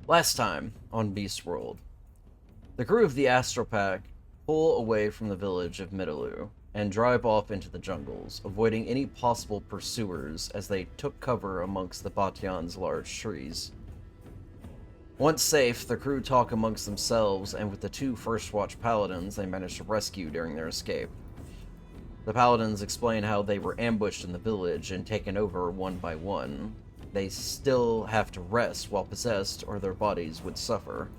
Last time on Beast World, the crew of the Astral Pack pull away from the village of Middaloo and drive off into the jungles, avoiding any possible pursuers as they took cover amongst the Batyan's large trees. Once safe, the crew talk amongst themselves and with the two First Watch paladins they managed to rescue during their escape. The paladins explain how they were ambushed in the village and taken over one by one. They still have to rest while possessed, or their bodies would suffer.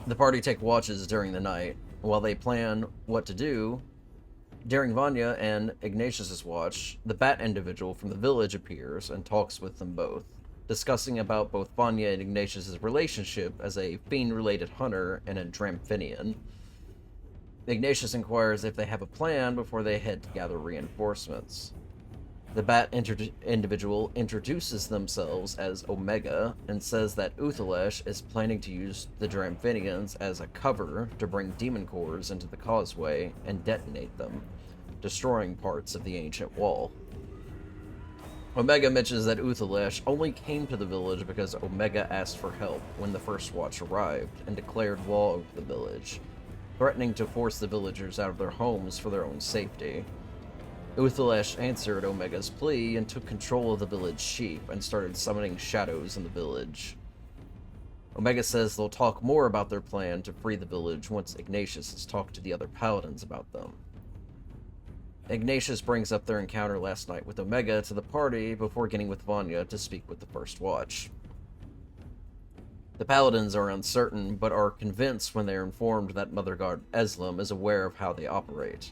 The party take watches during the night. While they plan what to do, during Vanya and Ignatius's watch, the bat individual from the village appears and talks with them both, discussing about both Vanya and Ignatius's relationship as a fiend-related hunter and a Dramphinian. Ignatius inquires if they have a plan before they head to gather reinforcements. The bat individual introduces themselves as Omega and says that Uthalesh is planning to use the Dramphinians as a cover to bring demon cores into the causeway and detonate them, destroying parts of the ancient wall. Omega mentions that Uthalesh only came to the village because Omega asked for help when the First Watch arrived and declared war over the village, threatening to force the villagers out of their homes for their own safety. Uthalesh answered Omega's plea and took control of the village chief and started summoning shadows in the village. Omega says they'll talk more about their plan to free the village once Ignatius has talked to the other paladins about them. Ignatius brings up their encounter last night with Omega to the party before getting with Vanya to speak with the First Watch. The paladins are uncertain, but are convinced when they are informed that Mother God Eslam is aware of how they operate.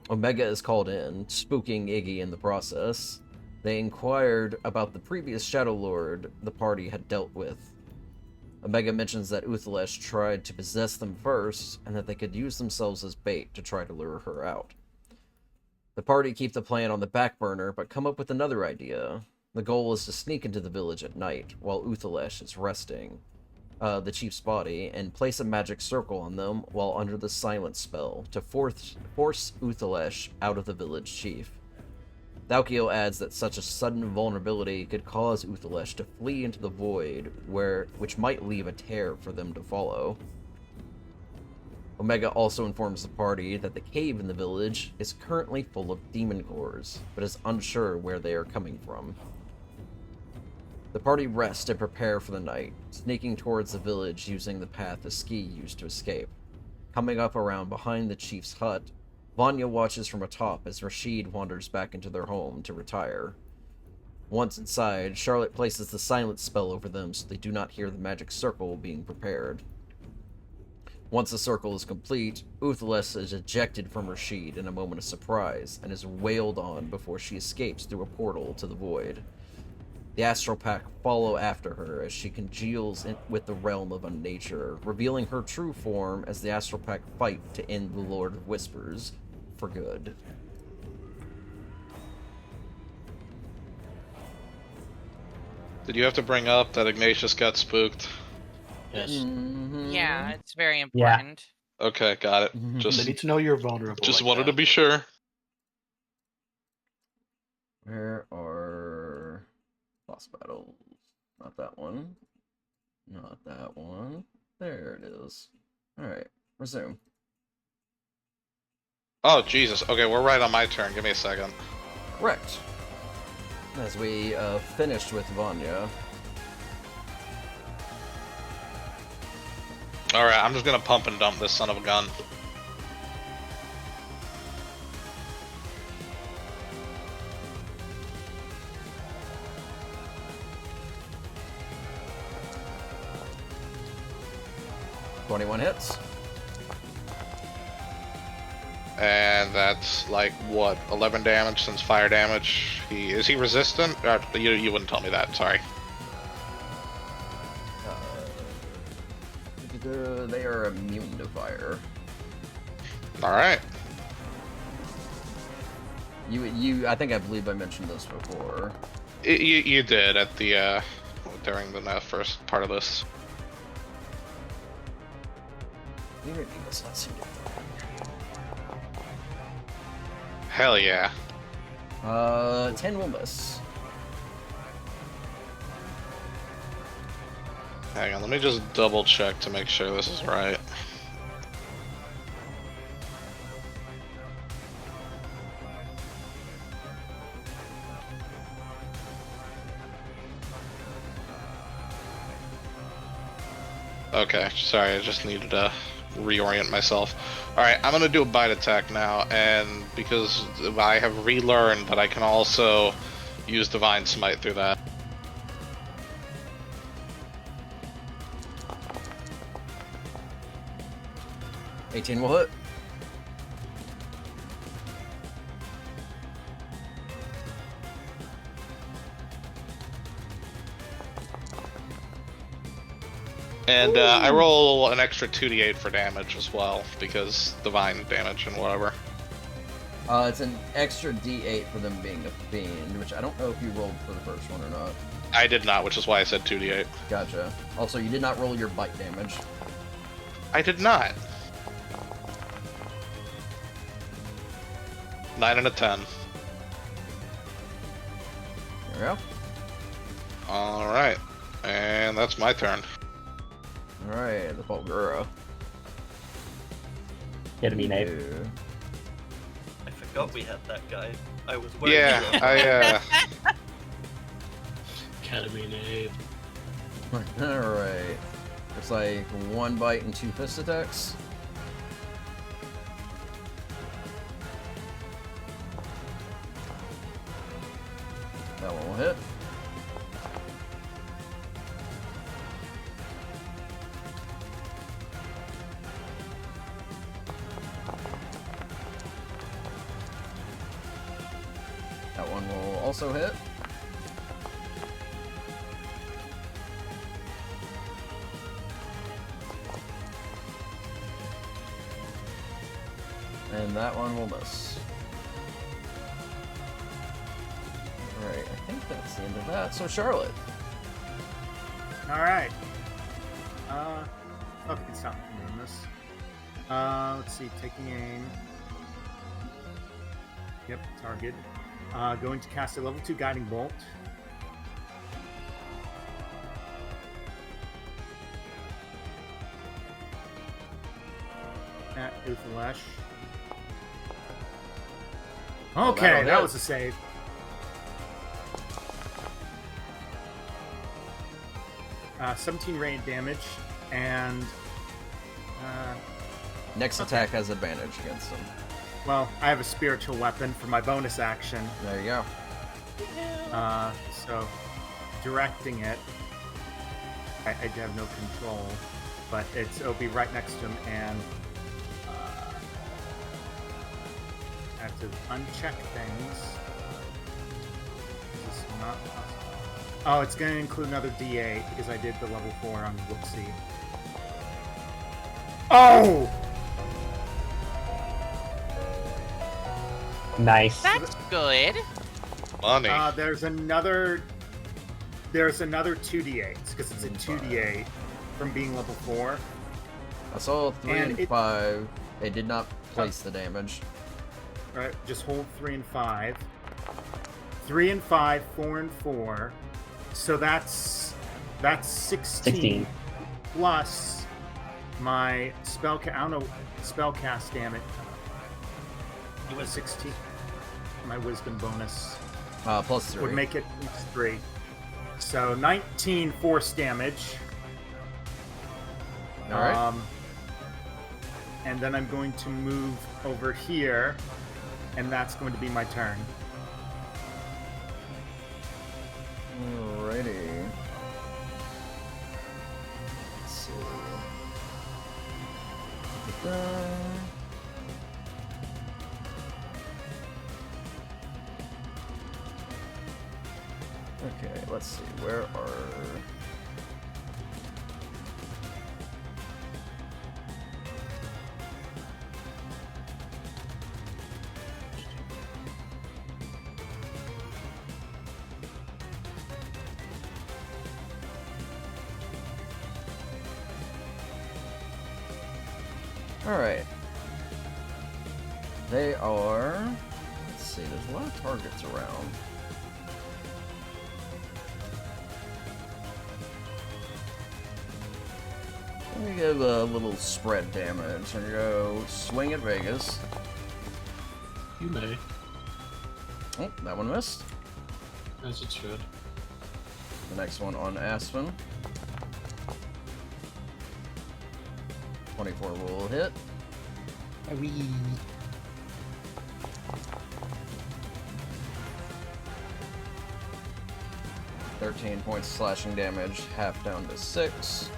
Omega is called in, spooking Iggy in the process. They inquired about the previous Shadow Lord the party had dealt with. Omega mentions that Uthalesh tried to possess them first, and that they could use themselves as bait to try to lure her out. The party keep the plan on the back burner, but come up with another idea. The goal is to sneak into the village at night, while Uthalesh is resting the chief's body, and place a magic circle on them while under the silence spell to force Uthalesh out of the village chief. Thalkio adds that such a sudden vulnerability could cause Uthalesh to flee into the void, which might leave a tear for them to follow. Omega also informs the party that the cave in the village is currently full of demon cores, but is unsure where they are coming from. The party rest and prepare for the night, sneaking towards the village using the path Aski used to escape. Coming up around behind the chief's hut, Vanya watches from atop as Rashid wanders back into their home to retire. Once inside, Charlotte places the silence spell over them so they do not hear the magic circle being prepared. Once the circle is complete, Uthalesh is ejected from Rashid in a moment of surprise and is wailed on before she escapes through a portal to the void. The Astral Pack follow after her as she congeals with the realm of unnature, revealing her true form as the Astral Pack fight to end the Lord of Whispers for good. Did you have to bring up that Ignatius got spooked? Yes. Mm-hmm. Yeah, it's very important. Okay, got it. They Just need to know you're vulnerable. just like wanted to that. be sure. Where are boss battles? Not that one. Not that one. There it is. Alright, resume. Oh, Jesus. Okay, we're right on my turn. Give me a second. Correct. As we finished with Vanya. Alright, I'm just gonna pump and dump this son of a gun. $21 hits. And that's like, what, 11 damage since fire damage? Is he resistant? You wouldn't tell me that, sorry. They are immune to fire. Alright. I believe I mentioned this before. You did at the, during the first part of this. Hell yeah. 10 will miss. Hang on, let me just double check to make sure this is right. Okay, sorry, I just needed to reorient myself. Alright, I'm gonna do a bite attack now, and because I have relearned that I can also use Divine Smite through that. Will hit. And I roll an extra 2d8 for damage as well, because divine damage and whatever. It's an extra D8 for them being a fiend, which I don't know if you rolled for the first one or not. I did not, which is why I said 2d8. Gotcha. Also, you did not roll your bite damage. I did not. 9 and a 10. There we go. Alright. And that's my turn. Alright, the Bulgura. Get me, Nate. I forgot we had that guy. I was worried. Yeah, Academy Knave. Alright. Looks like 1 bite and 2 fist attacks. That one will hit. That one will also hit. And that one will miss. Alright, I think that's the end of that. So Charlotte. Alright. Oh, we can stop me from doing this. Let's see, taking aim. Yep, target. Going to cast a level 2 guiding bolt. At Uthalesh. Okay, that'll that hit. was a save. Uh, 17 radiant damage, and Next attack has advantage against him. well, I have a spiritual weapon for my bonus action. There you go. So directing it, I have no control, but it'll be right next to him, and I have to uncheck things. This is not possible. Oh, it's going to include another D8 because I did the level 4 on Whoopsie. Oh! Nice. That's good. Money. There's another 2d8s because it's a 2d8 from being level 4. I saw 3 And and it- 5. They did not place the damage. Right, just hold 3 and 5. 3 and 5, 4 and 4. So that's 16 plus my spellcast. I don't know spellcast. Damn it. It was 16. My wisdom bonus Plus 3. would make it 3. So 19 force damage. Alright. And then I'm going to move over here, and that's going to be my turn. Alrighty. Let's see. Okay, let's see. Where are... Alright. They are... Let's see, there's a lot of targets around. Let me give a little spread damage and go swing at Vegas. You may. Oh, that one missed. As it should. The next one on Aspen. 24 will hit. Wee. 13 points of slashing damage, half down to 6.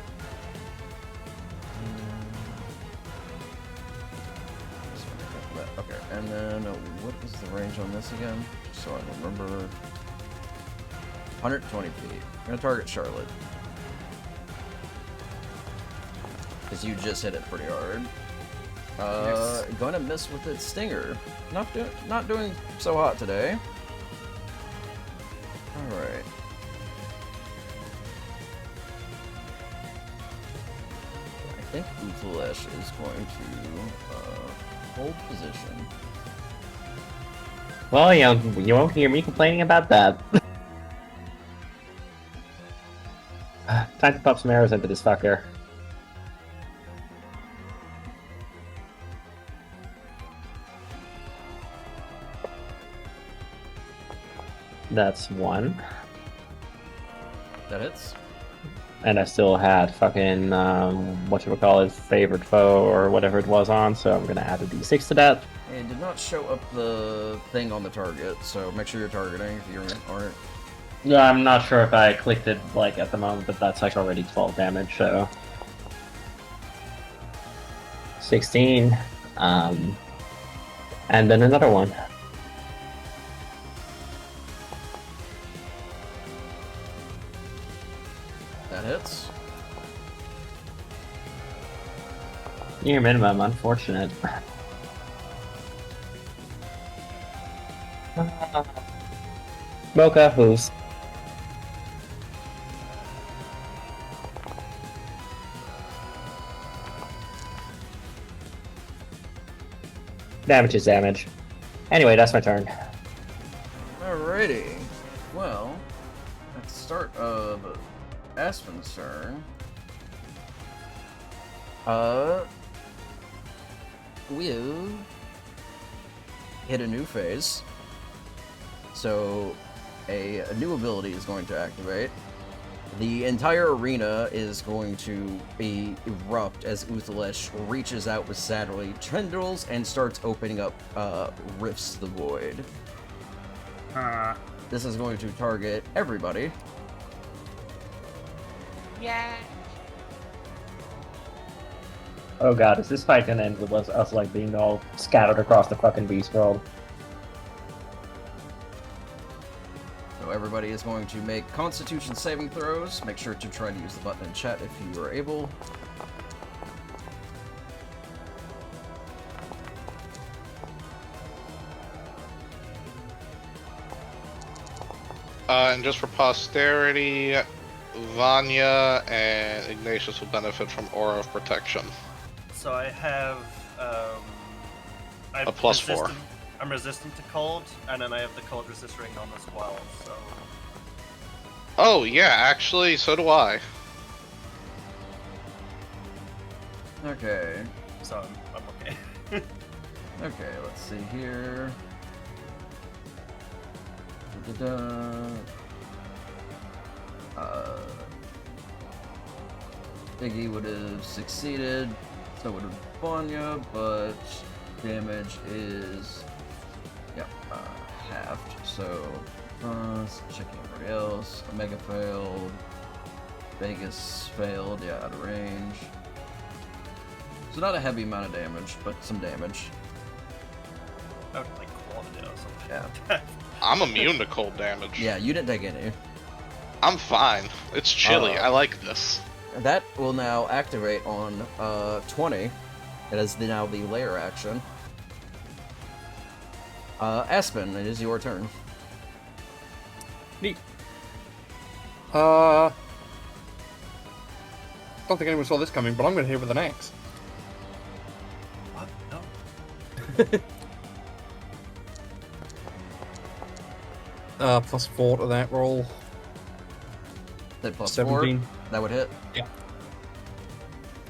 Okay, and then what is the range on this again? Just so I remember. 120 feet. I'm gonna target Charlotte. Because you just hit it pretty hard. Yes. Gonna miss with its stinger. Not doing so hot today. Alright. I think Uthalesh is going to hold position. Well, you won't hear me complaining about that. Time to pop some arrows into this fucker. That's one. That hits. And I still had fucking, whatchamacallit, favorite foe or whatever it was on, so I'm gonna add a d6 to that. It did not show up the thing on the target, so make sure you're targeting if you aren't. Yeah, I'm not sure if I clicked it, like, at the moment, but that's, like, already 12 damage, so... 16. And then another one. That hits. Near minimum, unfortunate. Mocha, who's? Damage is damage. Anyway, that's my turn. Alrighty. Well, at the start of Aspen's turn, we'll hit a new phase. So, a new ability is going to activate. The entire arena is going to erupt as Uthalesh reaches out with satellite tendrils and starts opening up rifts to the void. This is going to target everybody. Yeah. Oh god, is this fight gonna end with us like being all scattered across the fucking beast world? So everybody is going to make Constitution saving throws. Make sure to try to use the button in chat if you are able. And just for posterity, Vanya and Ignatius will benefit from Aura of Protection. So I have A +4. I'm resistant to cold, and then I have the cold resist ring on as well. So Oh, yeah, actually, so do I. Okay. I'm okay. Okay, let's see here. Da-da-da. Iggy would have succeeded, so would have Vanya, but damage is halved. So checking everybody else. Omega failed. Vegas failed, yeah, out of range. So not a heavy amount of damage, but some damage. I would like quality or something. Yeah. I'm immune to cold damage. Yeah, you didn't take any. I'm fine. It's chilly. I like this. That will now activate on 20. It is now the layer action. Aspen, it is your turn. Neat. Don't think anyone saw this coming, but I'm going to hit with an axe. What? No. +4 to that roll. That plus 17. 4. That would hit. Yeah.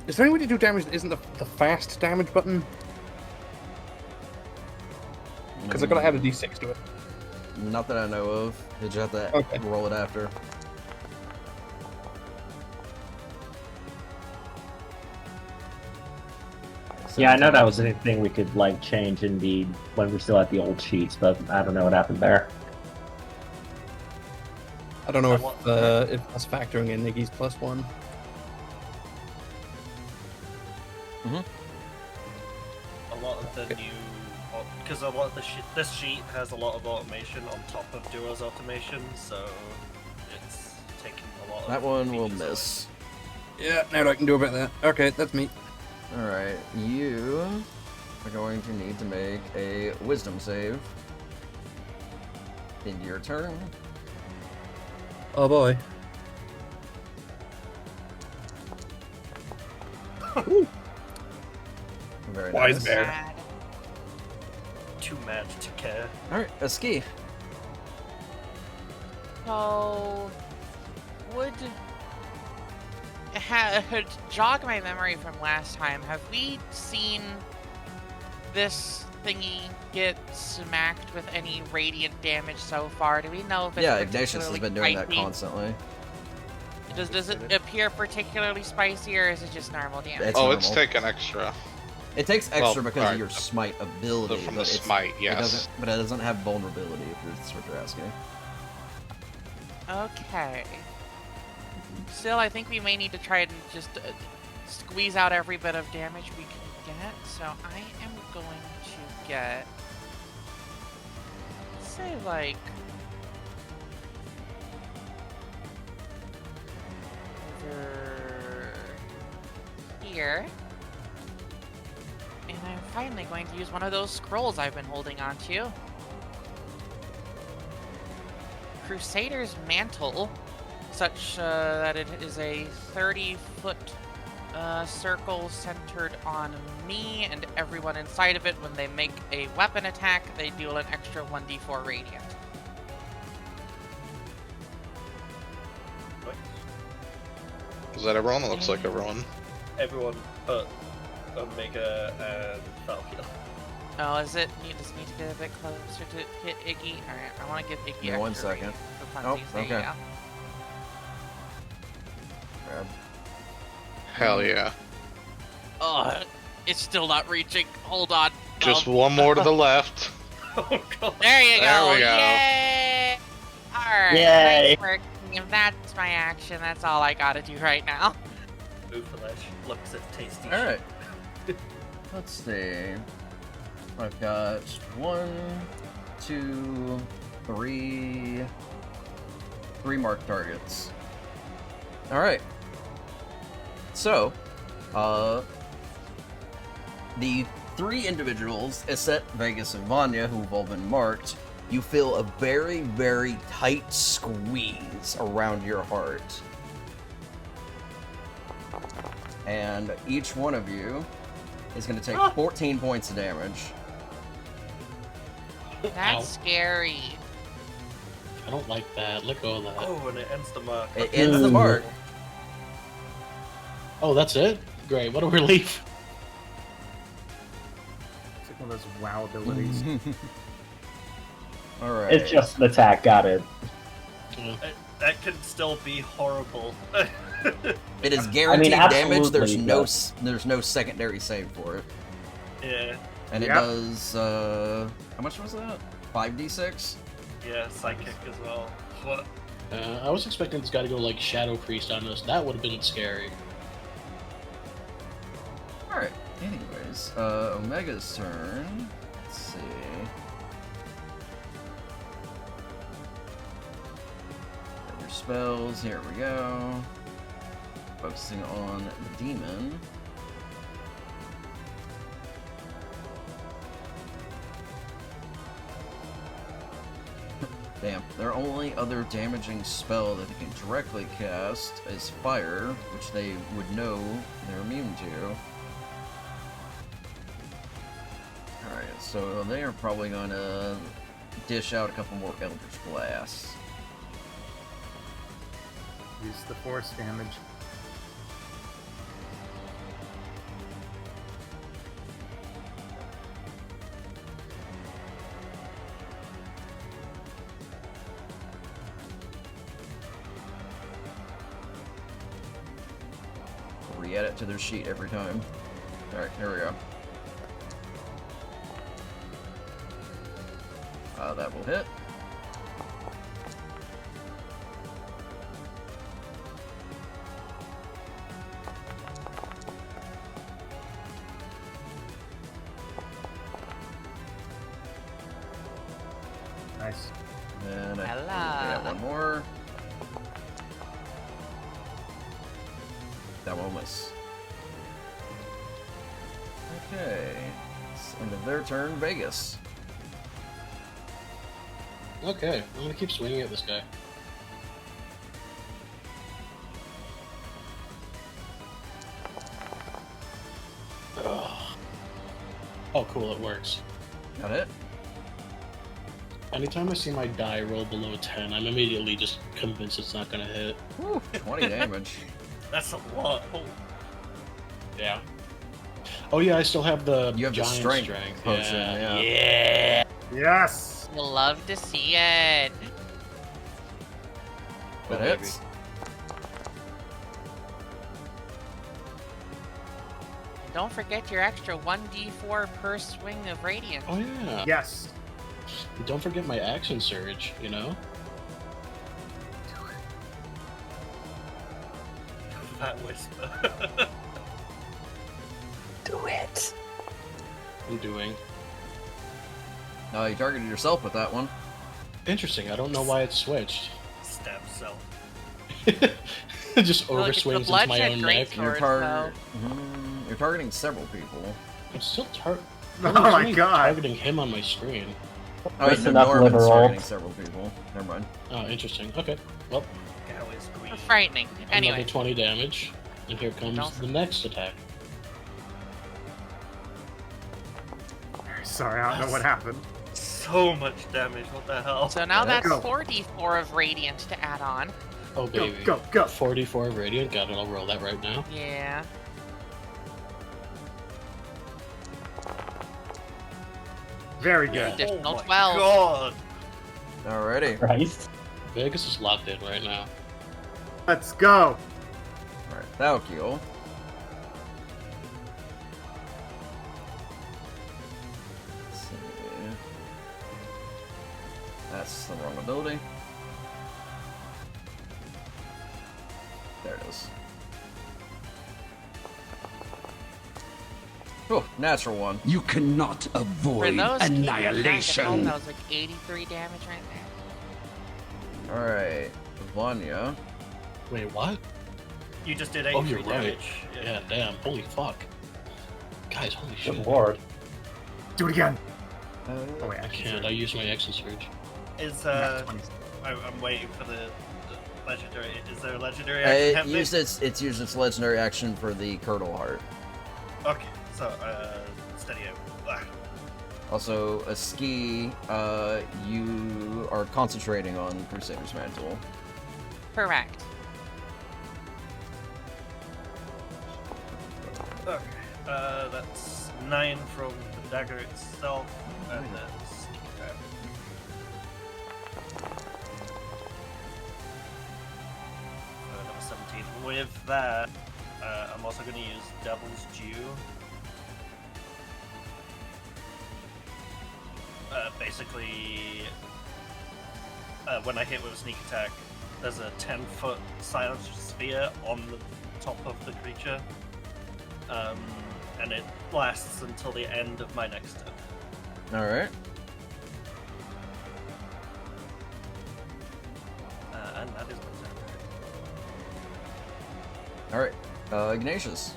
Is there any way to do damage that isn't the fast damage button? Because I gotta add a d6 to it. Not that I know of. Did you have to Okay. roll it after? Yeah, I know that was anything we could like change in the when we still had the old sheets, but I don't know what happened there. I don't know if that's factoring in Iggy's +1. A lot of the new, because a lot of this sheet has a lot of automation on top of Duo's automation, so it's taking a lot of That one will features away. miss. Yeah, now I can do about that. Okay, that's me. Alright, you are going to need to make a wisdom save. In your turn. Oh boy. Very Wise nice. bear. Sad. Too mad to care. Alright, a ski. So, would jog my memory from last time. Have we seen this thingy get smacked with any radiant damage so far? Do we know if it's Yeah, Ignatius has particularly been doing that spicy? constantly. Does it appear particularly spicy, or is it just normal damage? It's Oh, it's normal. taken extra. It takes extra Well, because of alright. your smite ability, From but the it's, smite, it yes. doesn't. But it doesn't have vulnerability. If that's what you're asking. Okay. Still, I think we may need to try and just squeeze out every bit of damage we can get. So I am going to get, let's say, like, over here. And I'm finally going to use one of those scrolls I've been holding on to. Crusader's Mantle, such that it is a 30-foot circle centered on me and everyone inside of it. When they make a weapon attack, they deal an extra 1d4 radiant. Is that everyone? It looks like everyone. Everyone but Omega and Falcon. Oh, is it? You just need to get a bit closer to hit Iggy. Alright, I want to give Iggy Yeah, 1 extra second. radiant for Oh, funsies. There you okay. go. Grab. Hell yeah. Oh, it's still not reaching. Hold on. Just Oh, one more to the left. Oh god. there you There go. we go. Yay! Alright, Yay. nice work. If that's my action, that's all I gotta do right now. Uthalesh looks at tasty Alright. Let's see. I've got 1, 2, 3 marked targets. Alright. So, the 3 individuals, Iset, Vegas, and Vanya, who've all been marked, you feel a very, very tight squeeze around your heart. And each one of you is going to take 14 points of damage. That's scary. I don't like that. Let go of that. Oh, and it ends the mark. It ends the mark. Oh, that's it? Great. What a relief. It's like one of those WoW abilities. Alright. It's just an attack, got it. That could still be horrible. It is guaranteed damage. There's absolutely, no yes. there's no secondary save for it. Yeah, And it Yep. does how much was that? 5d6? yeah, psychic as well. What? I was expecting this guy to go like Shadow Priest on us. That would have been scary. Alright. Anyways, Omega's turn. Let's see. Other spells, here we go. Focusing on the demon. Damn. Their only other damaging spell that they can directly cast is fire, which they would know they're immune to. Alright, so they are probably gonna dish out a couple more Eldritch Blasts. Use the force damage. re-add it to their sheet every time. Alright, here we go. That will hit. Nice. And I Hello. got one more. That won't miss. Okay. It's end of their turn, Vegas. Okay, I'm gonna keep swinging at this guy. Ugh. Oh, cool, it works. Got it? Anytime I see my die roll below 10, I'm immediately just convinced it's not gonna hit. Whew, 20 damage. That's a lot. Oh, Yeah. Oh yeah, I still have the You have the giant strength potion, yeah. Yeah. Yes! You'll love to see it. That Oh, hits. Don't forget your extra 1d4 per swing of radiant. Oh yeah. Yes. Don't forget my action surge, you know? that whisper. Do it. I'm doing. No, you targeted yourself with that one. Interesting, I don't know why it switched. Stab self. It just Well, it's the overswings into my bloodshed own great neck. sword. You're targeting several people. I'm still Oh I'm my only god. targeting him on my screen. Oh, Waste no, enough Norman's liver targeting ult. several people. Never mind. Oh, interesting. Okay. Well, Cow is green. Frightening. Anyway, another 20 damage. And here comes Don't- the next attack. Sorry, I don't know what happened. So much damage. What the hell? so now Let's that's go. 4d4 of radiant to add on. Oh, Go, baby. go, go! 44 radiant. Got it. I'll roll that right now. Yeah. Very good. Additional oh my 12. God. Alrighty. Christ. Vegas is locked in right now. Let's go! Alright, Thalkiel. Let's see. That's the wrong ability. There it is. Oh, natural one. You cannot For avoid those keeping track at home, annihilation. that was like 83 damage right there. Alright, Vanya. Wait, what? You just did Oh, 83 you're right. damage. Yeah, damn. Holy fuck. Guys, holy shit. Good lord. Do it again! Oh wait, I can't. I use my action surge. Is Not 20. I'm waiting for the legendary. Is there a legendary It action? used its used its legendary action for the Curdle Heart. Okay, so steady out. Ah. Also, a ski, you are concentrating on Crusader's Mantle. Correct. Okay, that's 9 from the dagger itself, and then sneak attack. Number 17. With that, I'm also going to use Devil's Due. Basically, when I hit with a sneak attack, there's a 10-foot silence sphere on the top of the creature. And it lasts until the end of my next turn. Alright. And that is my turn. Alright. Ignatius.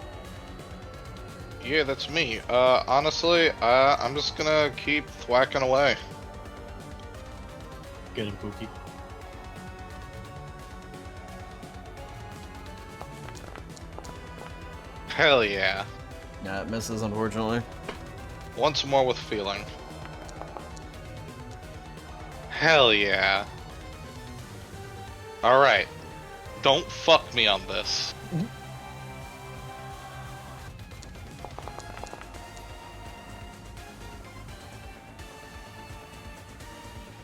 Yeah, that's me. Honestly, I'm just gonna keep thwacking away. Get him, Pookie. Hell yeah. Nah, it misses, unfortunately. Once more with feeling. Hell yeah. Alright. Don't fuck me on this.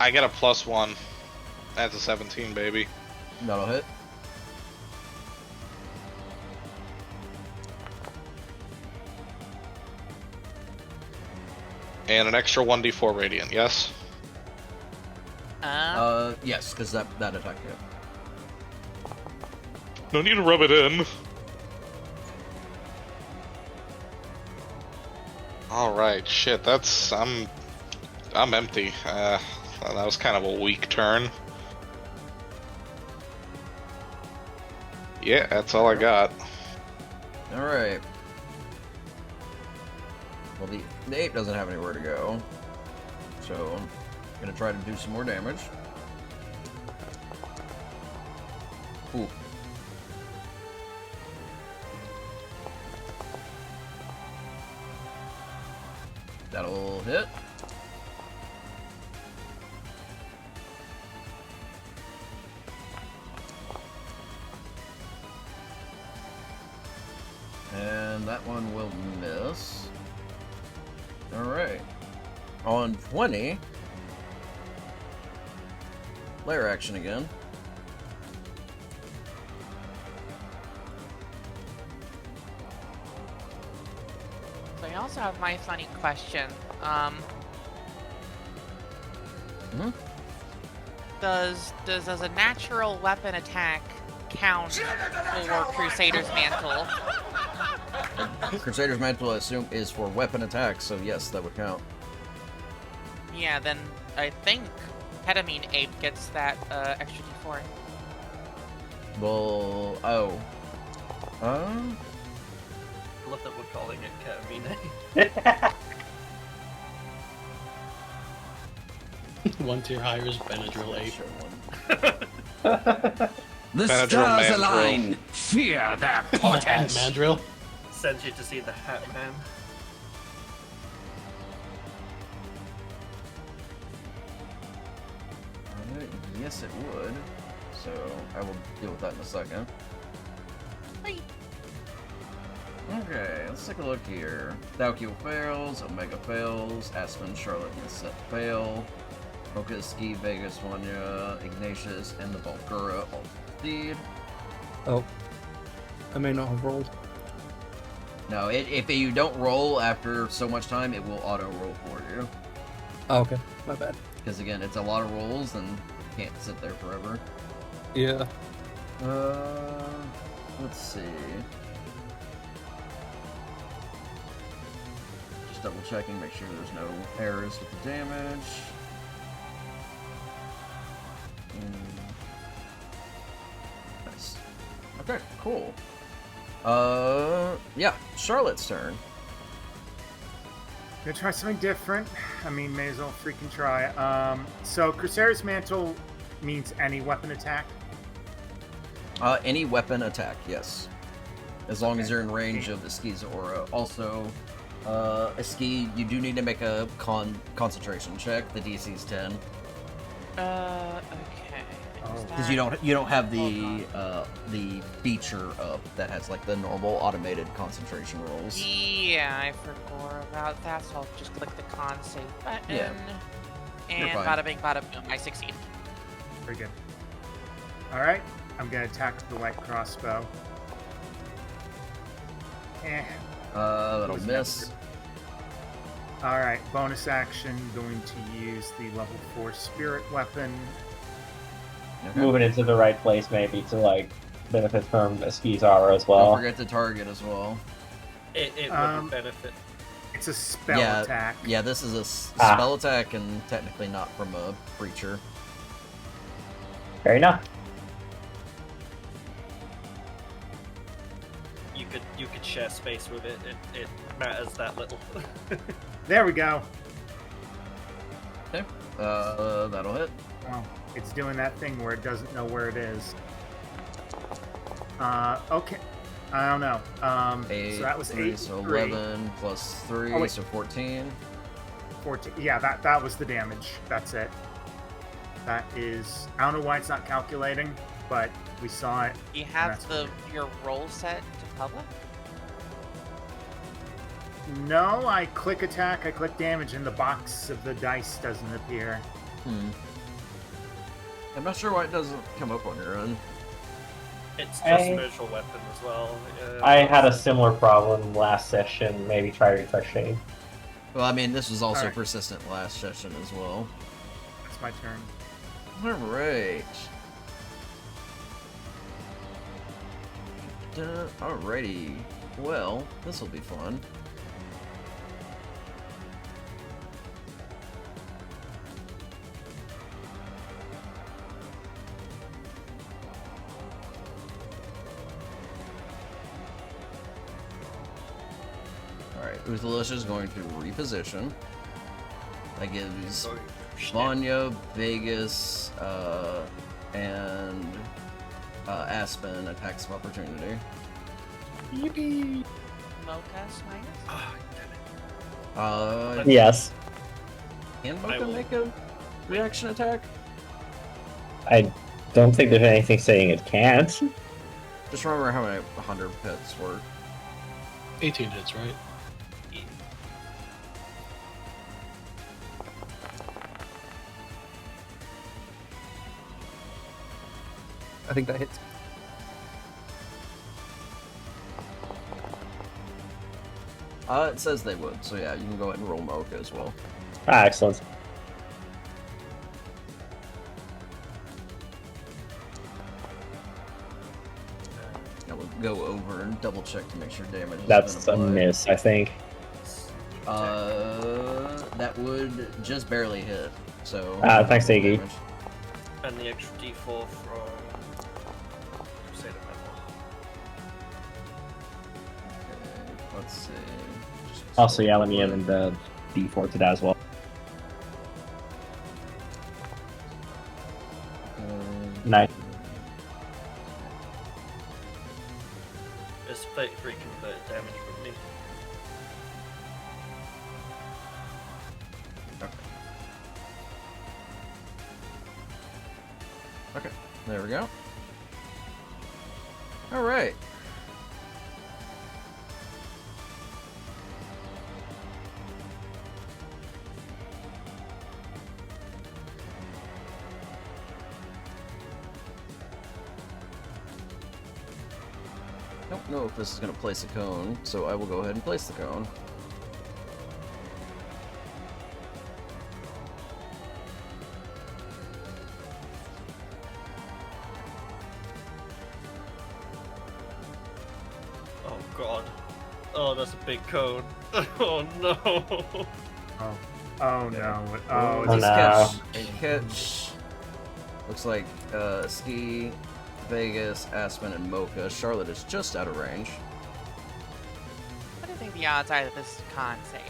I get a +1. That's a 17, baby. That'll hit. And an extra 1d4 radiant, yes? Yes, because that attack hit. No need to rub it in. Alright, shit, that's... I'm empty. That was kind of a weak turn. Yeah, that's all I got. Alright. Well, the ape doesn't have anywhere to go. So, I'm gonna try to do some more damage. Ooh. That'll hit. And that one will miss. Alright. On 20. Lair action again. So I also have my funny question. Does a natural weapon attack count for Crusader's Mantle? Crusader's Mantle, I assume, is for weapon attacks, so yes, that would count. Yeah, then I think Ketamine Ape gets that extra d4. Well, oh. I love that we're calling it ketamine. One tier higher is Benadryl Ape. Sure one. The Benadryl stars Mandrill. align. Fear their portents. Mandrill. Sends you to see the Hat Man. Yes, it would. So, I will deal with that in a second. Okay, let's take a look here. Thaukio fails, Omega fails, Aspen, Charlotte, and Set fail. Mocha, Ski, Vegas, Wanya, Ignatius, and the Volcura all succeed. Oh. I may not have rolled. No, if you don't roll after so much time, it will auto-roll for you. Oh, okay. My bad. Because again, it's a lot of rolls and you can't sit there forever. Yeah. Let's see. Just double checking, make sure there's no errors with the damage. Nice. Okay, cool. Yeah, Charlotte's turn. Gonna try something different. I mean, may as well freaking try. So Crusader's Mantle means any weapon attack. Any weapon attack, yes. As long as you're in range of Eski's aura. Also, Eski, you do need to make a concentration check. The DC's 10. Okay. Because you don't have the feature up that has like the normal automated concentration rolls. Yeah, I forgot about that, so I'll just click the con save button. Yeah. And fine. bada bing, bada boom, I succeed. Very good. All right, I'm gonna attack the light crossbow. That'll Was miss. All right, bonus action. Going to use the level 4 spirit weapon. Okay. Moving into the right place, maybe, to, like, benefit from Ski's aura as Don't well. forget to target as well. It would benefit. It's a spell Yeah, attack. Yeah, this is a spell attack and technically not from a creature. Fair enough. You could share space with it. It matters that little. There we go. Okay. That'll hit. Oh, it's doing that thing where it doesn't know where it is. Okay. I don't know. 8, So that was 3, 8, so 3, 11 plus 3, Oh, wait. so 14. 14. Yeah, that was the damage. That's it. That is... I don't know why it's not calculating, but we saw it. You have That's the your roll set to public? No, I click attack, I click damage, and the box of the dice doesn't appear. I'm not sure why it doesn't come up on your own. It's just I- virtual weapon as well. I had a similar problem last session. Maybe try refreshing. Well, I mean, this was also Alright. persistent last session as well. It's my turn. Alright. Alrighty. Well, this will be fun. Alright, Uthalesh is going to reposition. That gives Vanya, Vegas, and Aspen attacks of opportunity. Yippee! Mocha's minus? Ah, damn it. Yes. Can I Mocha will- make a reaction attack? I don't think there's anything saying it can't. Just remember how many 100 pets work. 18 hits, right? I think that hits. It says they would, so yeah, you can go ahead and roll Mocha as well. Ah, excellent. I will go over and double check to make sure damage has That's been a applied. miss, I think. That would just barely hit. So. Thanks, Iggy. damage. And the extra D4 from Crusader Metal. Okay, let's see. Just Also, yeah, let me add in the D4 to that as well. Nice. It's 33 converted damage from me. Okay, there we go. All right. Don't know if this is going to place a cone, so I will go ahead and place the cone. Oh god. Oh, that's a big cone. Oh no. Oh. Oh no. Oh, Oh, Let's no. catch. Looks like Ski, Vegas, Aspen, and Mocha. Charlotte is just out of range. What do you think the odds are that this is con save?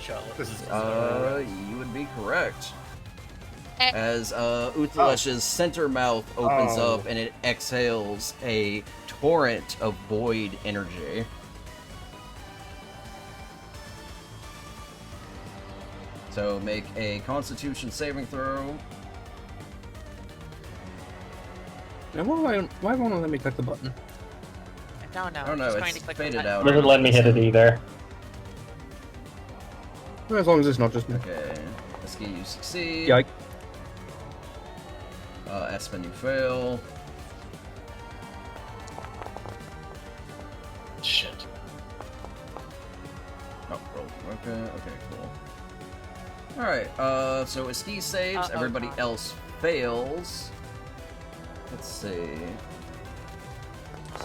Charlotte. This is- You would be correct. Eh. As Uthalesh's center mouth opens Oh. up and it exhales a torrent of void energy. So make a Constitution saving throw. And why won't it let me click the button? I don't know. Oh no, Just going it's to click the faded button. out. Doesn't let me hit it either. Well, as long as it's not just me. Okay, Ski, you succeed. Yike. Aspen, you fail. Shit. Oh, roll. Okay, cool. Alright, so Ski saves, Uh-oh, everybody God. else fails. Let's see.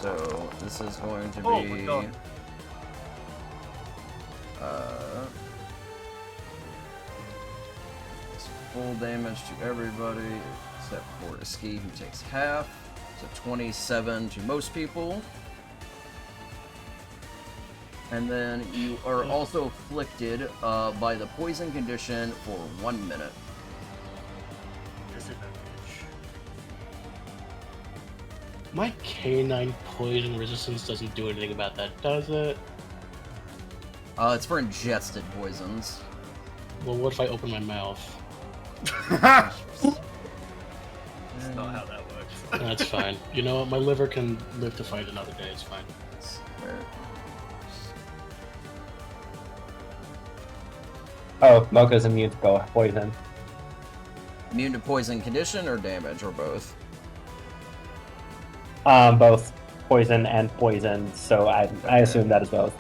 So, this is going to Oh be... my God. It's full damage to everybody, except for Ski, who takes half. So 27 to most people. And then you are also afflicted by the poison condition for 1 minute. Disadvantage. My canine poison resistance doesn't do anything about that, does it? It's for ingested poisons. Well, what if I open my mouth? That's not how that works. That's fine. You know what? My liver can live to fight another day. It's fine. Where- Oh, Mocha's immune to poison. Immune to poison condition or damage, or both? Both poison and poison, so I assume that is both.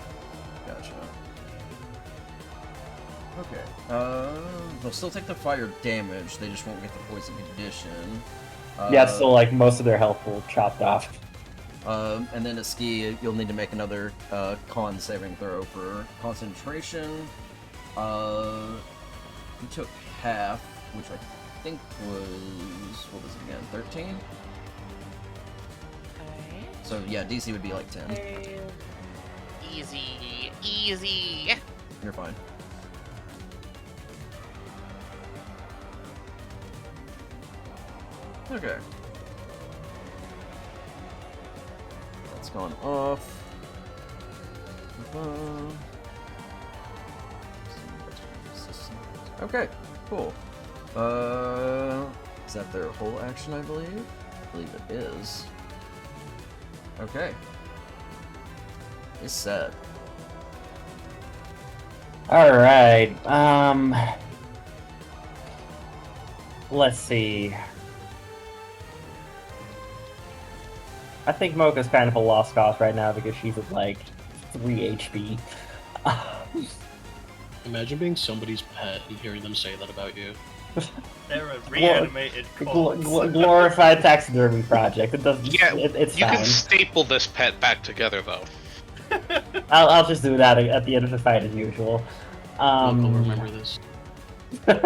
Gotcha. They'll still take the fire damage, they just won't get the poison condition. Yeah, so like most of their health will chopped off. And then a ski, you'll need to make another con saving throw for concentration. You took half, which I think was, what was it again, 13? Okay. So yeah, DC would be like 10. Easy, easy. You're fine. Okay. That's gone off. Okay, cool. Is that their whole action, I believe? I believe it is. Okay. It's set. Alright, let's see. I think Mocha's kind of a lost cause right now because she's at like 3 HP. Imagine being somebody's pet and hearing them say that about you. They're a reanimated corpse. Glorified taxidermy project. It doesn't. Yeah, It's you fine. can staple this pet back together, though. I'll just do that at the end of the fight as usual. I'll remember this. In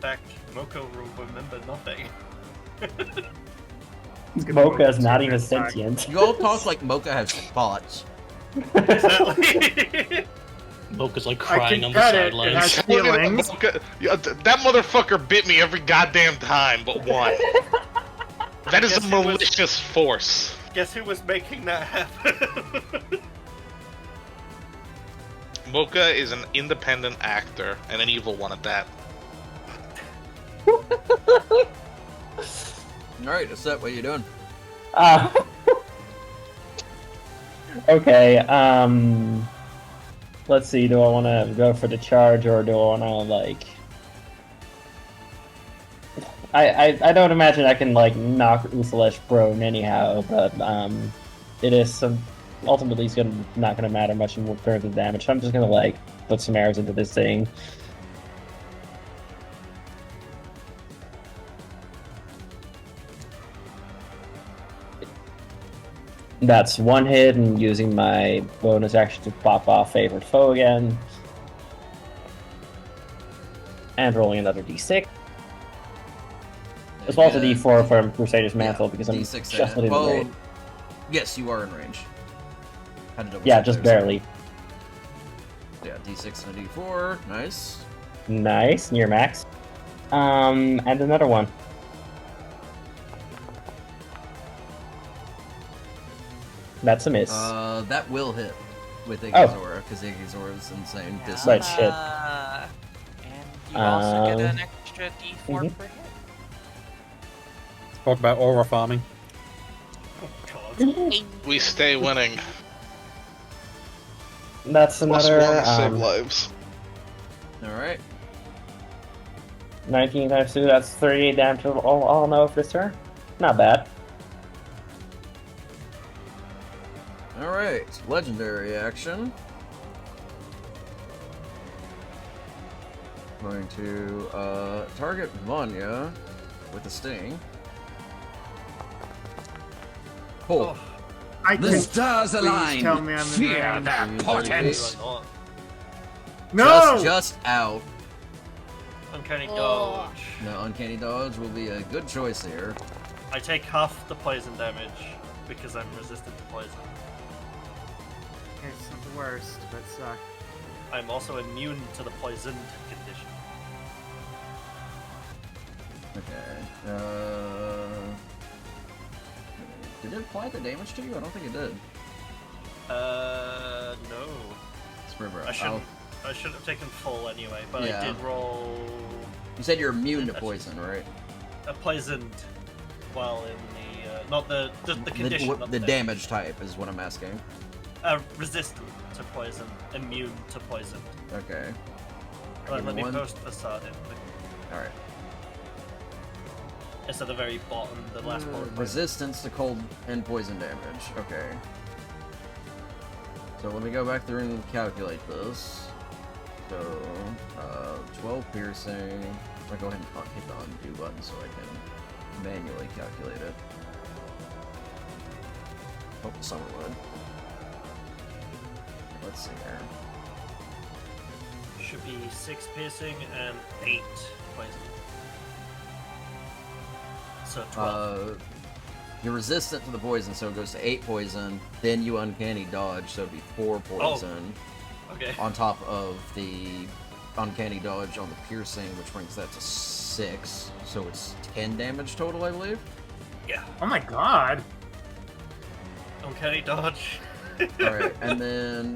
fact, Moko will remember nothing. Mocha is not even sentient. You all talk like Mocha has thoughts. Exactly. Mocha's like I crying can on the cut it. It sidelines. has feelings. Yeah, that motherfucker bit me every goddamn time, but won. That is Guess a who was- malicious force. Guess who was making that happen? Mocha is an independent actor, and an evil one at that. Alright, Aset, what are you doing? Okay, let's see, do I want to go for the charge or do I want to, like... I don't imagine I can, like, knock Uthalesh prone anyhow, but, it is some... Ultimately, it's not gonna matter much in terms of damage, so I'm just gonna, like, put some arrows into this thing. That's one hit, and using my bonus action to pop off favorite foe again. And rolling another d6. As well as a Yeah, d4 from Crusader's Mantle, yeah, because I'm D6 just within the well, range. yes, you are in range. Had to double Yeah, check just there, barely. so- Yeah, D6 and a D4. Nice. Nice, near max. And another one. That's a miss. That will hit with Oh. Igizora, because Igizora is insane. Yeah. Right, shit. And you also get an Um, extra D4 mhm. per hit. Talk about aura farming. Oh god. We stay winning. That's Plus another one, save lives. Alright. 19 times 2, that's 38 damage all in all for this turn. Not bad. Alright, legendary action. Going to target Vanya with a sting. Cool. Oh, I The can stars please align. tell me I'm in Fear range. their You portents. you are not. No! Just out. Uncanny Oh. dodge. No, Uncanny Dodge will be a good choice here. I take half the poison damage because I'm resistant to poison. It's not the worst, but suck. I'm also immune to the poisoned condition. Okay. Did it apply the damage to you? I don't think it did. No. Scribber. I should have taken full anyway, but Yeah. I did roll You said you're immune to poison, right? a poisoned while in the not the condition. not The damage type is what I'm asking. Resistant to poison, immune to poison. Okay. Let me One. post facade in. Alright. It's at the very bottom, the last bullet. point. Resistance to cold and poison damage. Okay. So let me go back through and calculate this. So, 12 piercing. I'll go ahead and hit the undo button so I can manually calculate it. Oh, Summerwood. Let's see here. Should be 6 piercing and 8 poison. So 12. You're resistant to the poison, so it goes to 8 poison. Then you uncanny dodge, so it'd be 4 poison. Okay. On top of the uncanny dodge on the piercing, which brings that to 6. So it's 10 damage total, I believe. Yeah. Oh my god. Uncanny dodge. Alright, and then,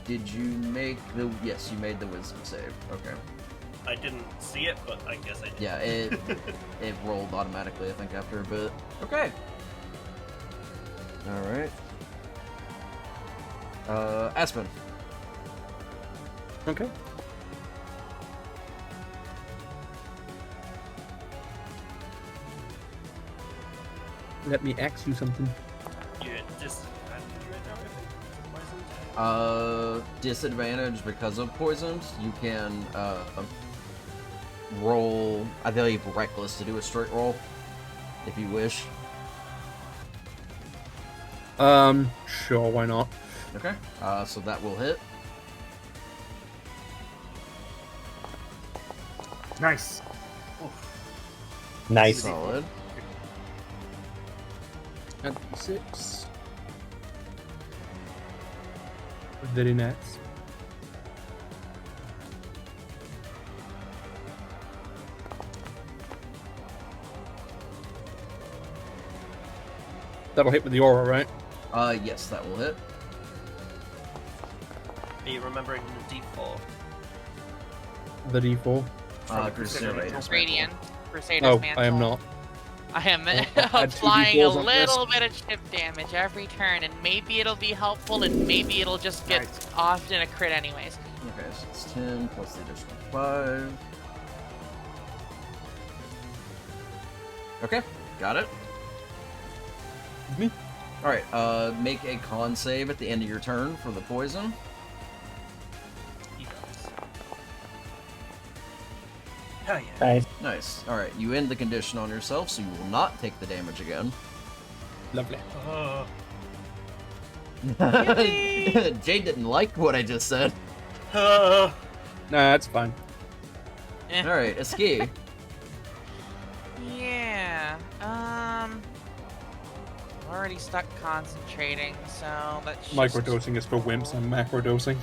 did you make the... Yes, you made the wisdom save. Okay. I didn't see it, but I guess I did. Yeah, it rolled automatically, I think, after a bit. Okay. Alright. Aspen. Okay. Let me ask you something. You're at disadvantage right now, I think. Poisoned? Disadvantage because of poisoned. You can, roll, I believe, reckless to do a straight roll, if you wish. Sure, why not? Okay. So that will hit. Nice. Nice. Solid. At 6. Very nice. That'll hit with the aura, right? Yes, that will hit. Are you remembering the D4? The D4. Crusader Radiant. Radiant. Crusader's Oh, Mantle. I am not. I am I'll add 2 applying a D4s on little this. bit of chip damage every turn, and maybe it'll be helpful, and maybe it'll just get Nice. often a crit anyways. Okay, so it's 10 plus the additional 5. Okay, got it. Me? Alright, make a con save at the end of your turn for the poison. He does. Hell yeah. Nice. Nice. Alright, you end the condition on yourself, so you will not take the damage again. Lovely. Jade didn't like what I just said. Nah, that's fine. Alright, Eski. Yeah. Already stuck concentrating, so let's Microdosing is for wimps, I'm macrodosing.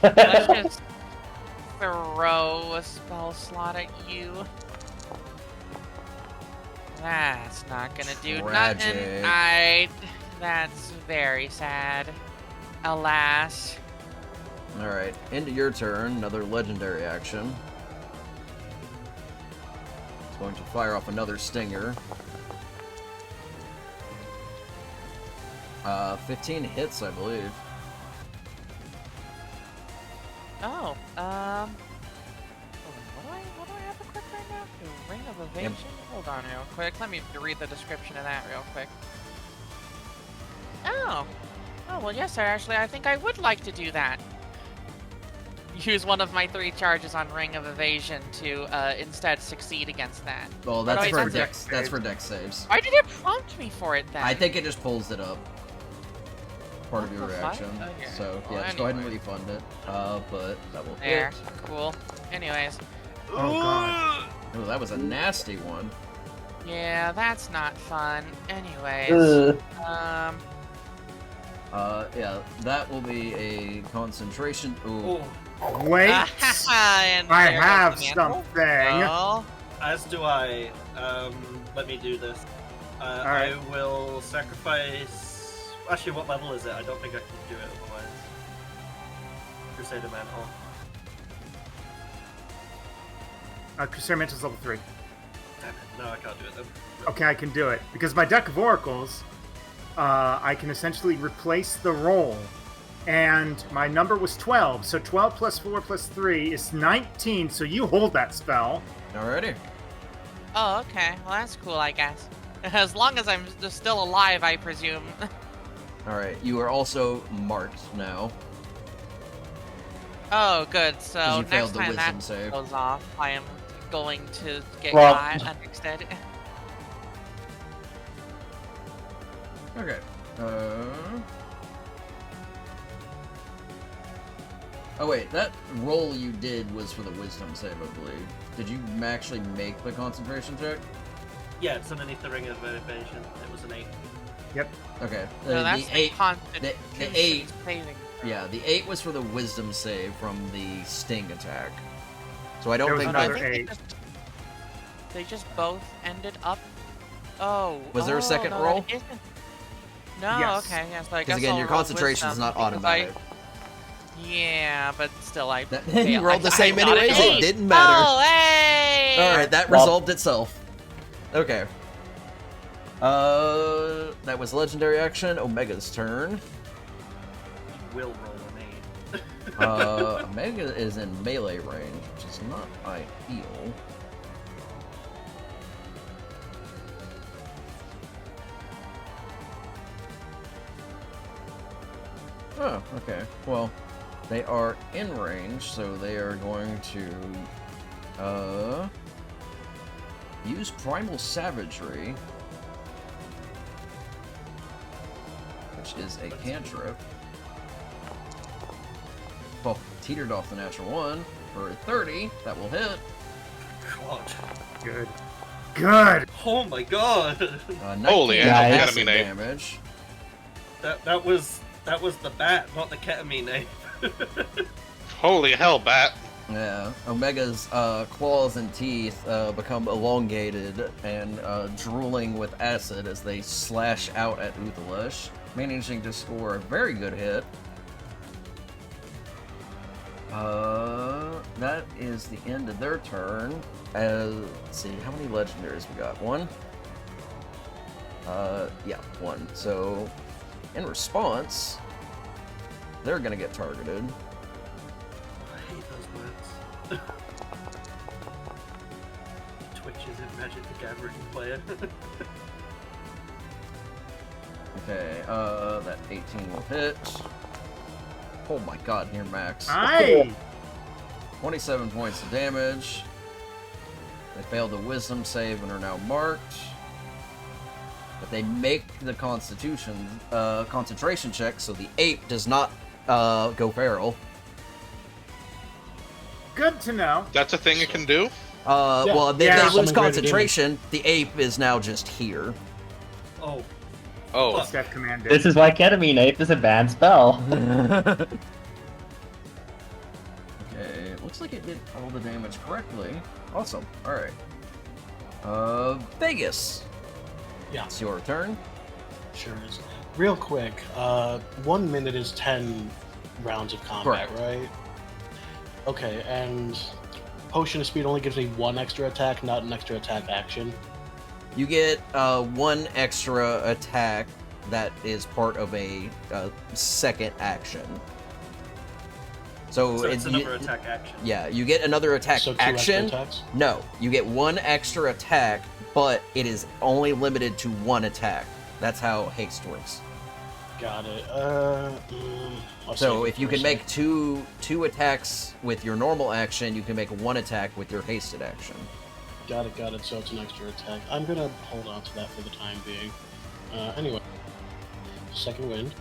let's just throw a spell slot at you. That's not gonna do Tragic. nothing. That's very sad. Alas. Alright, into your turn, another legendary action. It's going to fire off another stinger. 15 hits, I believe. Oh, what do I have equipped right now? The Ring of Evasion? Hold on real quick. Let me read the description of that real quick. Oh, well, yes, sir. Actually, I think I would like to do that. Use one of my 3 charges on Ring of Evasion to instead succeed against that. Well, But that's I for did- dex. That's for dex saves. Why did it prompt me for it then? I think it just pulls it up. Part of What your the fuck? reaction. Okay. So Well, yeah, just go ahead and anyway. refund it. But that will There. hit. Cool. Anyways. Oh god. Oh, that was a nasty one. Yeah, that's not fun. Anyways. Ugh. Yeah, that will be a concentration. Ooh. Wait. And I there goes have the mantle. something. Well, As do I. Let me do this. Alright. I will sacrifice. Actually, what level is it? I don't think I can do it otherwise. Crusader Mantle. Crusader Mantle's level 3. Damn it. No, I can't do it then. Okay, I can do it. Because my deck of oracles, I can essentially replace the roll. And my number was 12, so 12 plus 4 plus 3 is 19, so you hold that spell. Alrighty. oh, okay. Well, that's cool, I guess. As long as I'm still alive, I presume. Alright, you are also marked now. Oh, good. So you next failed the time wisdom that save. goes off, I am going to get Well- got instead. Okay. Oh wait, that roll you did was for the wisdom save, I believe. Did you actually make the concentration check? Yeah, it's underneath the ring of evasion. It was an 8. Okay. No, that's the the 8. Constitution the 8 saving throw. Yeah, the 8 was for the wisdom save from the sting attack. So I don't There was think I that. another think 8. they just both ended up. Oh. Was there a second no, roll? that isn't. No, Yes. okay, yeah, so I Because guess again, I'll your roll concentration's wisdom not because automatic. Yeah, but still, I You failed. rolled the I same got an anyways. It 8. didn't matter. Oh, hey! All right, that Well- resolved itself. Okay. That was legendary action. Omega's turn. You will roll an 8. Omega is in melee range, which is not ideal. Oh, okay. Well, they are in range, so they are going to use Primal Savagery, which is a cantrip. Well, teetered off the natural 1 for a 30. That will hit. God. Good. Good. Oh my god. 19 Holy hell, acid ketamine ape. damage. That was the bat, not the ketamine ape. Holy hell, Bat. Yeah, Omega's claws and teeth become elongated and drooling with acid as they slash out at Uthalesh, managing to score a very good hit. That is the end of their turn. Let's see, how many legendaries we got? 1? Yeah, 1. So, in response, they're gonna get targeted. I hate those words. Twitches in Magic the Gathering player. Okay, that 18 will hit. Oh my god, near max. Aye. 27 points of damage. They failed the wisdom save and are now marked. But they make the concentration check, so the ape does not go feral. Good to know. That's a thing it can do? Well, they Yeah. lose Summon greater concentration. The ape is now just here. Oh, Oh. Steph commanded. This is why ketamine ape is a banned spell. Okay, looks like it did all the damage correctly. Awesome. Alright. Vegas. Yeah. It's your turn. Sure is. Real quick, 1 minute is 10 rounds of combat, Correct. right? Okay, and Potion of Speed only gives me 1 extra attack, not an extra attack action. You get 1 extra attack that is part of a second action. So, so it's it- another attack action. Yeah, you get another attack So 2 action. extra attacks? No, you get 1 extra attack, but it is only limited to 1 attack. That's how haste works. Got it. I'll So save it if you for a can sec. make two attacks with your normal action, you can make 1 attack with your hasted action. Got it, so it's an extra attack. I'm gonna hold on to that for the time being. Anyway. Second wind.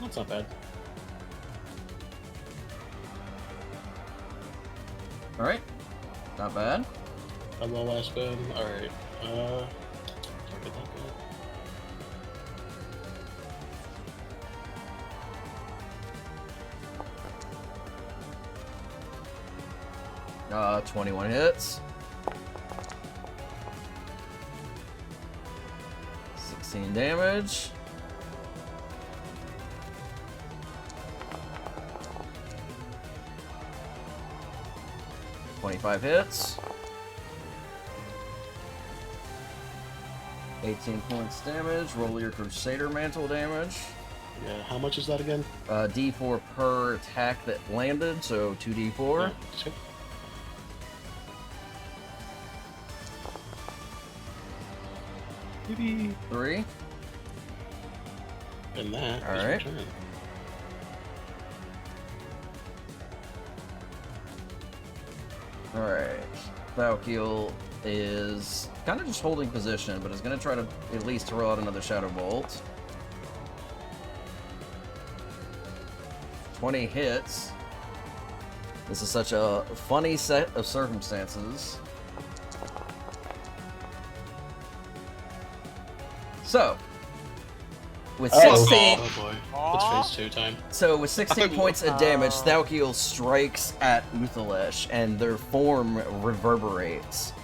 That's not bad. Alright. Not bad. I'm all last spin. Alright. Target that guy. Uh, 21 hits. 16 damage. $25 hits. 18 points damage. Roll your Crusader Mantle damage. Yeah, how much is that again? D4 per attack that landed, so 2d4. Yeah, okay. Maybe 3. And that All is right. your turn. Alright. Valkyl is kind of just holding position, but is going to try to at least throw out another Shadow Bolt. 20 hits. This is such a funny set of circumstances. So, with Uh-oh. 16, Oh boy. Aw. It's phase 2 time. so with 16 points of damage, Valkyl strikes at Uthalesh, and their form reverberates.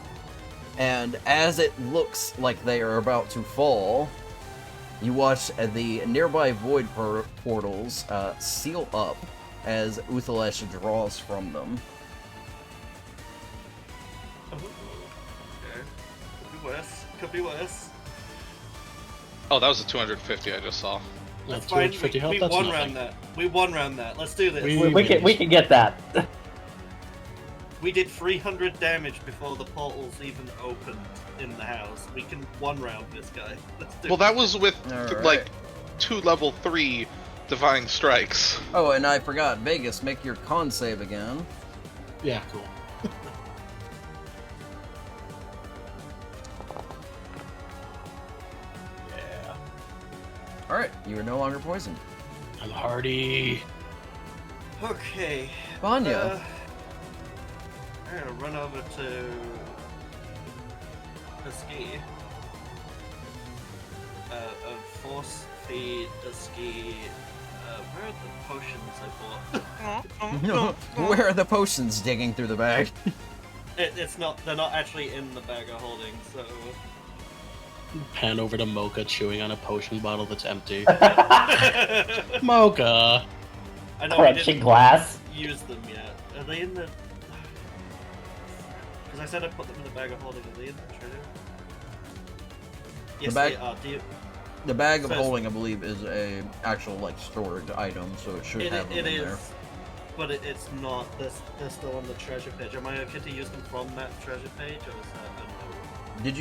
And as it looks like they are about to fall, you watch the nearby void portals seal up as Uthalesh draws from them. Oh, okay. Could be worse. Could be worse. Oh, that was a 250 I just saw. That's 250 fine. health, We that's won nothing. round that. We won round that. Let's do this. We can get that. We did 300 damage before the portals even opened in the house. We can one round this guy. Let's do Well, that was with Alright. like 2 level 3 divine strikes. Oh, and I forgot, Vegas, make your con save again. Yeah, cool. Yeah. Alright, you are no longer poisoned. I'm hardy. Okay. Vanya. I'm gonna run over to a ski. A force feed a ski. Where are the potions I bought? Where are the potions digging through the bag? It's not. They're not actually in the bag of holding. So. Pan over to Mocha chewing on a potion bottle that's empty. I Mocha! know we Crunchy didn't glass. use them yet. Are they in the? Because I said I put them in the bag of holding. Are they in the treasure? Yes, bag- they are. Do you... The bag of So- holding, I believe, is a actual like storage item, so it should have them It in is, there. but it's not. They're still on the treasure page. Am I okay to use them from that treasure page, or is that a no? Did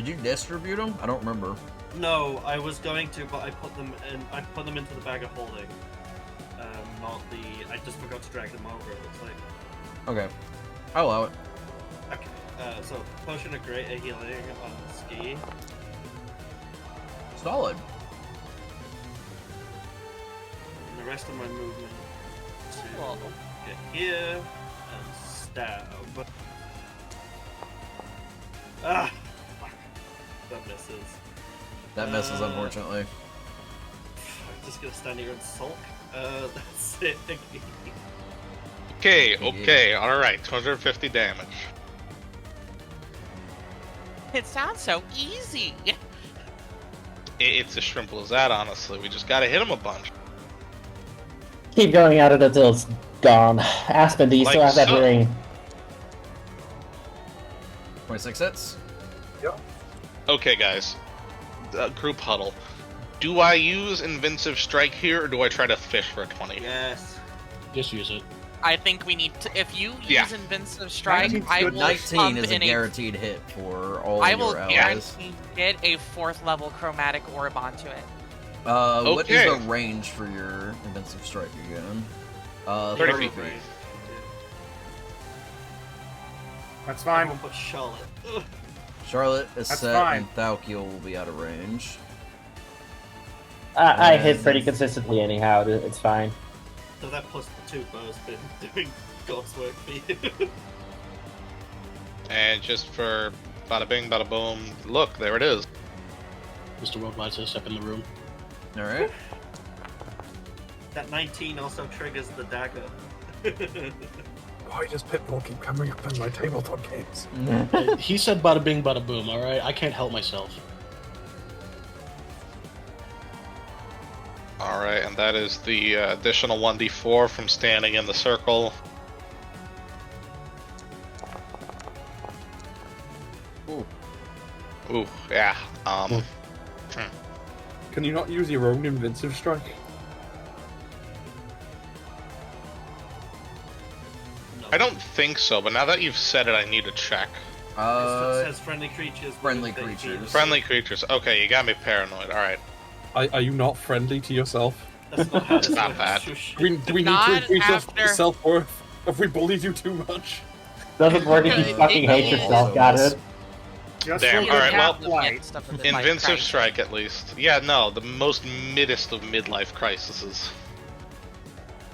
you distribute them? I don't remember. No, I was going to, but I put them in. I put them into the bag of holding. Not the. I just forgot to drag them over. It looks like. Okay, I'll allow it. Okay. So potion of greater healing on ski. Solid. And the rest of my movement to Cool. get here and stab. Ah, fuck. That misses. That misses, Uh, unfortunately. I'm just gonna stand here and sulk. That's it. Okay, alright, 250 damage. It sounds so easy. It's as simple as that, honestly. We just gotta hit him a bunch. Keep going at it until it's gone. Aspen, do you still Like have that so. ring? 26 hits. Okay, guys. Group huddle. Do I use Invincive Strike here, or do I try to fish for a 20? Yes. Just use it. I think we need to. If you Yeah. use Invincive Strike, 19's I good. will 19 pump is a in guaranteed hit for all I your will allies. guarantee get a 4th level chromatic orb onto it. What is Okay. the range for your invincive strike again? 30 30 feet. feet. That's I fine. will put Charlotte. Ugh. Charlotte is That's set, fine. and Thalkiel will be out of range. I hit And- pretty consistently anyhow. It's fine. So that plus the 2 bows been doing God's work for you. And just for bada bing, bada boom, look, there it is. Mr. Worldwide says step in the room. Alright. That 19 also triggers the dagger. Why does Pitbull keep coming up in my tabletop games? He said bada bing, bada boom, alright? I can't help myself. Alright, and that is the additional 1d4 from standing in the circle. Ooh. Ooh, yeah. Can you not use your own invincive strike? No. I don't think so, but now that you've said it, I need to check. It says friendly creatures. friendly within 15 creatures. of- Friendly creatures. Okay, you got me paranoid. Alright. Are you not friendly to yourself? That's not how It's not bad. Do we need to Not increase after- your self-worth? Have we bullied you too much? Doesn't work if you It- fucking it hate is- yourself, got it? Just Damn, for alright, the well, half-life. Stuff of midlife Invincive crisis. strike, at least. Yeah, no, the most middest of midlife crises.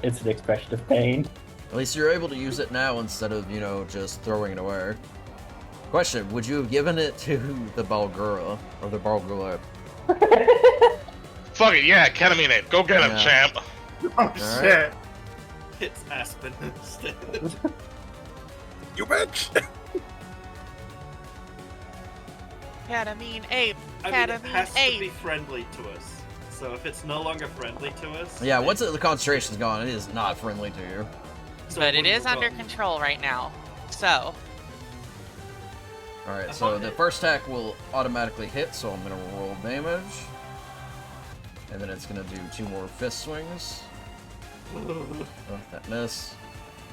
It's an expression of pain. At least you're able to use it now instead of, you know, just throwing it away. Question, would you have given it to the Balgura, or the Balgura? Fuck it, yeah, ketamine it. Go get him, Yeah. champ. Oh shit! It's Aspen instead. You bitch! Ketamine ape. I mean, it Ketamine has to ape. be friendly to us. So if it's no longer friendly to us... Yeah, once the concentration's gone, it is not friendly to you. so But it wouldn't is have under gotten- control right now. So, Alright, I so thought the it- first attack will automatically hit, so I'm gonna roll damage. And then it's gonna do 2 more fist swings. Oh, that miss.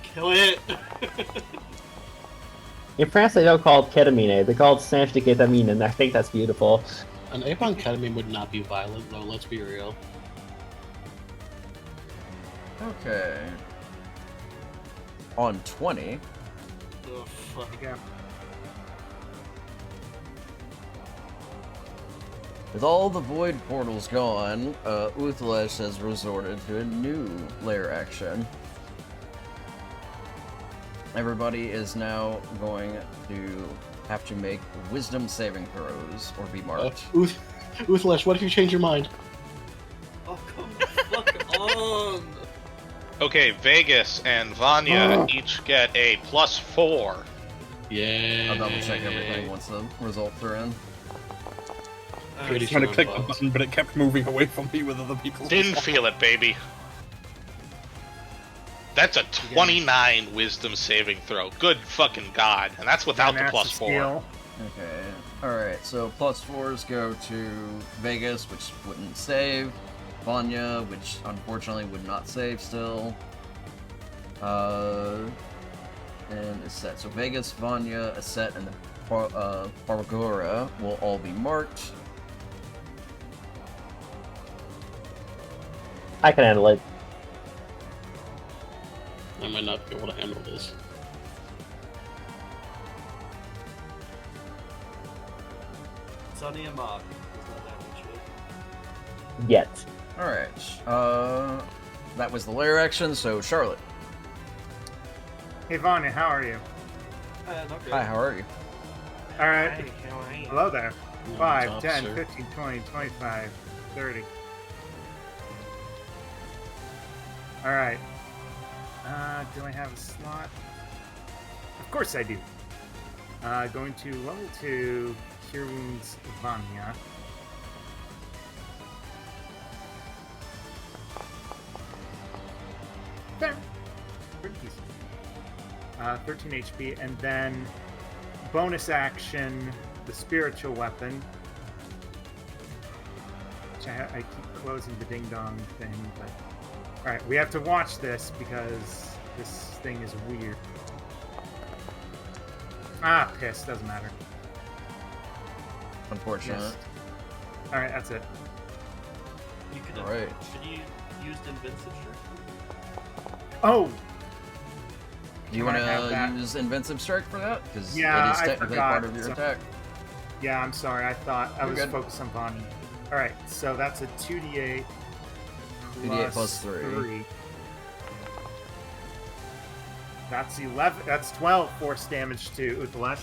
Kill it! In France, they don't call it ketamine. They call it ketamine, and I think that's beautiful. An ape on ketamine would not be violent, though, let's be real. Okay. On 20. Oh, fuck. Yeah. With all the void portals gone, Uthalesh has resorted to a new lair action. Everybody is now going to have to make wisdom saving throws or be marked. Uthalesh, what if you change your mind? Oh, come the fuck on! Okay, Vegas and Vanya each get a +4. Yeah. I'll double check everything once the results are in. Pretty I was trying to sure click it the was. button, but it kept moving away from me with other people. Didn't feel it, baby. That's a 29 wisdom saving throw. Good fucking god. And that's without the That's a +4. skill. Okay. Alright, so +4s go to Vegas, which wouldn't save. Vanya, which unfortunately would not save still. And Aset. So Vegas, Vanya, Aset, and the Bargora will all be marked. I can handle it. I might not be able to handle this. It's only a mark. There's no damage yet. Yet. Alright. That was the lair action, so Charlotte. Hey Vanya, how are you? Not good. Hi, how are you? Alright. Hey, how are you? Hello there. No, 5, it's 10, officer. 15, 20, 25, 30. Alright. Do I have a slot? Of course I do. Going to level 2, Cure Wounds Vanya. Fair. Pretty decent. 13 HP, and then bonus action, the spiritual weapon. Which I keep closing the ding dong thing, but alright, we have to watch this because this thing is weird. Ah, piss, doesn't matter. Unfortunate. Missed. Alright, that's it. You could have. Alright. Should you used Invincive Strike? Oh! Do you Can want I have to that? use Invincive Strike for that? Because Yeah, it is I technically forgot. part of your So- attack. Yeah, I'm sorry, I thought I You're was good. focused on Bonnie. Alright, so that's a 2d8 2d8 plus 3. That's 11. That's 12 force damage to Uthalesh.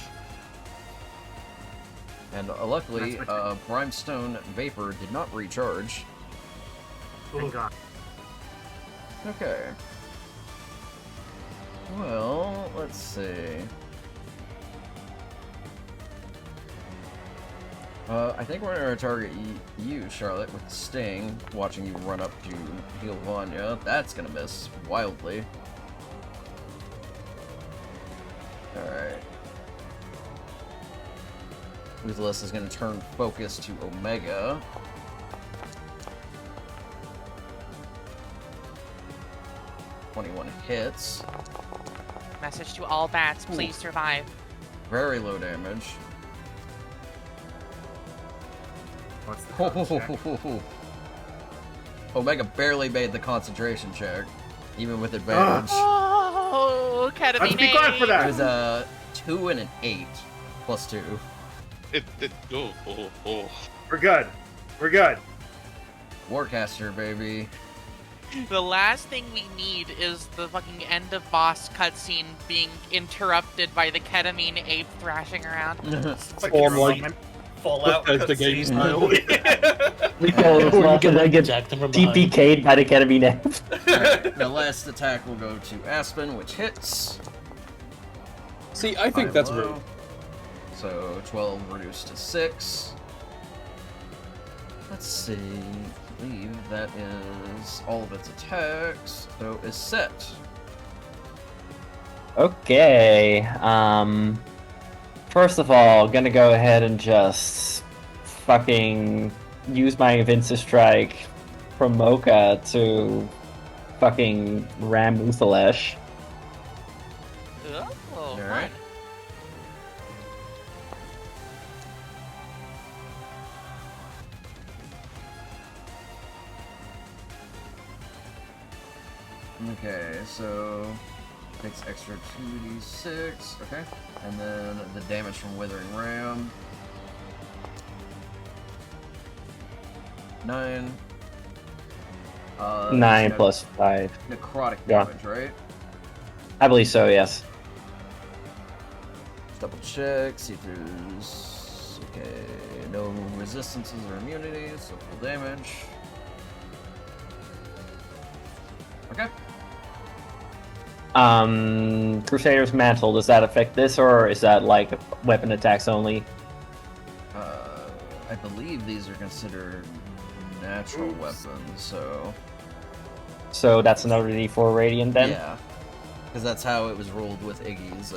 And luckily, That's my Brimstone Vapor did not recharge. Thank God. Okay. Well, let's see. I think we're gonna target you, Charlotte, with Sting, watching you run up to heal Vanya. That's gonna miss wildly. Alright. Uthalesh is gonna turn focus to Omega. .21 hits. message to all bats, please survive. Very low damage. What's the con check? Omega barely made the concentration check, even with advantage. Oh, ketamine. Let's be glad for It that. was a 2 and an 8 plus 2. We're good. We're good. Warcaster, baby. The last thing we need is the fucking end of boss cutscene being interrupted by the ketamine ape thrashing around. Form like Fallout Bethesda game cutscene. style. We go and then get Jack them from behind. DPK'd by the ketamine app. Alright, the last attack will go to Aspen, which hits. See, I think High that's low. rude. So 12 reduced to 6. Let's see. I believe that is all of its attacks. So is set. Okay. First of all, gonna go ahead and just fucking use my Invincive Strike from Mocha to fucking ram Uthalesh. Oh, Alright. Okay, so takes extra 2d6, okay. And then the damage from Withering Ram. 9. 9 so plus 5. necrotic Yeah. damage, right? I believe so, yes. Let's double check, see if there's... Okay, no resistances or immunities, so full damage. Okay. Crusader's Mantle, does that affect this, or is that like weapon attacks only? I believe these are considered natural weapons, so... So that's another D4 Radiant then? Yeah. Because that's how it was rolled with Iggy's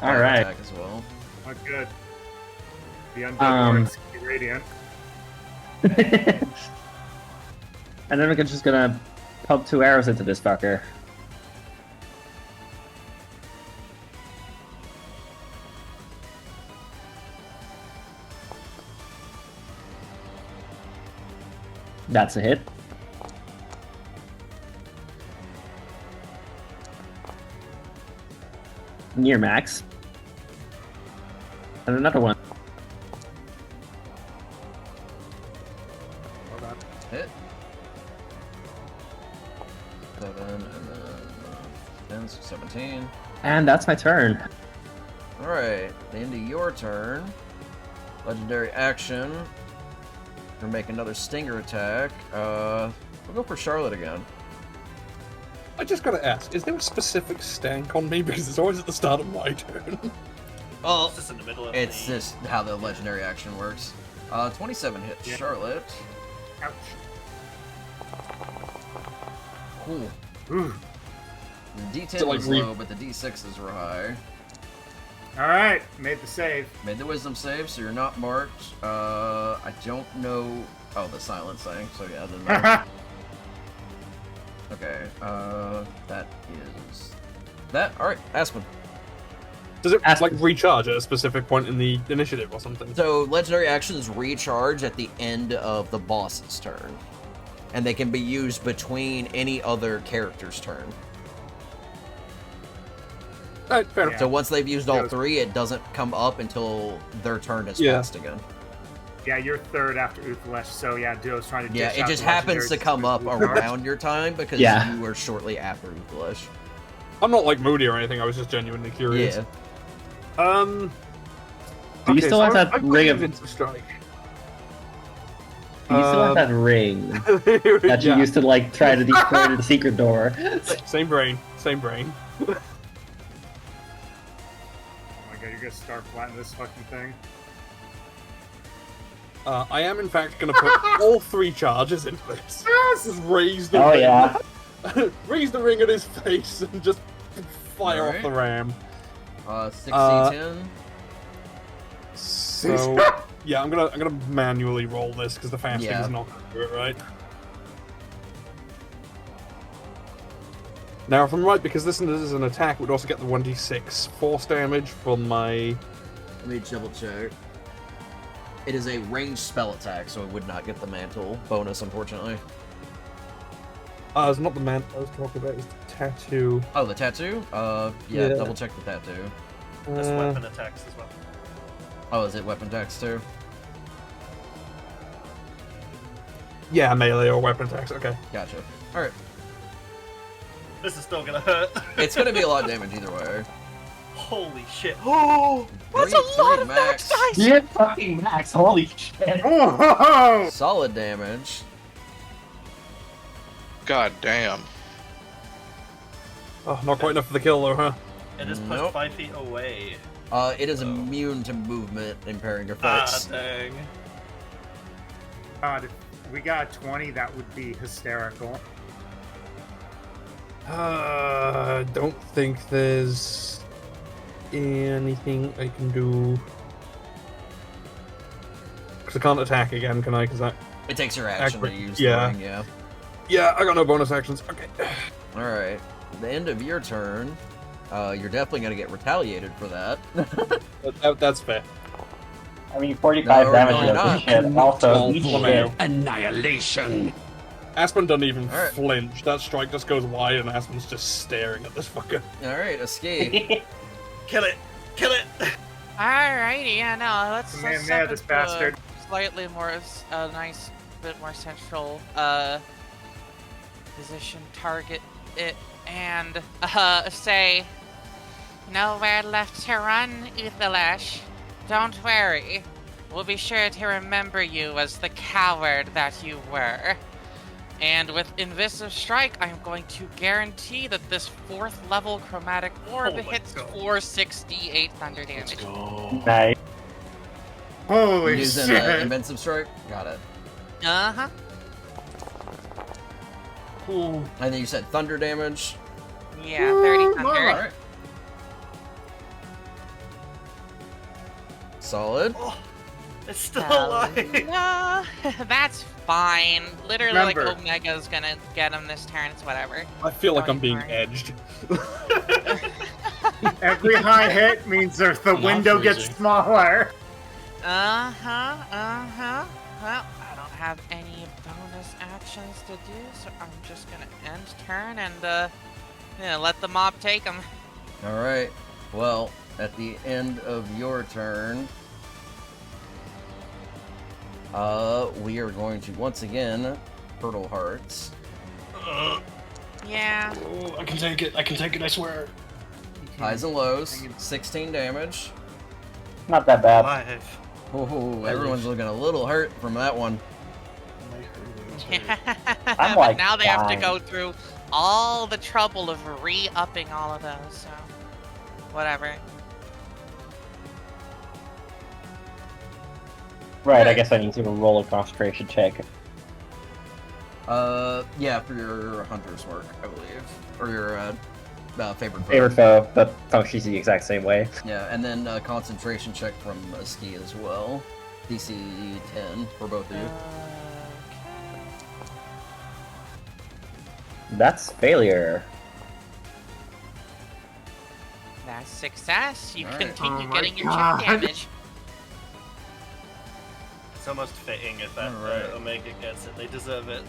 Alright. attack as well. Not good. The undead lords can be radiant. And then we're just gonna pump 2 arrows into this fucker. That's a hit. Near max. And another one. Hit. 7, and then 10, so 17. And that's my turn. Alright, the end of your turn. Legendary action. Gonna make another stinger attack. We'll go for Charlotte again. I just gotta ask, is there a specific stank on me? Because it's always at the start of my turn. Well, It's just in the middle of it's the... just how the legendary action works. 27 hits Yeah. Charlotte. Ouch. Cool. Ooh. The D10 So, like, was we- low, but the D6s were high. Alright, made the save. Made the wisdom save, so you're not marked. I don't know... Oh, the silence thing, so yeah, it doesn't matter. Okay, that is... That? Alright, Aspen. Does it Ask- like recharge at a specific point in the initiative or something? So, legendary actions recharge at the end of the boss's turn. And they can be used between any other character's turn. Alright, fair enough. So once they've used all Yeah. 3, it doesn't come up until their turn is Yeah. passed again. Yeah, you're third after Uthalesh, so yeah, Duo's trying to Yeah, dish it out just the happens to legendaries come up with Uthalesh. around your time because Yeah. you were shortly after Uthalesh. I'm not like moody or anything, I was just genuinely curious. Yeah. Do you still have that ring of- Invincive Strike. You still have that ring that you Yeah. used to like try to destroy the secret door. Same brain, same brain. Oh my god, you're gonna start flattening this fucking thing. I am in fact going to put all 3 charges into this. Just raise the Oh ring. yeah. Raise the ring at his face and just fire Alright. off the ram. 6d10. So yeah, I'm gonna manually roll this because the fasting Yeah. is not gonna do it right. Now, if I'm right, because this is an attack, we'd also get the 1d6 force damage from my. Let me double check. It is a ranged spell attack, so it would not get the mantle bonus, unfortunately. It's not the man I was talking about, it's the tattoo. Oh, the tattoo? Yeah, Yeah. double check the tattoo. There's weapon attacks as well. Oh, is it weapon attacks too? Yeah, melee or weapon attacks, okay. Gotcha. Alright. This is still gonna hurt. It's gonna be a lot of damage either way. Holy shit. Oh! That's Three- a lot three of max dice! Yeah, fucking max. Holy shit. Oh! Solid damage. God damn. Oh, not quite enough for the kill though, huh? It is pushed Nope. 5 feet away. It is immune to movement, impairing Ah, effects. dang. God, if we got a 20, that would be hysterical. I don't think there's anything I can do. Because I can't attack again, can I? Because that. It takes your action to Accurate, use yeah. the ring, yeah. Yeah, I got no bonus actions. Okay. Alright. The end of your turn, you're definitely gonna get retaliated for that. That's fair. I mean, 45 No, damage no, is not. shit. Also, eat Ultimate. shit. Annihilation. Aspen doesn't even Alright. flinch. That strike just goes wide, and Aspen's just staring at this fucker. Alright, escape. Kill it! Kill it! Alrighty, yeah, no, let's Man, step mad, this into bastard. a slightly more, nice, bit more central, position, target it, and, say, nowhere left to run, Uthalesh. Don't worry. We'll be sure to remember you as the coward that you were. And with Invisive Strike, I'm going to guarantee that this 4th level chromatic orb Oh my hits God. 468 thunder Let's damage. go. Nice. Holy Using shit! Invincive Strike? Got it. Uh-huh. Cool. And then you said thunder damage? Yeah, 30 Woo, thunder. Alright. Solid. Oh, it's still alive! No, that's fine. Literally, Remember- like, Omega's gonna get him this turn. It's whatever. I feel like Don't I'm being worry. edged. Every high hit means the Not window gets freezing. smaller. Uh-huh. Well, I don't have any bonus actions to do, so I'm just gonna end turn and, let the mob take him. Alright. Well, at the end of your turn, we are going to once again hurdle hearts. Yeah. Oh, I can take it. I can take it, I swear. Highs and lows, 16 damage. Not that bad. 5. Oh, everyone's looking a little hurt from that one. Yeah. I'm, But like, now they have to dying. go through all the trouble of re-upping all of those, so whatever. Right, I guess I need to roll a concentration check. Yeah, for your hunter's work, I believe. Or your, favorite foe. Favorite foe, but functions the exact same way. Yeah, and then concentration check from a ski as well. DC 10 for both of you. That's failure. That's success. You Alright. continue Oh my getting your God. check damage. It's almost fitting if that Alright. Omega gets it. They deserve it.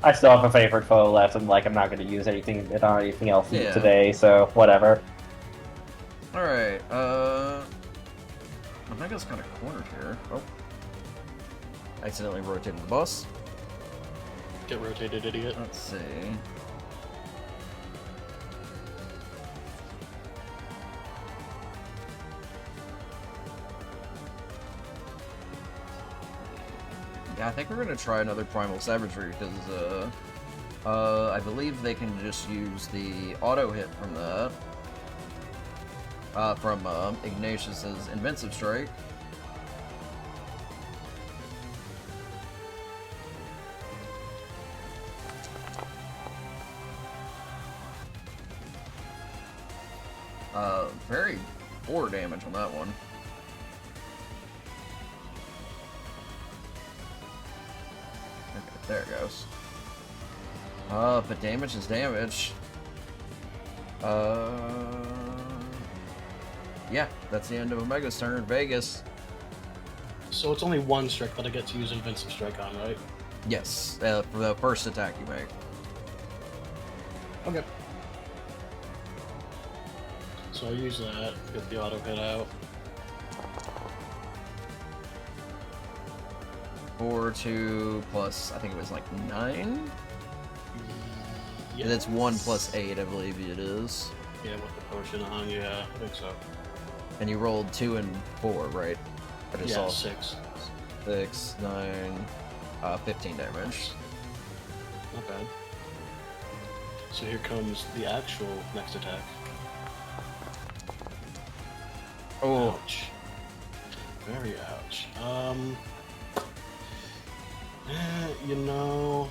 I still have a favorite foe left, and like I'm not going to use anything on anything else Yeah. today, so whatever. Alright, Omega's kind of cornered here. Oh. Accidentally rotated the boss. Get rotated, idiot. Let's see. Yeah, I think we're gonna try another Primal Savagery because, I believe they can just use the auto hit from that. From Ignatius's Invincive Strike. Very poor damage on that one. Okay, there it goes. But damage is damage. Yeah, that's the end of Omega's turn. Vegas. So it's only one strike that I get to use Invincive Strike on, right? Yes, for the first attack you make. Okay. So I'll use that, get the auto hit out. 4, 2 plus, I think it was like 9? Yeah, And it's 1 plus 8, I believe it is. Yeah, with the potion on, yeah, I think so. And you rolled 2 and 4, right? I just Yeah, saw 6. 6, 9, 15 damage. Not bad. So here comes the actual next attack. Oh, Ouch. Very ouch. You know...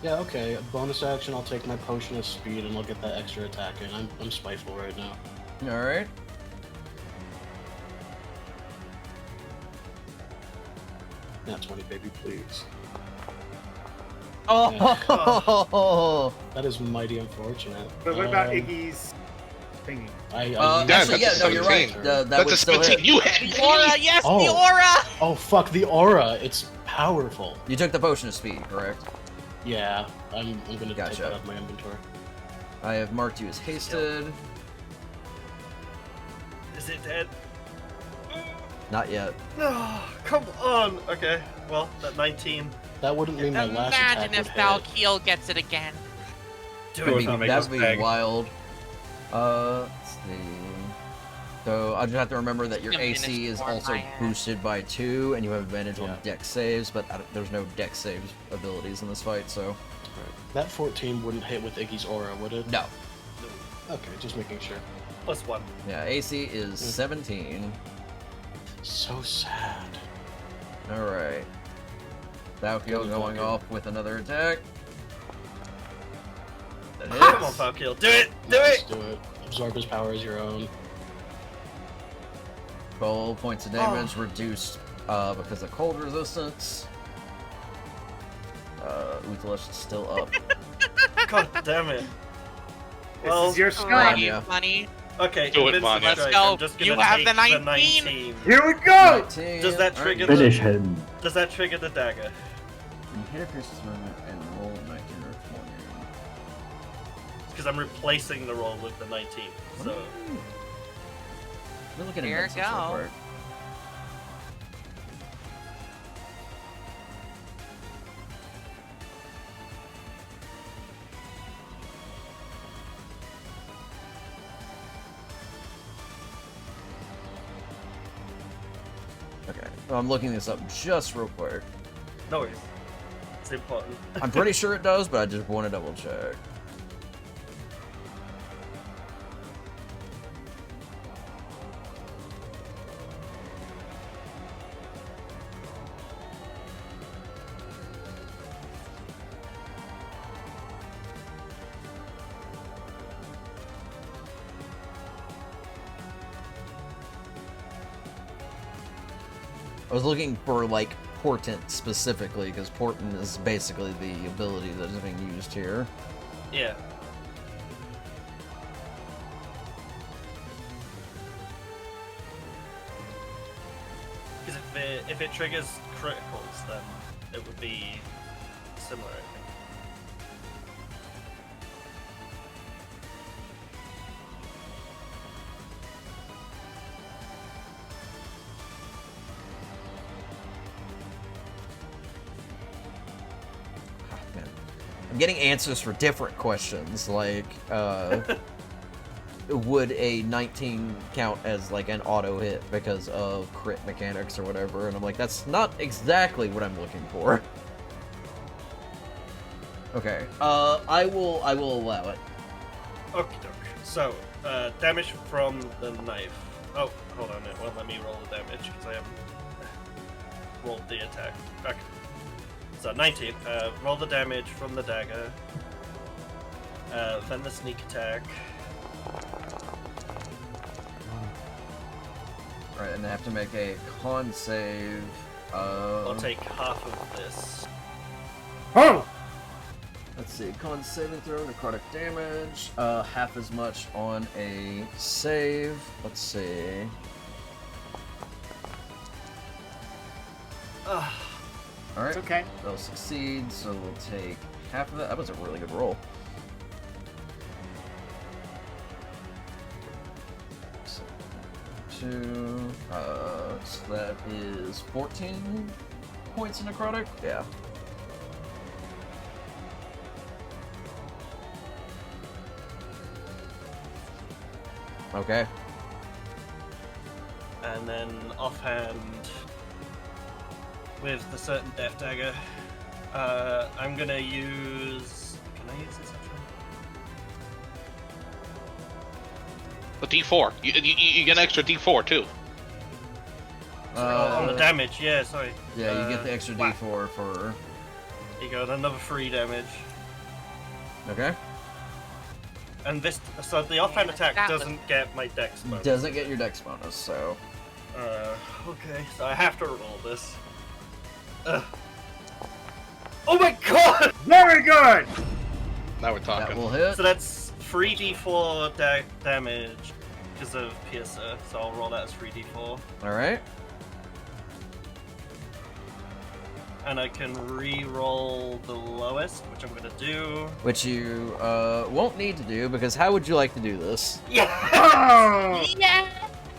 Yeah, okay, a bonus action, I'll take my potion of speed and I'll get that extra attack in. I'm spiteful right now. alright. Not 20, baby, please. Oh! That is mighty unfortunate. But what about Iggy's thingy? I Yeah, Actually, yeah, that's no, a you're right. 17. That That's would a still 17. hit. You hit! The aura, yes, the Oh. aura! Oh, fuck, the aura! It's powerful. You took the potion of speed, correct? Yeah, I'm gonna Gotcha. take that out of my inventory. I have marked you as hasted. Is it dead? Not yet. No, come on. Okay, well, that 19. That wouldn't mean my last attack Imagine would if hit. Valkiel gets it again. Do That'd it. be, not make that'd us be beg. wild. Let's see. So I just have to remember that your Gonna AC finish is for also my ass. boosted by 2, and you have advantage on Yeah. dex saves, but there's no dex saves abilities in this fight, so That 14 wouldn't hit with Iggy's aura, would it? no. Okay, just making sure. +1. Yeah, AC is 17. So sad. All right. Valkyrie going off with another attack. That Come on, hits. Valkyrie. Do it! Do Nice, it! do it. Absorb his power as your own. 12 points of damage reduced because of cold resistance. Uthalesh is still up. God damn it. This Well, is your Right, strike. Vanya. funny. okay, Do it, invincible Vanya. strike, Let's go. I'm just gonna You have take the 19. 19. Here we go! 19. Does that All trigger right. the- him. Does that trigger the dagger? You hit a pierces moment and roll 19 or 20. Because I'm replacing the roll with the 19. So, We're looking at Here invincibles real go. quick. Okay, well, I'm looking this up just real quick. no worries. It's important. I'm pretty sure it does, but I just want to double check. I was looking for, like, Portent specifically, because Portent is basically the ability that is being used here. Yeah. Because if it triggers criticals, then it would be similar, I think. Man. I'm getting answers for different questions, like, would a 19 count as, like, an auto hit because of crit mechanics or whatever? And I'm like, that's not exactly what I'm looking for. Okay, I will allow it. Okie doke. So, damage from the knife. Oh, hold on, it won't let me roll the damage because I haven't rolled the attack. Okay. So, 19. Roll the damage from the dagger. Then the sneak attack. Alright, and I have to make a con save. I'll take half of this. Oh! Let's see, con saving throw, necrotic damage, half as much on a save. Let's see. Ah, Alright, It's okay. they'll succeed, so we'll take half of that. That was a really good roll. So, 2, so that is 14 points of necrotic? Yeah. Okay. And then offhand, with the certain death dagger, I'm gonna use. Can I use this actually? The D4. You get an extra D4 too. On the damage, yeah. Sorry. Yeah, you get the extra whack. D4 for. There you go, another 3 damage. Okay. And this, so the offhand attack that was- doesn't get my dex bonus. Doesn't get your dex bonus, so. Okay, so I have to roll this. Oh my god! Very good! Now we're That talking. will hit. So that's 3d4 damage because of Piercer, so I'll roll that as 3d4. Alright. And I can re-roll the lowest, which I'm gonna do. Which you won't need to do, because how would you like to do this? Yeah! Oh!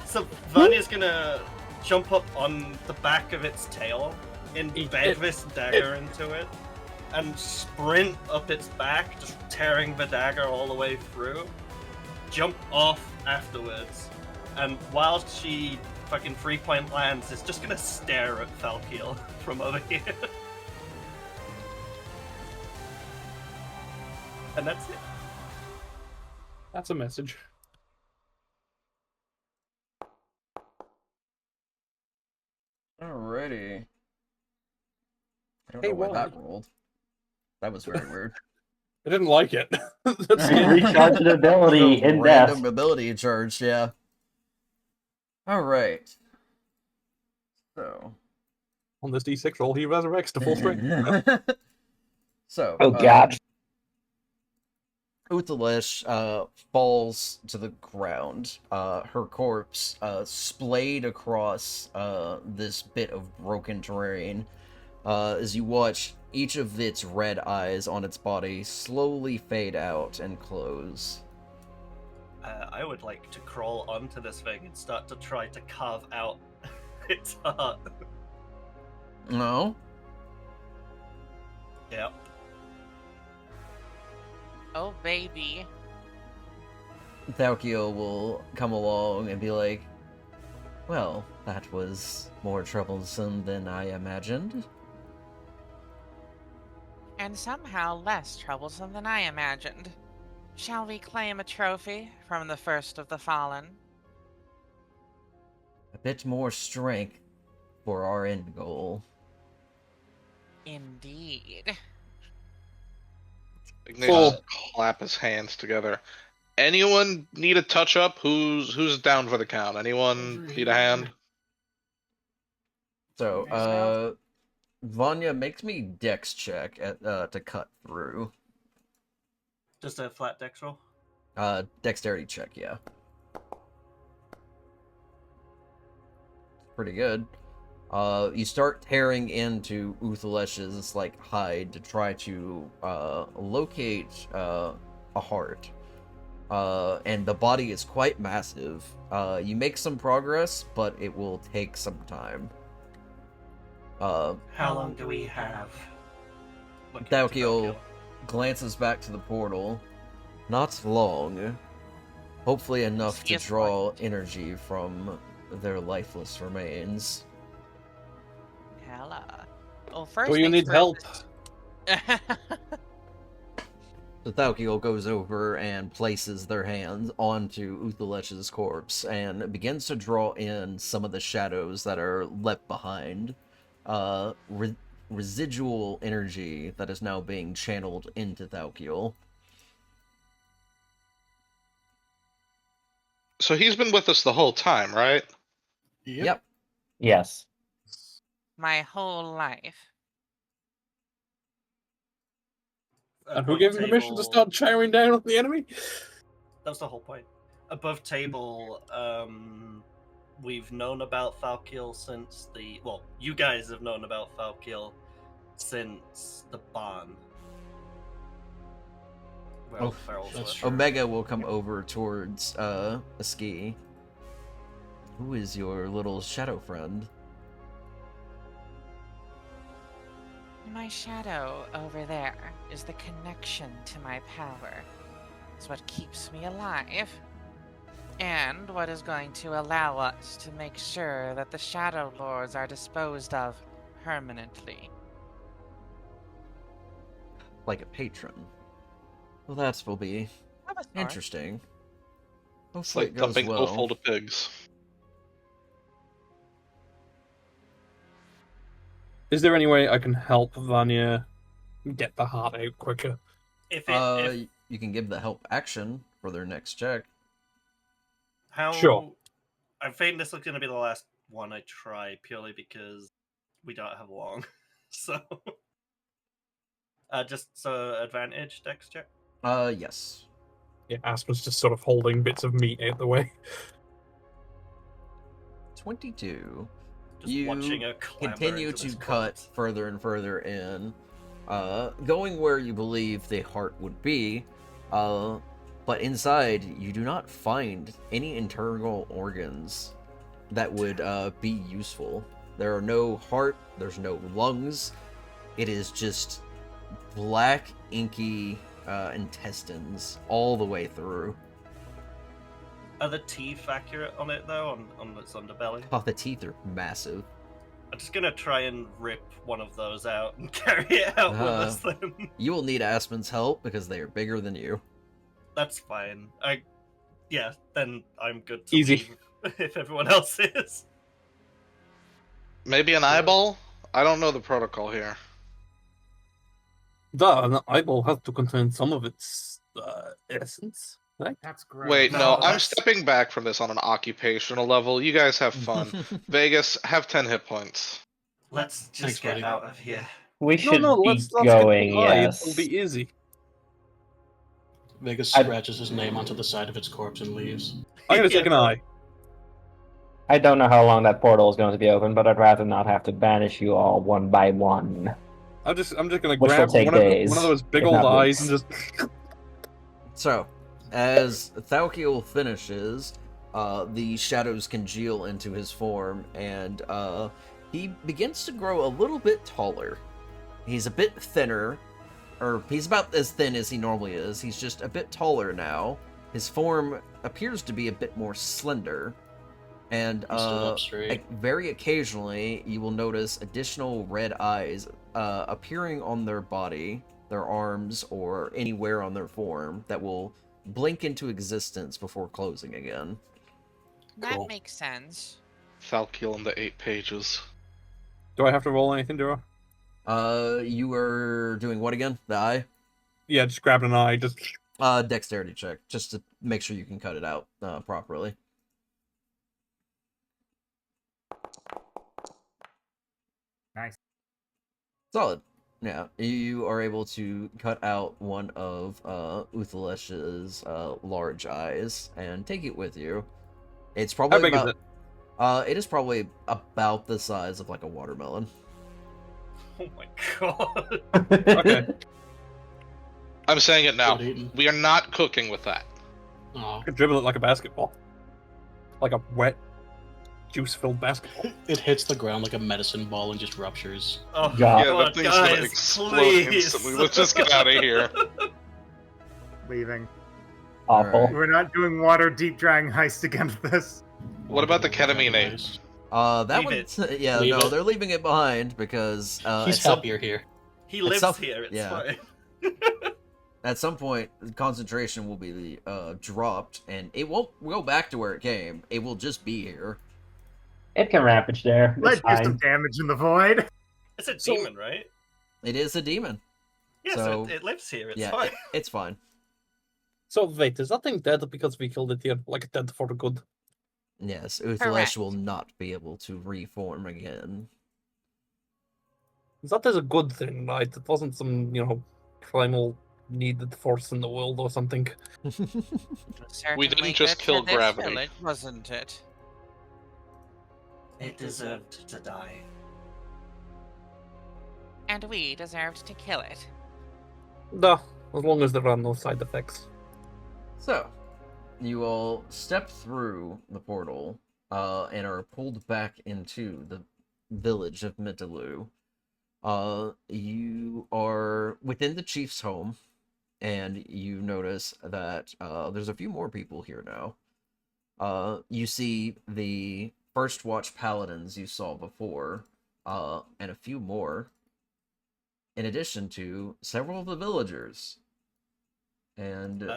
So Vanya's gonna jump up on the back of its tail, embed this dagger into it, and sprint up its back, just tearing the dagger all the way through. Jump off afterwards, and while she fucking 3-point lands, is just gonna stare at Falkiel from over here. And that's it. That's a message. Alrighty. I don't Hey, know why why? that rolled. That was very weird. I didn't like it. That's Recharge the ability The in random death. ability charge, yeah. Alright. So. On this D6 roll, he resurrects to full strength. So. Oh god. Uthalesh falls to the ground. Her corpse splayed across this bit of broken terrain. As you watch each of its red eyes on its body slowly fade out and close. I would like to crawl onto this thing and start to try to carve out its heart. No? Yep. Oh, baby. Thalkio will come along and be like, well, that was more troublesome than I imagined. And somehow less troublesome than I imagined. Shall we claim a trophy from the first of the fallen? A bit more strength for our end goal. Indeed. Ignatius clap his hands together. Anyone need a touch up? Who's down for the count? Anyone need a hand? So, Vanya makes me dex check at to cut through. Just a flat dex roll? Dexterity check, yeah. Pretty good. You start tearing into Uthalesh's like hide to try to locate a heart. And the body is quite massive. You make some progress, but it will take some time. How long do we have? Thalkio glances back to the portal. Not long. Hopefully enough to Yes, draw energy from their lifeless remains. Hella. Well, first Do you things need help? first. So Thalkio goes over and places their hands onto Uthalesh's corpse and begins to draw in some of the shadows that are left behind. Residual energy that is now being channeled into Thalkio. So he's been with us the whole time, right? Yep. Yes. My whole life. And who gave him permission to start chowing down on the enemy? That's the whole point. Above table, we've known about Falkiel since the... Well, you guys have known about Falkiel since the barn. Well, Oh, ferals that's were. true. Omega will come over towards a ski. Who is your little shadow friend? My shadow over there is the connection to my power. It's what keeps me alive. And what is going to allow us to make sure that the Shadow Lords are disposed of permanently. Like a patron. Well, that will be Of a sort. interesting. It's Hopefully like it goes dumping well. offal to pigs. Is there any way I can help Vanya get the heart out quicker? If You can give the help action for their next check. how Sure. I think this is going to be the last one I try purely because we don't have long. So just so advantage dex check. Yes. Yeah, Aspen's just sort of holding bits of meat out the way. 22. Just You watching a clamber continue into to this cut box. further and further in, going where you believe the heart would be, but inside you do not find any internal organs that would be useful. There are no heart, there's no lungs, it is just black, inky intestines all the way through. Are the teeth accurate on it though, on its underbelly? Oh, the teeth are massive. I'm just gonna try and rip one of those out and carry it out with us then. You will need Aspen's help because they are bigger than you. That's fine. Then I'm good to Easy. leave if everyone else is. Maybe an eyeball? I don't know the protocol here. An eyeball has to contain some of its essence, right? That's great. Wait, no, No, I'm that's- stepping back from this on an occupational level. You guys have fun. Vegas, have 10 hit points. Let's just Thanks, get buddy. out of here. We should No, be let's going, get the eye. yes. It'll be easy. Vegas I- scratches his name onto the side of its corpse and leaves. I'm gonna take an eye. I don't know how long that portal is going to be open, but I'd rather not have to banish you all one by one. I'm just gonna Which grab will take one of days, those big if old not eyes weeks. and just. So, as Thalkiel finishes, the shadows congeal into his form, and he begins to grow a little bit taller. He's a bit thinner, or he's about as thin as he normally is. He's just a bit taller now. His form appears to be a bit more slender. And He stood up straight. very occasionally, you will notice additional red eyes appearing on their body, their arms, or anywhere on their form that will blink into existence before closing again. That Cool. makes sense. Thalkiel in the 8 pages. Do I have to roll anything, Duro? You were doing what again? The eye? Yeah, just grabbing an eye. Just. Dexterity check, just to make sure you can cut it out properly. Nice. Solid. Yeah, you are able to cut out one of Uthalesh's large eyes and take it with you. It's probably How big about, is it? It is probably about the size of like a watermelon. Oh my god. Okay. I'm saying it now. Good eating. We are not cooking with that. Aw. I could dribble it like a basketball. Like a wet, juice-filled basketball. It hits the ground like a medicine ball and just ruptures. Oh God. Yeah, god, that thing's gonna guys, explode please. instantly. Let's just get out of here. Leaving. Awful. Alright. We're not doing water deep drying heist against this. What about the ketamine aid? Nice. That Leave one, yeah, Leave no, it. they're leaving it behind because He's at some- happier here. He lives some- here, it's yeah. fine. At some point, the concentration will be dropped, and it won't go back to where it came. It will just be here. It can rampage there. It's Let's do some fine. damage in the void. It's a So- demon, right? It is a demon. Yeah, So- so it lives here, it's Yeah, fine. it's fine. So wait, is that thing dead because we killed it here? Like dead for the good? Yes, Uthalesh Correct. will not be able to reform again. That is a good thing, right? It wasn't some, primal needed force in the world or something. Certainly didn't just good kill for this gravity. village, wasn't it? It deserved to die. And we deserved to kill it. No, As long as there are no side effects. So, you all step through the portal and are pulled back into the village of Midalu. You are within the chief's home, and you notice that there's a few more people here now. You see the First Watch Paladins you saw before, and a few more, in addition to several of the villagers. And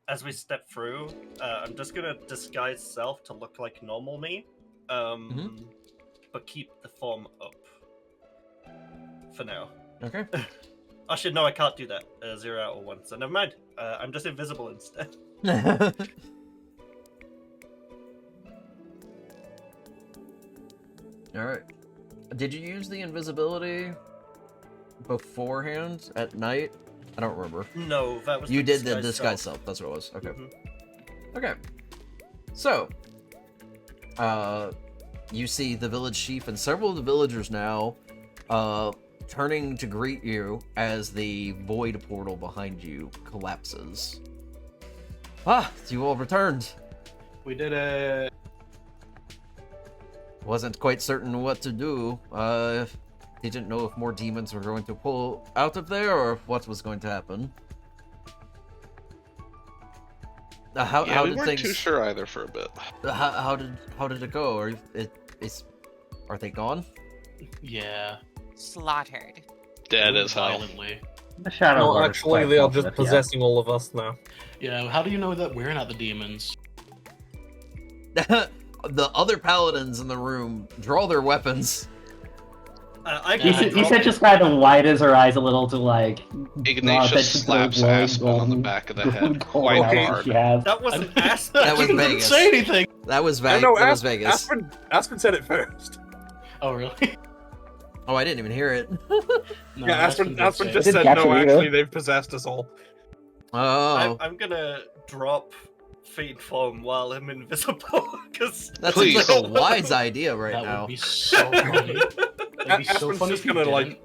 as we step through, I'm just gonna disguise self to look like normal me, but keep the form up for now. Okay. Actually, no, I can't do that. 0 out of 1, so never mind. I'm just invisible instead. Alright. Did you use the invisibility beforehand at night? I don't remember. No, that was you the did the disguise self. That's what it was. Okay. Okay. So, you see the village chief and several of the villagers now turning to greet you as the void portal behind you collapses. Ah, you all returned. We did it. Wasn't quite certain what to do. Didn't know if more demons were going to pull out of there or what was going to happen. How we did weren't things? too sure either for a bit. How did it go? Are they gone? Yeah. Slaughtered. Dead as hell. Violently. The shadow. No, Lord is actually, quite they are helpful, just yeah. possessing all of us now. Yeah, how do you know that we're not the demons? The other paladins in the room draw their weapons. You said just kind of widens her eyes a little to like. Ignatius slaps Aspen on the back of the head quite hard. That wasn't Aspen. That was didn't Vegas. say anything. That was I know, that was Vegas. Aspen said it first. Oh really? Oh, I didn't even hear it. No, Yeah, Aspen did say just it. said capture no. you, Actually, though. they've possessed us all. Oh, I'm gonna drop feed form while I'm invisible because that Please. seems like a wise idea right That now. would be so funny. That'd be so Aspen's funny just if you gonna didn't.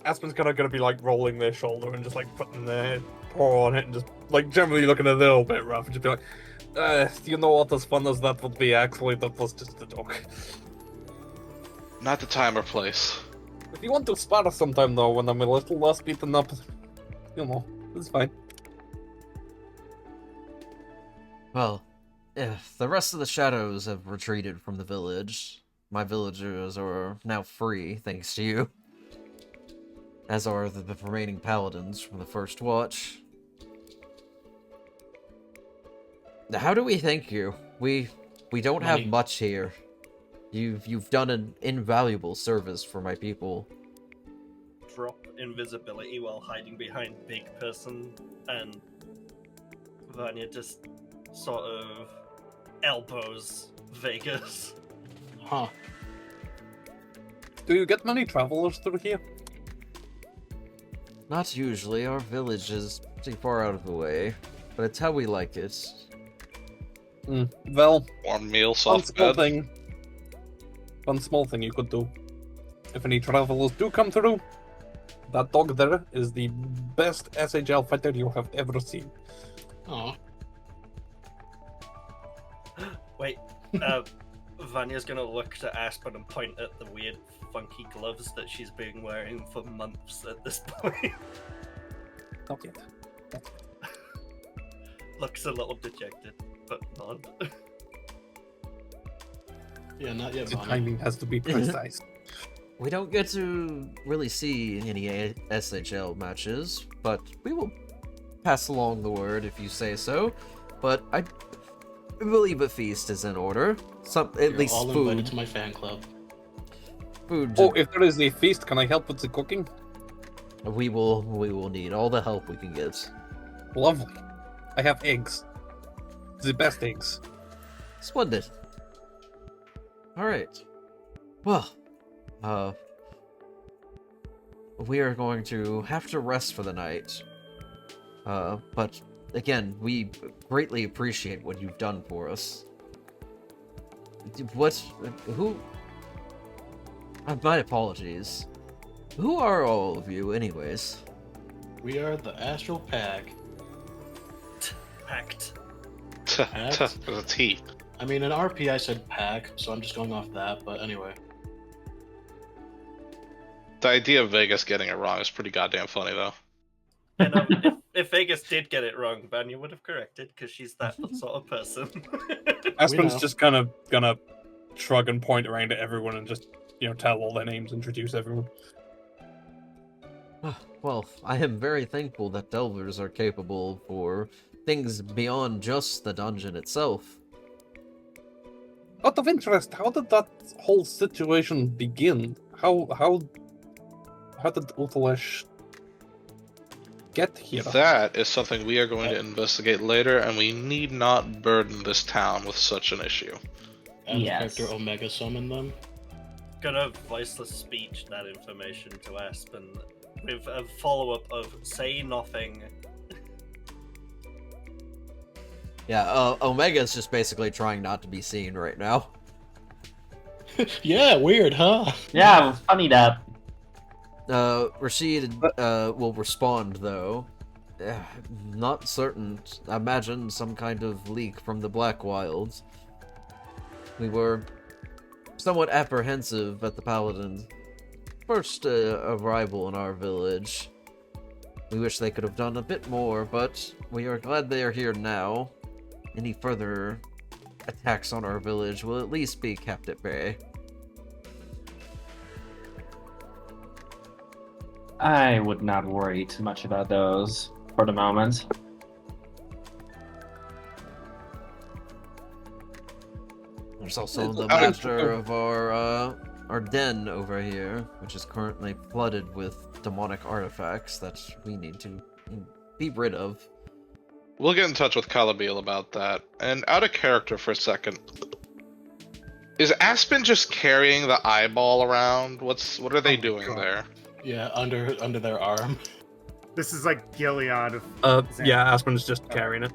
Aspen's gonna be like rolling their shoulder and just like putting their paw on it and just like generally looking a little bit rough and just be like, you know what, as fun as that would be, actually, that was just a joke. Not the time or place. If you want to spar sometime though, when I'm a little less beaten up, you know, it's fine. Well, if the rest of the shadows have retreated from the village, my villagers are now free, thanks to you. As are the remaining paladins from the First Watch. How do we thank you? We don't have Money. much here. You've done an invaluable service for my people. drop invisibility while hiding behind big person, and Vanya just sort of elbows Vegas. Huh. Do you get many travelers through here? Not usually. Our village is pretty far out of the way, but it's how we like it. Well, Warm meal, one soft small bed. thing. One small thing you could do. If any travelers do come through, that dog there is the best SHL fighter you have ever seen. Oh. Wait, Vanya's gonna look to Aspen and point at the weird, funky gloves that she's been wearing for months at this point. Not yet. Looks a little dejected, but not. Yeah, not yet, The Bonnie. timing has to be precise. We don't get to really see any SHL matches, but we will pass along the word if you say so. But I believe a feast is in order. At You're least all invited food. to my fan club. Food. Oh, if there is a feast, can I help with the cooking? We will need all the help we can get. Lovely. I have eggs. The best eggs. Splendid. All right. Well, we are going to have to rest for the night. But again, we greatly appreciate what you've done for us. Who? My apologies. Who are all of you, anyways? We are the Astral Pack. Pact. There's a T. I mean, in RP I said pack, so I'm just going off that, but anyway. The idea of Vegas getting it wrong is pretty goddamn funny, though. You know, if Vegas did get it wrong, Vanya would have corrected, because she's that sort of person. Aspen's know. just kind of gonna shrug and point around at everyone and just, tell all their names, introduce everyone. Well, I am very thankful that Delvers are capable for things beyond just the dungeon itself. Out of interest, how did that whole situation begin? How did Uthalesh get here? That is something we are going to investigate later, and we need not burden this town with such an issue. And Yes. Vector Omega summon them. Gonna voiceless speech that information to Aspen with a follow-up of say nothing. Yeah, Omega's just basically trying not to be seen right now. Yeah, weird, huh? Yeah, funny that. Rashid will respond though. Not certain. I imagine some kind of leak from the Black Wilds. We were somewhat apprehensive at the Paladin's first arrival in our village. We wish they could have done a bit more, but we are glad they are here now. Any further attacks on our village will at least be kept at bay. I would not worry too much about those for the moment. There's also the I- master of our den over here, which is currently flooded with demonic artifacts that we need to be rid of. We'll get in touch with Calabil about that. And out of character for a second, is Aspen just carrying the eyeball around? What are they doing God. there? Yeah, under their arm. This is like Gilead of Yeah, Aspen's just carrying it.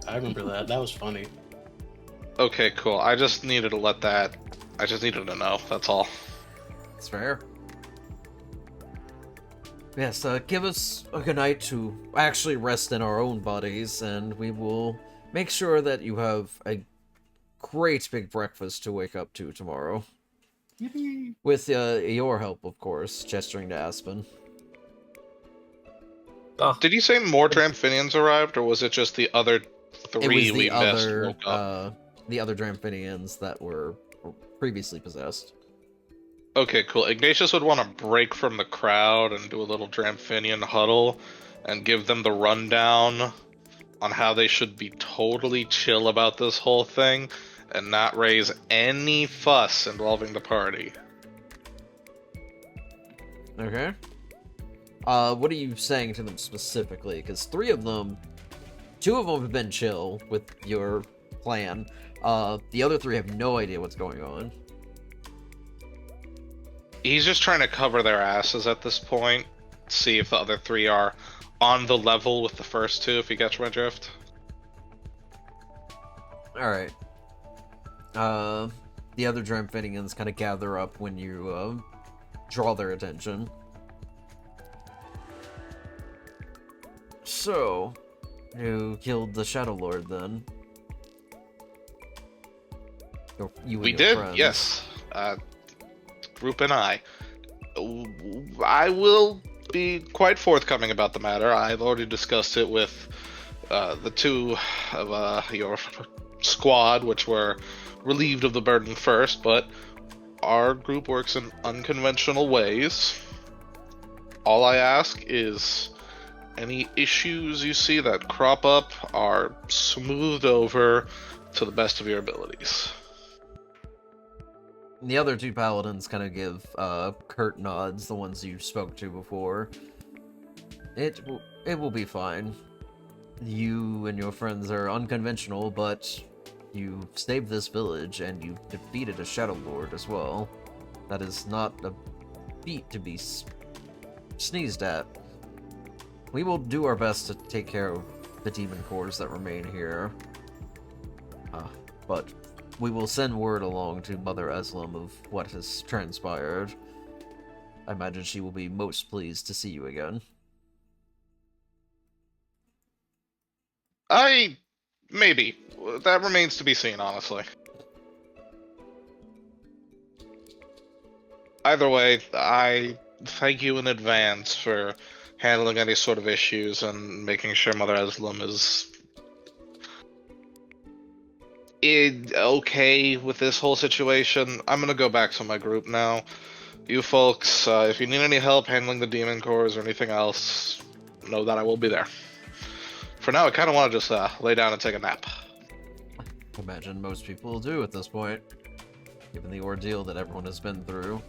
I remember that. That was funny. Okay, cool. I just needed to know, that's all. It's fair. Yes, give us a good night to actually rest in our own bodies, and we will make sure that you have a great big breakfast to wake up to tomorrow. With your help, of course, gesturing to Aspen. Did you say more Dramphinians arrived, or was it just the other three It was we the missed other, woke up? the other Dramphinians that were previously possessed. Okay, cool. Ignatius would want to break from the crowd and do a little Dramphinian huddle and give them the rundown on how they should be totally chill about this whole thing and not raise any fuss involving the party. Okay. What are you saying to them specifically? Because two of them have been chill with your plan. The other three have no idea what's going on. He's just trying to cover their asses at this point, see if the other three are on the level with the first two, if you catch my drift. Alright. The other Dramphinians kind of gather up when you, draw their attention. So, you killed the Shadow Lord then? Or you and We your did, friends. yes. Group and I will be quite forthcoming about the matter. I've already discussed it with the two of your squad, which were relieved of the burden first, but our group works in unconventional ways. All I ask is any issues you see that crop up are smoothed over to the best of your abilities. The other two paladins kind of give curt nods, the ones you spoke to before. It will be fine. You and your friends are unconventional, but you saved this village and you defeated a Shadow Lord as well. That is not a feat to be sneezed at. We will do our best to take care of the demon cores that remain here. But we will send word along to Mother Eslam of what has transpired. I imagine she will be most pleased to see you again. Maybe. That remains to be seen, honestly. Either way, I thank you in advance for handling any sort of issues and making sure Mother Eslam is okay with this whole situation. I'm gonna go back to my group now. You folks, if you need any help handling the demon cores or anything else, know that I will be there. For now, I kind of want to just lay down and take a nap. I imagine most people will do at this point, given the ordeal that everyone has been through.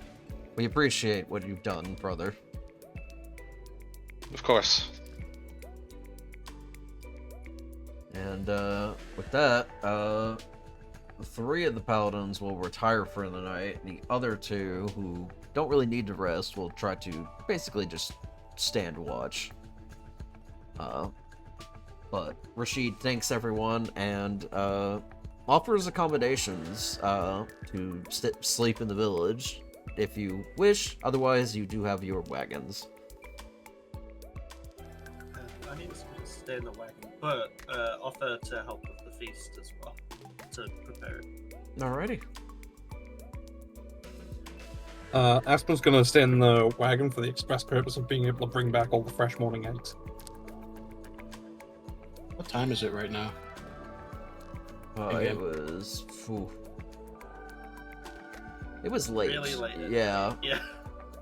We appreciate what you've done, brother. Of course. And with that, 3 of the paladins will retire for the night. The other 2, who don't really need to rest, will try to basically just stand watch. But Rashid thanks everyone and offers accommodations to sleep in the village if you wish. Otherwise, you do have your wagons. I need to stay in the wagon, but offer to help with the feast as well, to prepare it. Alrighty. Aspen's gonna stay in the wagon for the express purpose of being able to bring back all the fresh morning eggs. What time is it right now? It was... Phew. It was late. Really late. Yeah. Yeah.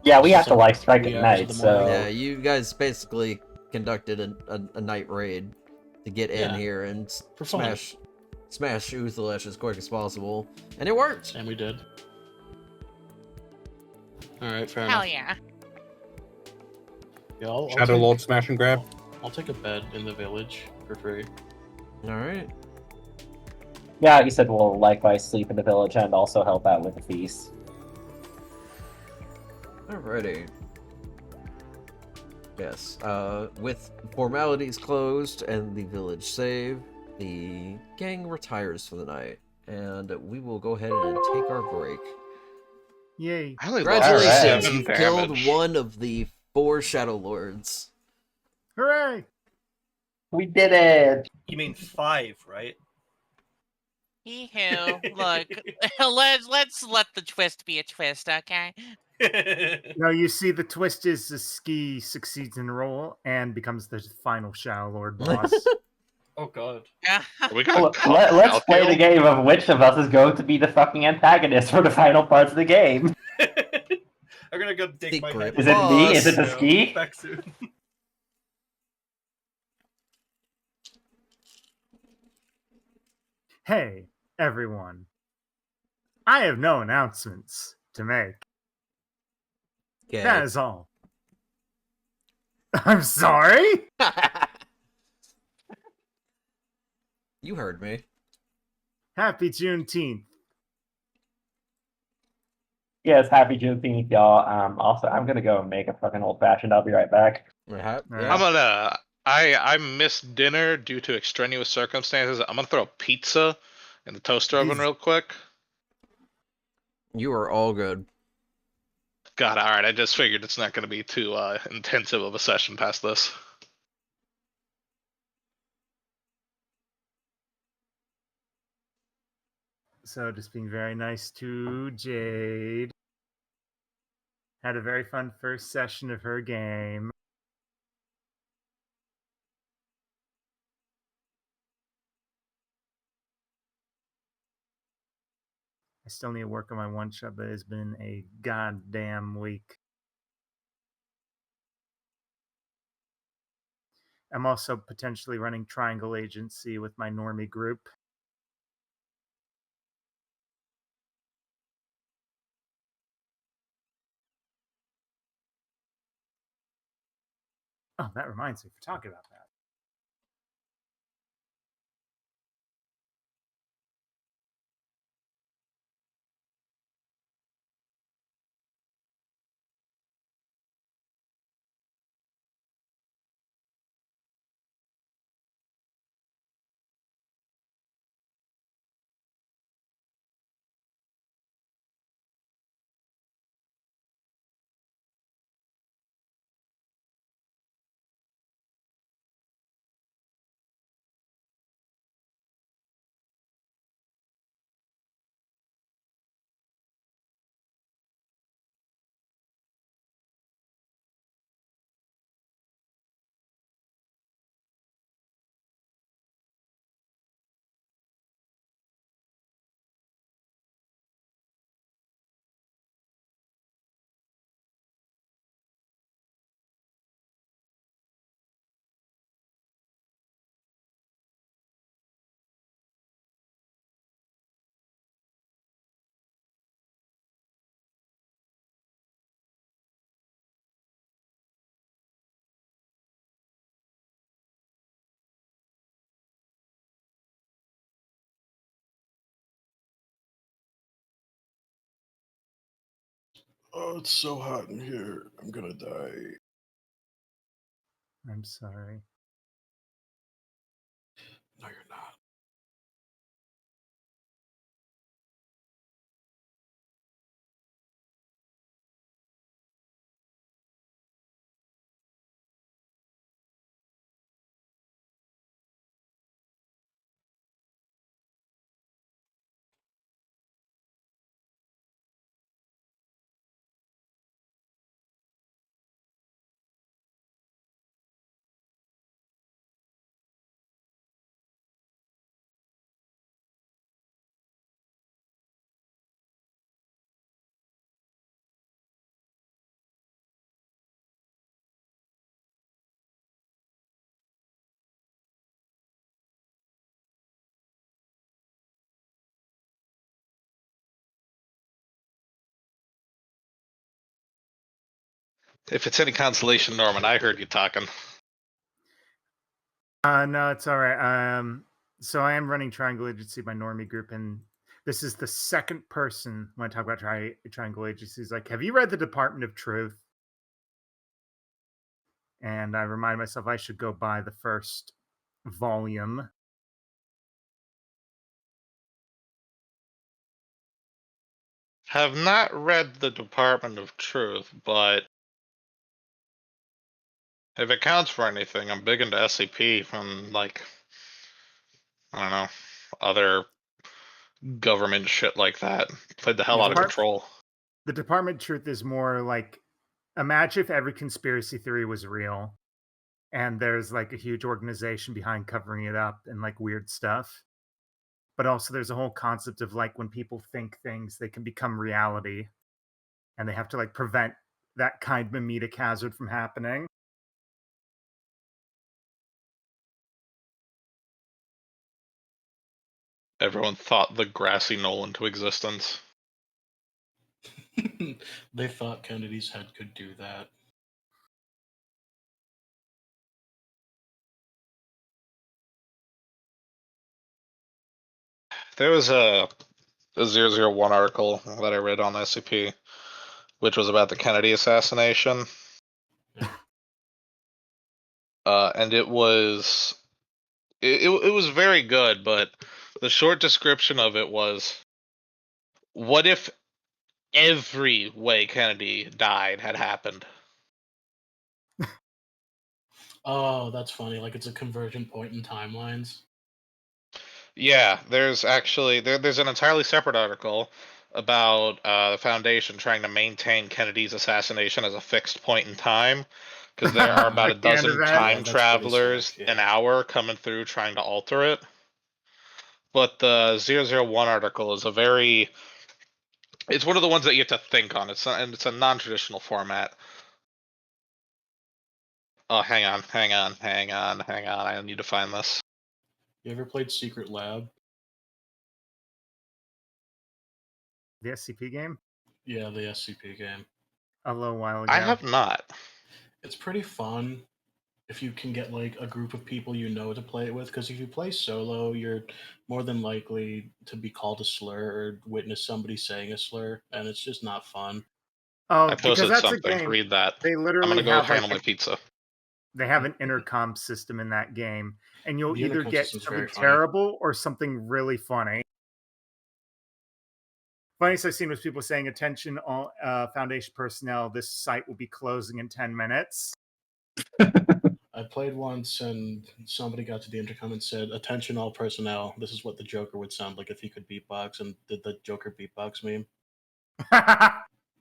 Yeah, we have to like strike 3 at hours of night, the so morning. Yeah, you guys basically conducted a night raid to get in Yeah. here and For fun. smash Uthalesh as quick as possible. And it worked! And we did. Alright, fair Hell enough. yeah. Yeah, I'll Shadow take- Lord smash and grab. I'll take a bed in the village for free. Alright. yeah, you said we'll likewise sleep in the village and also help out with the feast. Alrighty. Yes, with formalities closed and the village saved, the gang retires for the night, and we will go ahead and take our break. Yay. I only Congratulations, lost Alright. 7 you've killed damage. one of the 4 Shadow Lords. Hooray! We did it! You mean 5, right? Hee-hoo. Look, let's let the twist be a twist, okay? No, you see, the twist is the ski succeeds in roll and becomes the final Shadow Lord boss. Oh god. We got Let's play the game of which of us is going to be the fucking antagonist for the final parts of the game. I'm gonna go dig my Secret head. Is it me? boss. Is it the No, ski? back soon. Hey, everyone. I have no announcements to make. Okay. That is all. I'm sorry? You heard me. Happy Juneteenth. Yes, happy Juneteenth, y'all. Also, I'm gonna go and make a fucking old fashioned. I'll be right back. Yeah. I'm gonna. I missed dinner due to extraneous circumstances. I'm gonna throw a pizza in the toaster oven He's- real quick. You are all good. God, all right. I just figured it's not gonna be too intensive of a session past this. So, just being very nice to Jade. Had a very fun first session of her game. I still need to work on my one shot, but it's been a goddamn week. I'm also potentially running Triangle Agency with my normie group. Oh, that reminds me, for talking about that. Oh, it's so hot in here. I'm gonna die. I'm sorry. No, you're not. If it's any consolation, Norman, I heard you talking. No, it's all right. So I am running Triangle Agency, my normie group, and this is the second person when I talk about Triangle Agency is like, have you read the Department of Truth? And I remind myself I should go buy the first volume. Have not read the Department of Truth, but if it counts for anything, I'm big into SCP from, like, I don't know, other government shit like that. Played the hell out of Control. The Department of Truth is more like, imagine if every conspiracy theory was real and there's like a huge organization behind covering it up and like weird stuff. But also there's a whole concept of like when people think things, they can become reality and they have to like prevent that kind of memetic hazard from happening. Everyone thought the grassy knoll into existence. They thought Kennedy's head could do that. There was a 001 article that I read on SCP, which was about the Kennedy assassination. And it was very good, but the short description of it was, what if every way Kennedy died had happened? Oh, that's funny. Like it's a convergent point in timelines. Yeah, there's actually there's an entirely separate article about the Foundation trying to maintain Kennedy's assassination as a fixed point in time, because there are about a dozen time travelers an hour coming through trying to alter it. But the 001 article is it's one of the ones that you have to think on. And it's a non-traditional format. Oh, hang on. I need to find this. You ever played Secret Lab? The SCP game? Yeah, the SCP game. A little while ago. I have not. It's pretty fun if you can get like a group of people you know to play it with, because if you play solo, you're more than likely to be called a slur or witness somebody saying a slur, and it's just not fun. Oh, I because posted that's something. a game. Read that. They literally I'm gonna go have handle like my pizza. They have an intercom system in that game, and you'll The either intercom get system's something very funny. terrible or something really funny. Funniest I've seen was people saying, "Attention, all Foundation personnel! This site will be closing in 10 minutes." I played once, and somebody got to the intercom and said, "Attention, all personnel! This is what the Joker would sound like if he could beatbox," and did the Joker beatbox meme.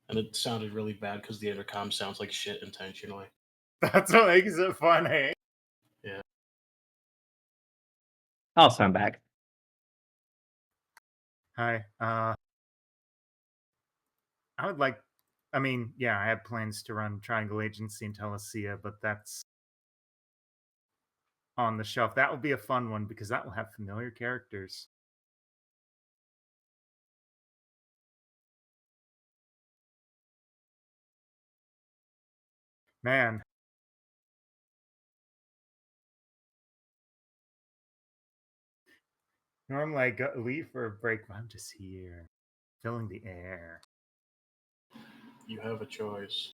And it sounded really bad because the intercom sounds like shit intentionally. That's what makes it funny. Yeah. Also, I'm back. Hi. I would like. I mean, yeah, I have plans to run Triangle Agency in Telesia, but that's on the shelf. That will be a fun one because that will have familiar characters. Man. Normally I go leave for a break, but I'm just here, filling the air. You have a choice.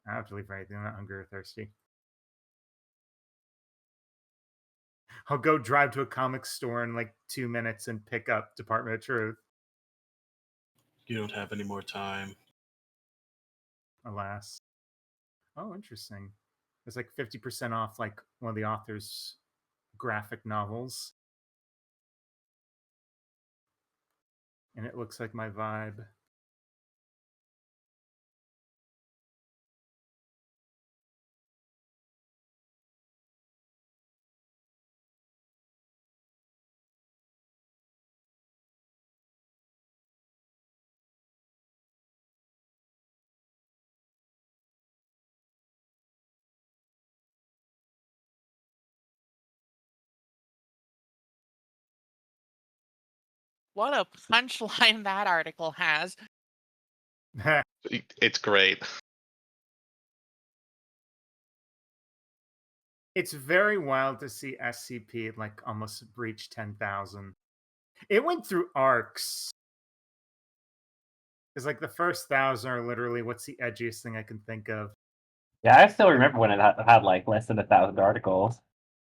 I have to leave right. I'm not hungry or thirsty. I'll go drive to a comic store in like 2 minutes and pick up Department of Truth. You don't have any more time. Alas. Oh, interesting. It's like 50% off like one of the author's graphic novels. And it looks like my vibe. What a punchline that article has. It's great. It's very wild to see SCP like almost breach 10,000. It went through arcs. It's like the first 1,000 are literally what's the edgiest thing I can think of. Yeah, I still remember when it had like less than 1,000 articles.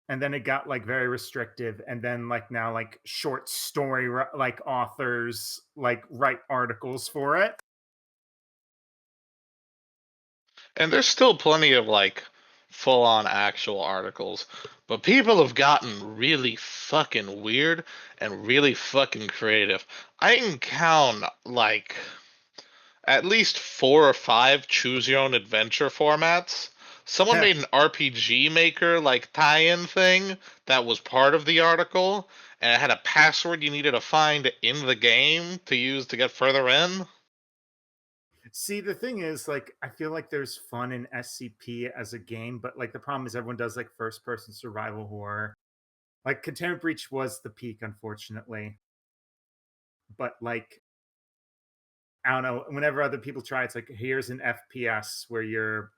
And then it got like very restrictive, and then like now like short story like authors like write articles for it. And there's still plenty of like full-on actual articles, but people have gotten really fucking weird and really fucking creative. I can count like at least 4 or 5 choose your own adventure formats. Someone made an RPG maker like tie-in thing that was part of the article, and it had a password you needed to find in the game to use to get further in. See, the thing is, like, I feel like there's fun in SCP as a game, but like the problem is everyone does like first-person survival horror. Like Containment Breach was the peak, unfortunately. But like, I don't know. Whenever other people try, it's like here's an FPS where you're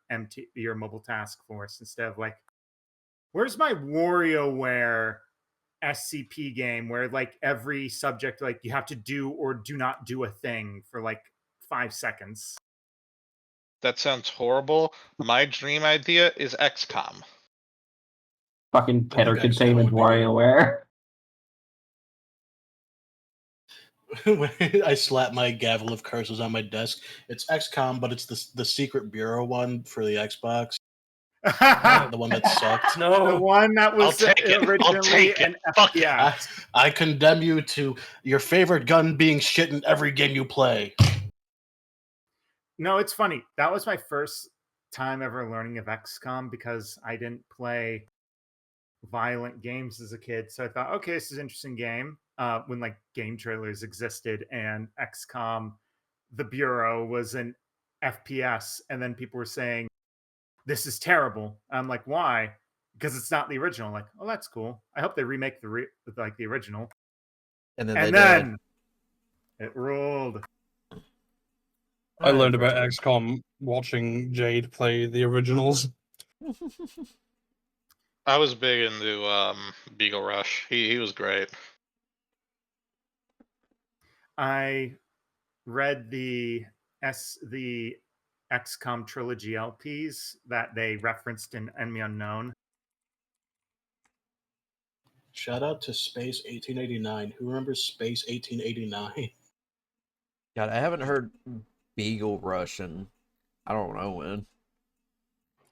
your mobile task force instead of like, where's my WarioWare SCP game where like every subject like you have to do or do not do a thing for like 5 seconds. That sounds horrible. My dream idea is XCOM. Fucking I think Keter XCOM Containment would be good. WarioWare. When I slap my gavel of curses on my desk, it's XCOM, but it's the secret bureau one for the Xbox. The one that sucked. The No. one that I'll was take it. I'll originally take an it. Fuck it. FPS. I condemn you to your favorite gun being shit in every game you play. No, it's funny. That was my first time ever learning of XCOM because I didn't play violent games as a kid. So I thought, okay, this is an interesting game. When like game trailers existed and XCOM, the Bureau was an FPS, and then people were saying, this is terrible. I'm like, why? Because it's not the original. Like, oh, that's cool. I hope they remake the the original. And then And they then it ruled. I learned about XCOM watching Jade play the originals. I was big into Beagle Rush. He was great. I read the XCOM trilogy LPs that they referenced in Enemy Unknown. Shout out to Space 1889. Who remembers Space 1889? God, I haven't heard Beagle Rush in I don't know when.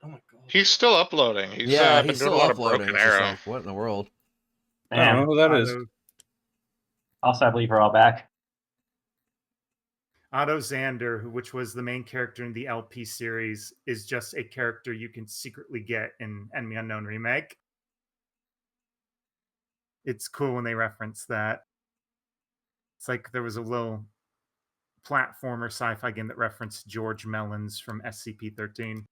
Oh my god. He's still uploading. He's Yeah, been he's doing a still lot uploading. of Broken It's just Arrow. like, what in the world? I don't know Damn. who that is. Also, I believe we're all back. Otto Xander, which was the main character in the LP series, is just a character you can secretly get in Enemy Unknown Remake. It's cool when they reference that. It's like there was a little platformer sci-fi game that referenced George Mellons from SCP-13.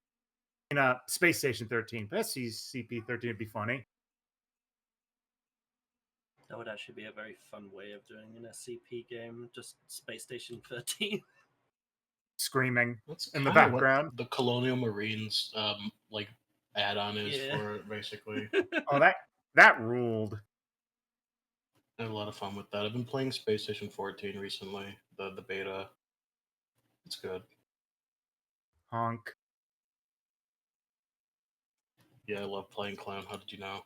In Space Station 13, but SCP-13 would be funny. That would actually be a very fun way of doing an SCP game, just Space Station 13. Screaming That's in the kinda what background. the Colonial Marines like add-on is Yeah. for it, basically. Oh, that ruled. I had a lot of fun with that. I've been playing Space Station 14 recently, the beta. It's good. Honk. Yeah, I love playing clown. How did you know?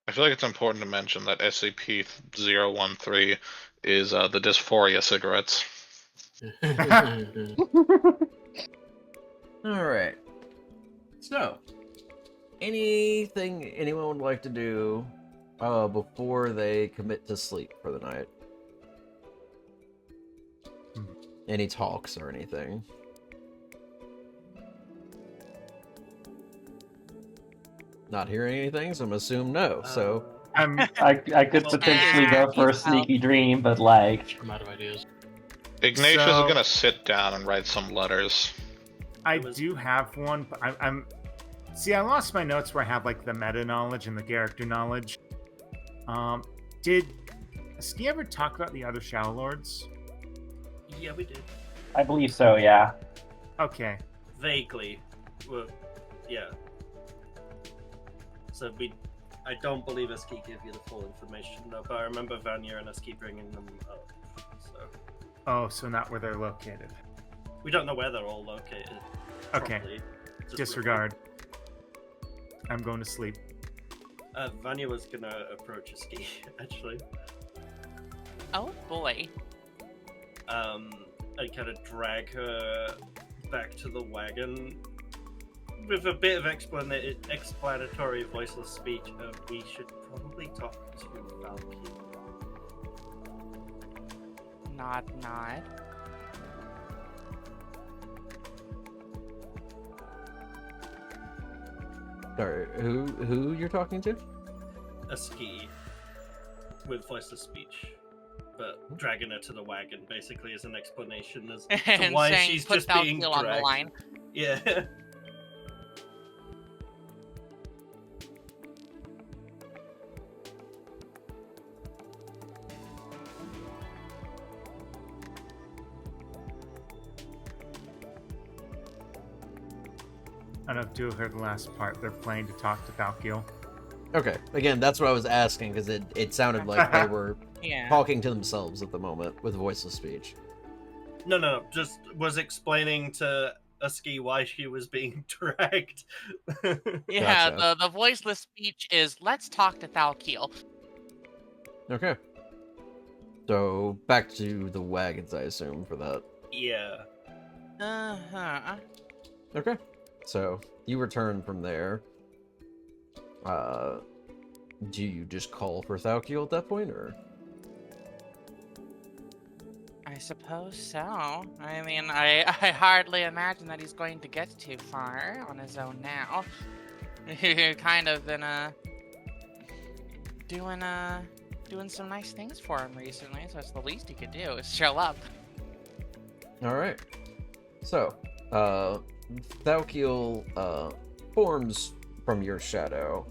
I feel like it's important to mention that SCP-013 is the dysphoria cigarettes. Alright. So, anything anyone would like to do before they commit to sleep for the night? Any talks or anything? Not hearing anything, so I'm assume no. So I could potentially go for a sneaky dream, but like I'm out of ideas. Ignatius So- is gonna sit down and write some letters. I do have one, but I'm. See, I lost my notes where I have like the meta knowledge and the character knowledge. Did Ski ever talk about the other Shadow Lords? Yeah, we did. I believe so. Yeah. Okay. Vaguely. Well, yeah. So I don't believe Aski gave you the full information, no, but I remember Vanya and Aski bringing them up. So Oh, so not where they're located. we don't know where they're all located. Okay. properly. Just Disregard. I'm going to sleep. Vanya was gonna approach Aski, actually. Oh boy. And kind of drag her back to the wagon with a bit of explanatory voiceless speech of we should probably talk to Valky. Nod, nod. sorry, who you're talking to? Aski with voiceless speech. But dragging her to the wagon basically is an explanation as to And why saying, she's "Put just being Valkyl on the dragged. line." Yeah. I don't do hear the last part. They're planning to talk to Valkyl. Okay, again, that's what I was asking because it sounded like they were Yeah. talking to themselves at the moment with voiceless speech. No. Just was explaining to Aski why she was being dragged. Yeah, Gotcha. the voiceless speech is let's talk to Thalkiel. Okay. So back to the wagons, I assume, for that. Yeah. Uh-huh. Okay. So you return from there. Do you just call for Thalkiel at that point, or? I suppose so. I mean, I hardly imagine that he's going to get too far on his own now. You're kind of been doing some nice things for him recently, so it's the least he could do is show up. All right. So, Thalkiel forms from your shadow.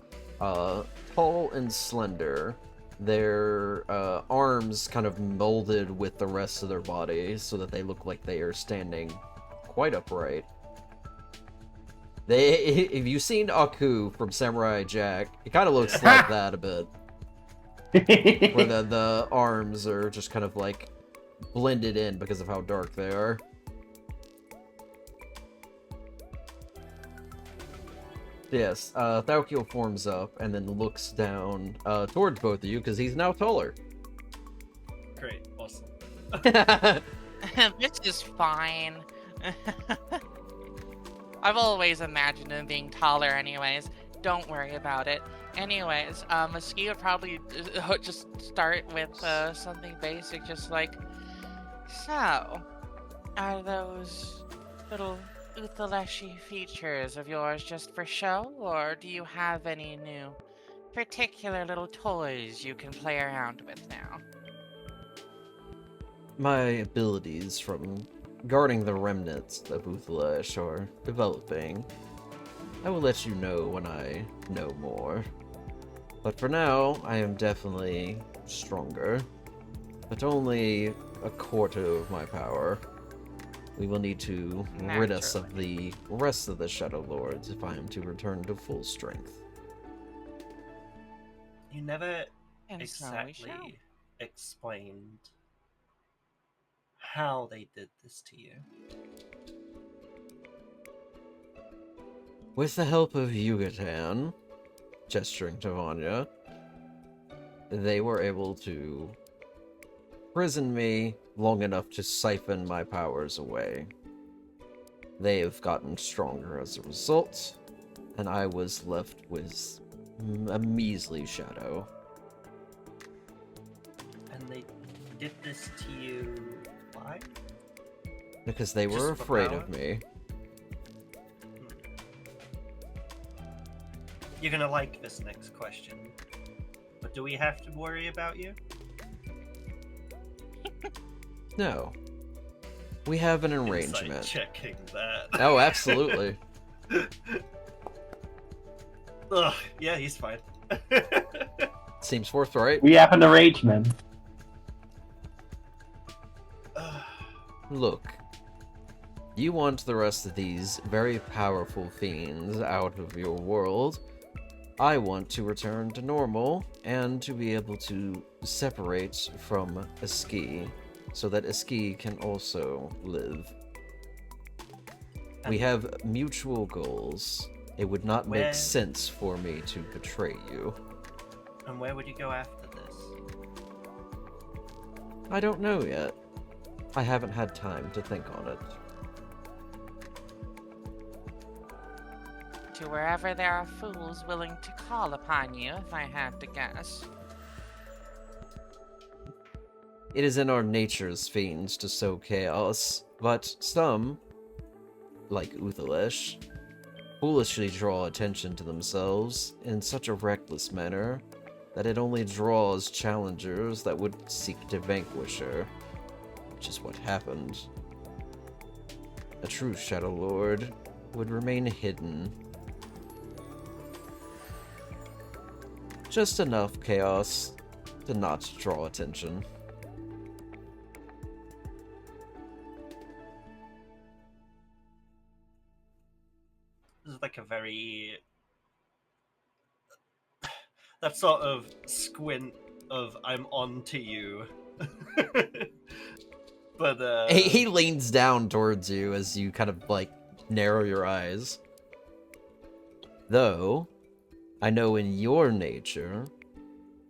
Tall and slender. Their arms kind of molded with the rest of their body so that they look like they are standing quite upright. If you've seen Aku from Samurai Jack, it kind of looks like that a bit. Where the arms are just kind of like blended in because of how dark they are. Yes, Thalkiel forms up and then looks down towards both of you because he's now taller. Great. Awesome. This is fine. I've always imagined him being taller anyways. Don't worry about it. Anyways, Ski would probably just start with something basic, just like, so, are those little Uthaleshi features of yours just for show, or do you have any new particular little toys you can play around with now? My abilities from guarding the remnants of Uthalesh are developing. I will let you know when I know more. But for now, I am definitely stronger. But only a quarter of my power. We will need to rid us of the rest of the Shadow Lords if I am to return to full strength. You never And so we shall. explained how they did this to you? With the help of Yucatan, gesturing to Vanya, they were able to prison me long enough to siphon my powers away. They have gotten stronger as a result, and I was left with a measly shadow. And they did this to you why? Because they Just were for afraid power? of me. You're gonna like this next question. But do we have to worry about you? No. We have an Insight arrangement. checking that. Oh, absolutely. Ugh, yeah, he's fine. Seems forthright. We have an arrangement. Look, you want the rest of these very powerful fiends out of your world. I want to return to normal and to be able to separate from Eski so that Eski can also live. We have mutual goals. It would not Where- make sense for me to betray you. And where would you go after this? I don't know yet. I haven't had time to think on it. To wherever there are fools willing to call upon you, if I had to guess. It is in our nature's fiends to sow chaos, but some, like Uthalesh, foolishly draw attention to themselves in such a reckless manner that it only draws challengers that would seek to vanquish her, which is what happened. A true Shadow Lord would remain hidden. Just enough chaos to not draw attention. This is like a very... that sort of squint of I'm on to you. But He leans down towards you as you kind of like narrow your eyes. Though, I know in your nature,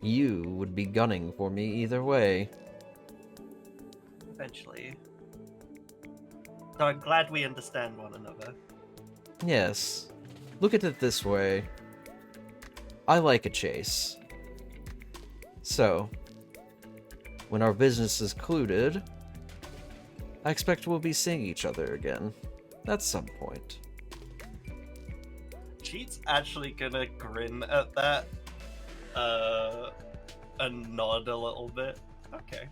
you would be gunning for me either way. eventually. So I'm glad we understand one another. Yes. Look at it this way. I like a chase. So, when our business is concluded, I expect we'll be seeing each other again. At some point. Cheat's actually gonna grin at that, and nod a little bit. Okay.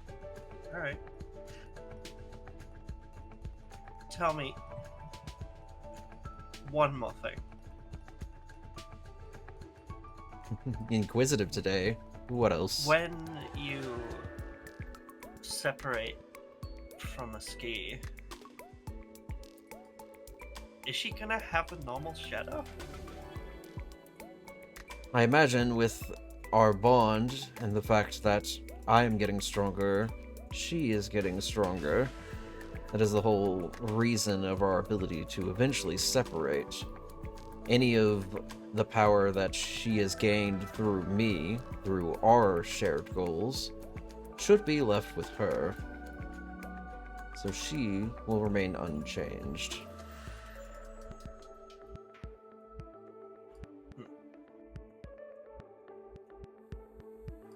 Alright. Tell me one more thing. Inquisitive today. What else? When you separate from a ski, is she gonna have a normal shadow? I imagine with our bond and the fact that I am getting stronger, she is getting stronger. That is the whole reason of our ability to eventually separate. Any of the power that she has gained through me, through our shared goals, should be left with her. So she will remain unchanged.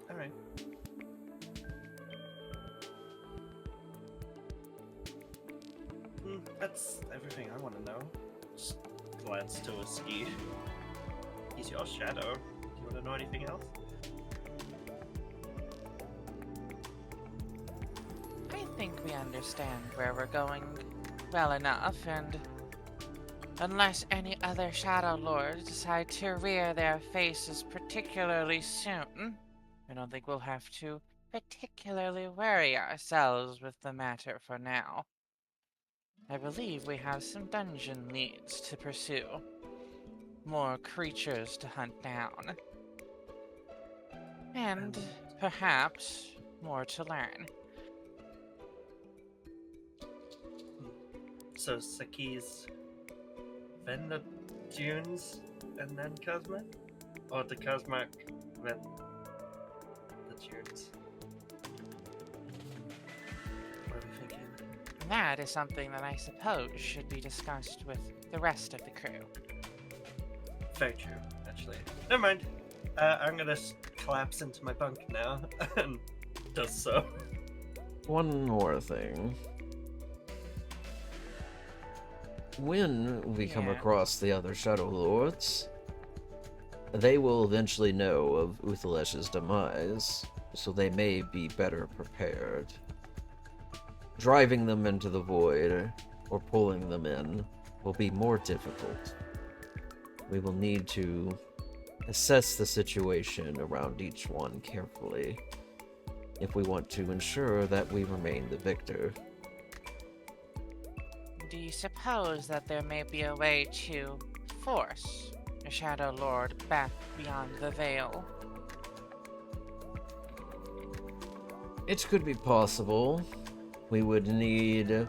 Alright. That's everything I want to know. Just glance to a ski. He's your shadow. Do you want to know anything else? I think we understand where we're going well enough, and unless any other Shadow Lords decide to rear their faces particularly soon, I don't think we'll have to particularly worry ourselves with the matter for now. I believe we have some dungeon leads to pursue. More creatures to hunt down. And perhaps more to learn. So Saki's then the dunes and then Cosmic? Or the Cosmic then the dunes? What are we thinking? That is something that I suppose should be discussed with the rest of the crew. Very true, actually. Never mind. I'm gonna collapse into my bunk now, and does so. One more thing. When we come Yeah. across the other Shadow Lords, they will eventually know of Uthalesh's demise, so they may be better prepared. Driving them into the void, or pulling them in, will be more difficult. We will need to assess the situation around each one carefully, if we want to ensure that we remain the victor. Do you suppose that there may be a way to force a Shadow Lord back beyond the veil? It could be possible. We would need...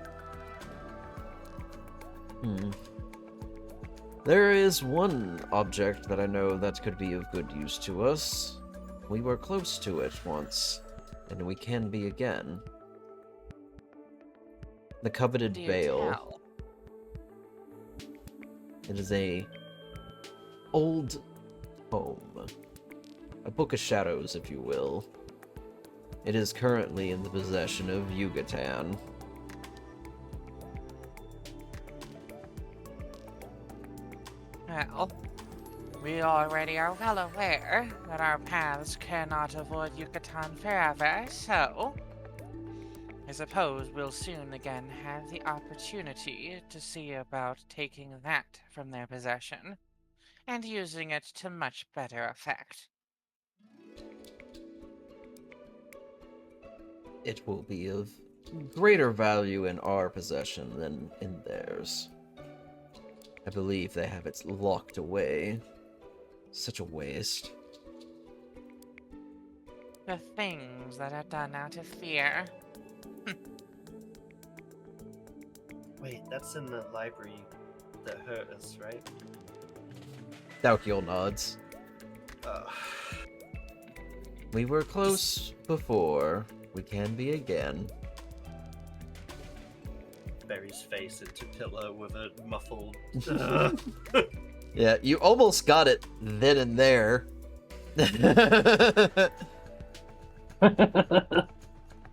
There is one object that I know that could be of good use to us. We were close to it once, and we can be again. The coveted Do veil. tell. It is a old home. A book of shadows, if you will. It is currently in the possession of Yucatan. Well, we already are well aware that our paths cannot avoid Yucatan forever, so I suppose we'll soon again have the opportunity to see about taking that from their possession and using it to much better effect. It will be of greater value in our possession than in theirs. I believe they have it locked away. Such a waste. The things that are done out of fear. Wait, that's in the library that hurt us, right? Daukil nods. We were close before. We can be again. Buries face into pillow with a muffled. Yeah, you almost got it then and there.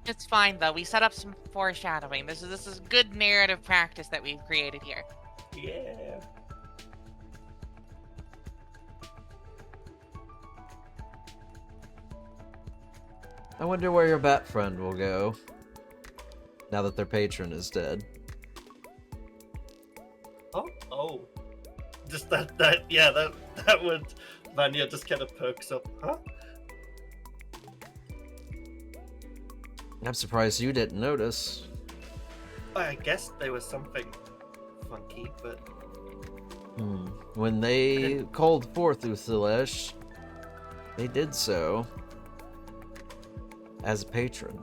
It's fine though. We set up some foreshadowing. This is good narrative practice that we've created here. Yeah. I wonder where your bat friend will go. Now that their patron is dead. Oh. Just that would Vanya just kind of perks up, huh? I'm surprised you didn't notice. I guess there was something funky, but When they called forth Uthalesh, they did so as a patron.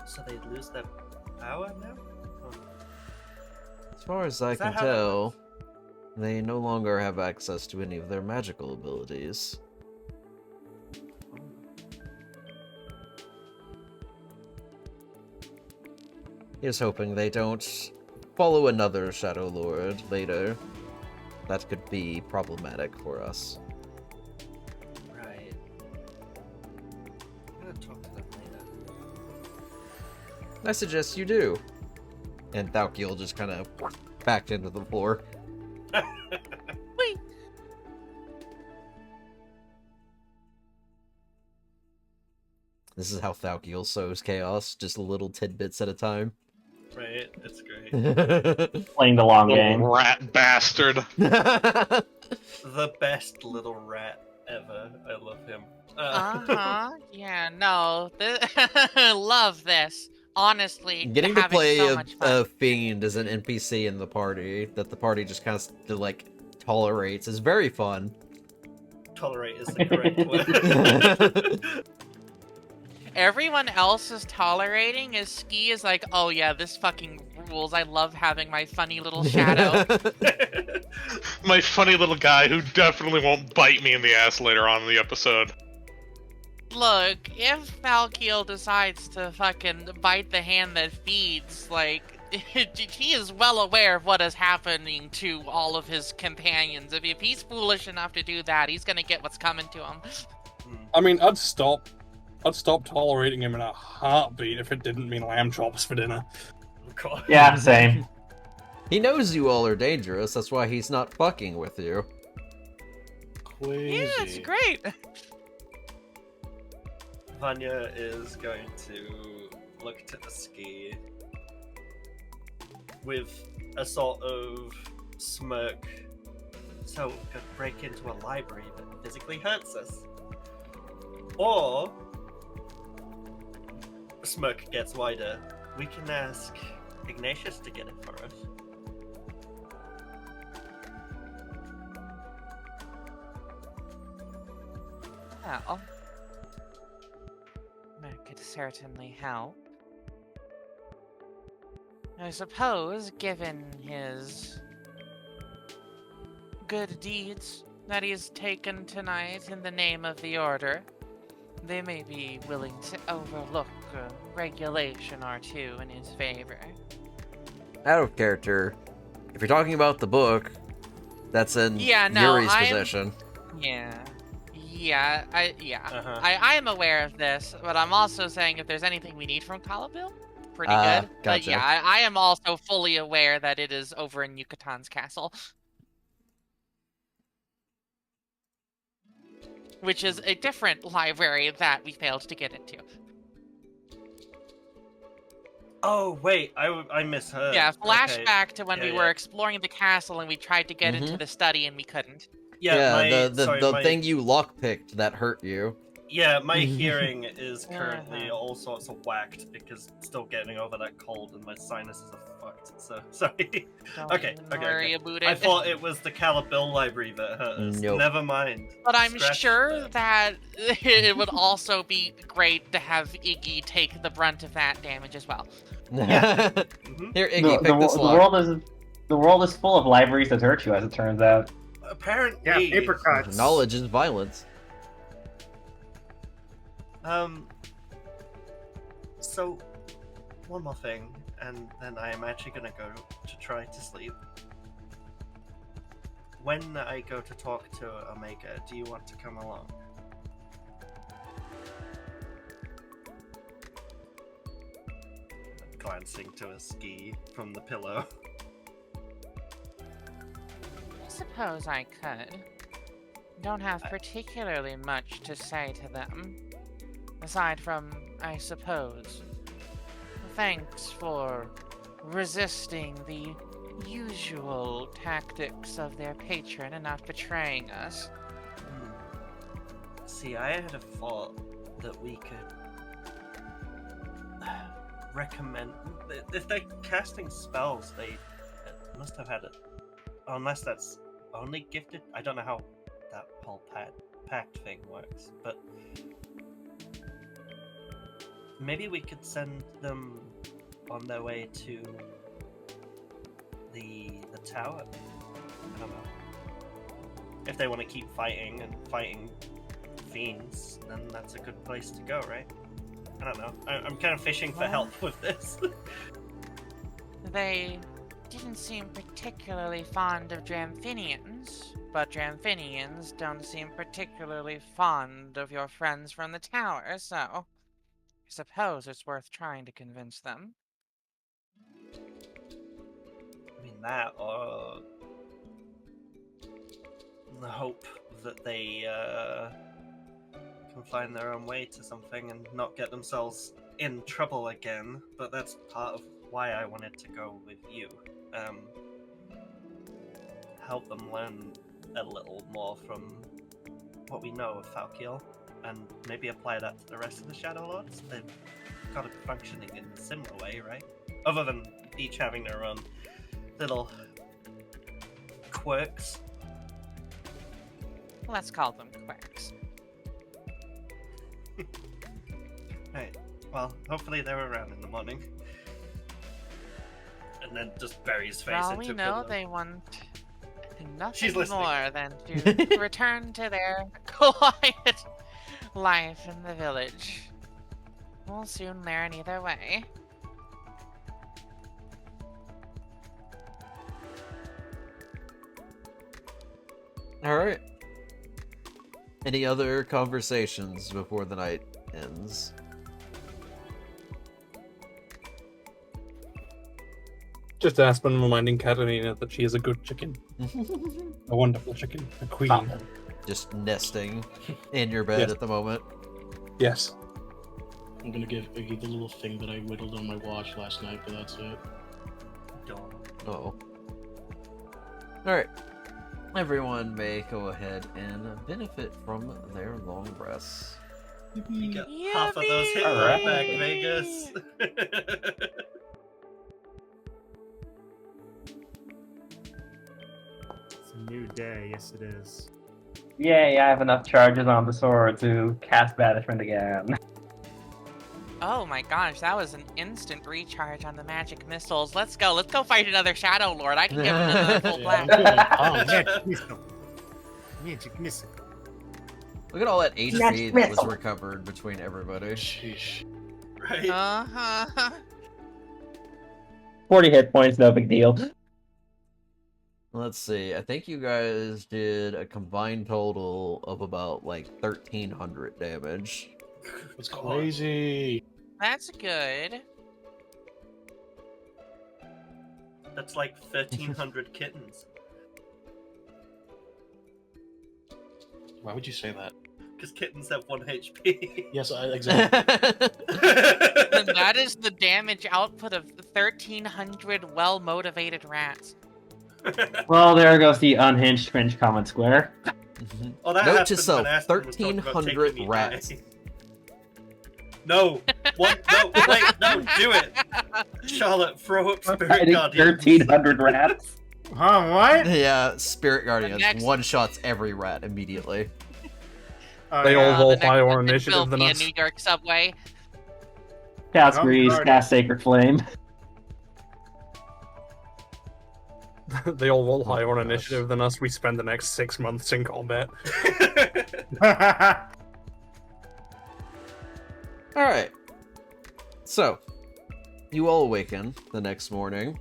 so they'd lose their power now? Oh. As far as I Is that can how that tell, they no longer have access to any of their magical abilities. Here's hoping they don't follow another Shadow Lord later. That could be problematic for us. Right. I'm gonna talk to them later. I suggest you do. And Daukil just kind of backed into the floor. Wait. This is how Daukil sows chaos, just little tidbits at a time. Right, it's great. Playing the long Little game. rat bastard. The best little rat ever. I love him. Yeah, no. Love this. Honestly, Getting to having play so much fun. a fiend as an NPC in the party that the party just kind of like tolerates is very fun. tolerate is the correct word. Everyone else is tolerating as Ski is like, oh yeah, this fucking rules. I love having my funny little shadow. My funny little guy who definitely won't bite me in the ass later on in the episode. Look, if Valkiel decides to fucking bite the hand that feeds, like, he is well aware of what is happening to all of his companions. If he's foolish enough to do that, he's gonna get what's coming to him. I mean, I'd stop tolerating him in a heartbeat if it didn't mean lamb chops for dinner. Yeah, same. He knows you all are dangerous, that's why he's not fucking with you. Crazy. Yeah, it's great. Vanya is going to look to the Ski with a sort of smirk. So we could break into a library that physically hurts us. Or, smirk gets wider, we can ask Ignatius to get it for us. Well, that could certainly help. I suppose, given his good deeds that he's taken tonight in the name of the Order, they may be willing to overlook a regulation or two in his favor. Out of character, if you're talking about the book, that's in Yuri's possession. I am aware of this, but I'm also saying if there's anything we need from Calabil, pretty good. But Gotcha. yeah, I am also fully aware that it is over in Yucatan's castle. Which is a different library that we failed to get into. Oh, wait, I misheard. Yeah, flashback Okay. to when we Yeah. were exploring the castle and we tried to get into the study and we couldn't. The thing you lockpicked that hurt you. Yeah, my hearing is currently all sorts of whacked because still getting over that cold and my sinuses are fucked. So sorry. Okay. worry about it. I thought it was the Calabil library that hurt us. Nope. Never mind. But I'm Scratch sure that. that it would also be great to have Iggy take the brunt of that damage as well. Mhm. Here, Iggy, pick this the lock. world is full of libraries that hurt you, as it turns out. Apparently. Yeah, paper cuts. Knowledge is violence. So, one more thing, and then I am actually gonna go to try to sleep. When I go to talk to Omega, do you want to come along? Glancing to a Ski from the pillow. I suppose I could. Don't have particularly much to say to them. Aside from, I suppose, thanks for resisting the usual tactics of their patron and not betraying us. See, I had a thought that we could recommend. If they're casting spells, they must have had it. Unless that's only gifted. I don't know how that whole pact thing works, but maybe we could send them on their way to the tower. I don't know. If they want to keep fighting and fighting fiends, then that's a good place to go, right? I don't know. I'm kind of fishing for help with this. They didn't seem particularly fond of Dramphinians, but Dramphinians don't seem particularly fond of your friends from the tower, so I suppose it's worth trying to convince them. I mean, that or the hope that they can find their own way to something and not get themselves in trouble again. But that's part of why I wanted to go with you. Help them learn a little more from what we know of Valkiel, and maybe apply that to the rest of the Shadow Lords. They've got to be functioning in a similar way, right? Other than each having their own little quirks. Let's call them quacks. Right. Well, hopefully they're around in the morning. And then just bury his For face all into we a know, pillow. they want nothing She's listening. more than to return to their quiet life in the village. We'll soon learn either way. Alright. Any other conversations before the night ends? Just Aspen reminding Katarina that she is a good chicken. A wonderful chicken. A queen. Just nesting in your bed Yes. at the moment. Yes. I'm gonna give Iggy the little thing that I whittled on my watch last night, but that's it. Don't. Oh. Alright. Everyone may go ahead and benefit from their long rests. You got Yippee! half of those hit Alright. back, Vegas. It's a new day. Yes, it is. Yay, I have enough charges on the sword to cast Banishment again. Oh my gosh, that was an instant recharge on the magic missiles. Let's go. Let's go fight another Shadow Lord. I can give him another full Yeah, I'm blast. feeling pumped. Magic missile. Magic missile. Look at all that HP Magic that was missile. recovered between everybody. Sheesh. Right? Uh-huh. 40 hit points, no big deal. Let's see. I think you guys did a combined total of about like 1,300 damage. It's crazy. That's good. That's like 1,300 kittens. Why would you say that? Because kittens have 1 HP. Yes, exactly. And that is the damage output of 1,300 well-motivated rats. Well, there goes the unhinged cringe comment square. Oh, that Note to happened self, when Aspen was talking about 1,300 taking me rats. high. No, what? No, wait, no, do it, Charlotte. Throw up Spirit Fighting Guardian. 1,300 rats. Huh, what? Yeah, Spirit Guardians next- one-shots every rat immediately. Oh, They yeah. all roll the next higher one on will initiative than be a us. New York subway. Cast Oh, Grease, Guardian. cast Sacred Flame. They all roll higher on gosh. initiative than us. We spend the next 6 months in combat. Alright. So, you all awaken the next morning.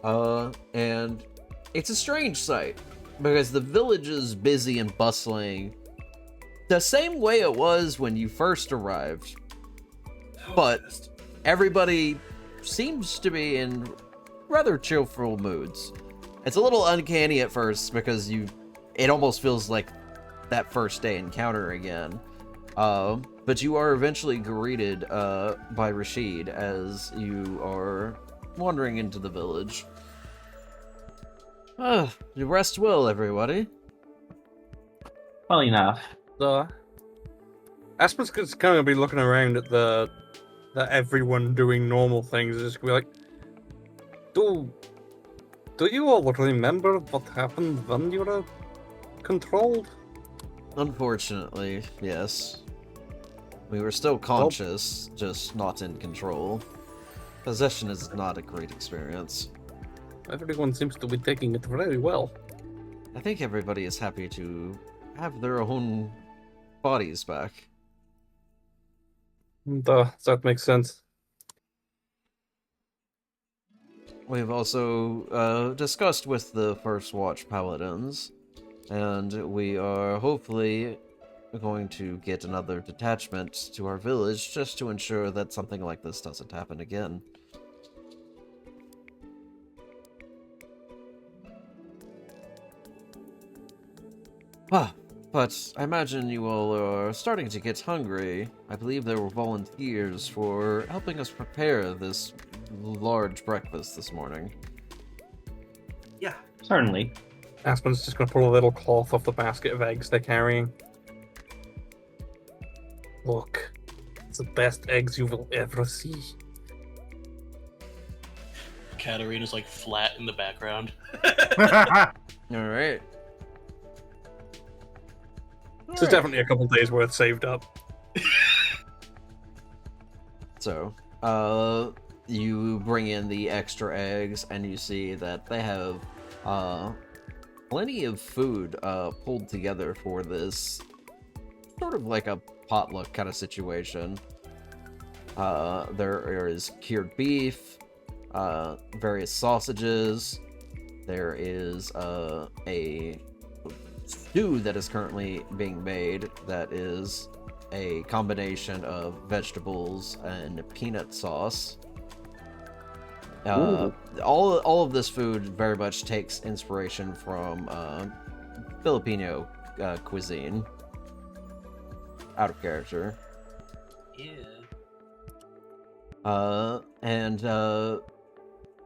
And it's a strange sight. Because the village is busy and bustling the same way it was when you first arrived. But everybody seems to be in rather cheerful moods. It's a little uncanny at first because it almost feels like that first day encounter again. But you are eventually greeted by Rashid as you are wandering into the village. You rest well, everybody. Well enough. Aspen's just kind of be looking around at the everyone doing normal things. Just be like, do you all remember what happened when you were controlled? Unfortunately, yes. We were still conscious, just not in control. Possession is not a great experience. Everyone seems to be taking it very well. I think everybody is happy to have their own bodies back. That makes sense. We've also discussed with the First Watch Paladins, and we are hopefully going to get another detachment to our village just to ensure that something like this doesn't happen again. But I imagine you all are starting to get hungry. I believe there were volunteers for helping us prepare this large breakfast this morning. Yeah. Certainly. Aspen's just gonna pull a little cloth off the basket of eggs they're carrying. Look, it's the best eggs you will ever see. Katarina's like flat in the background. Alright. So it's definitely a couple days worth saved up. So, you bring in the extra eggs, and you see that they have plenty of food pulled together for this sort of like a potluck kind of situation. There is cured beef, various sausages. There is a stew that is currently being made that is a combination of vegetables and peanut sauce. All of this food very much takes inspiration from Filipino cuisine. Out of character. Yeah. And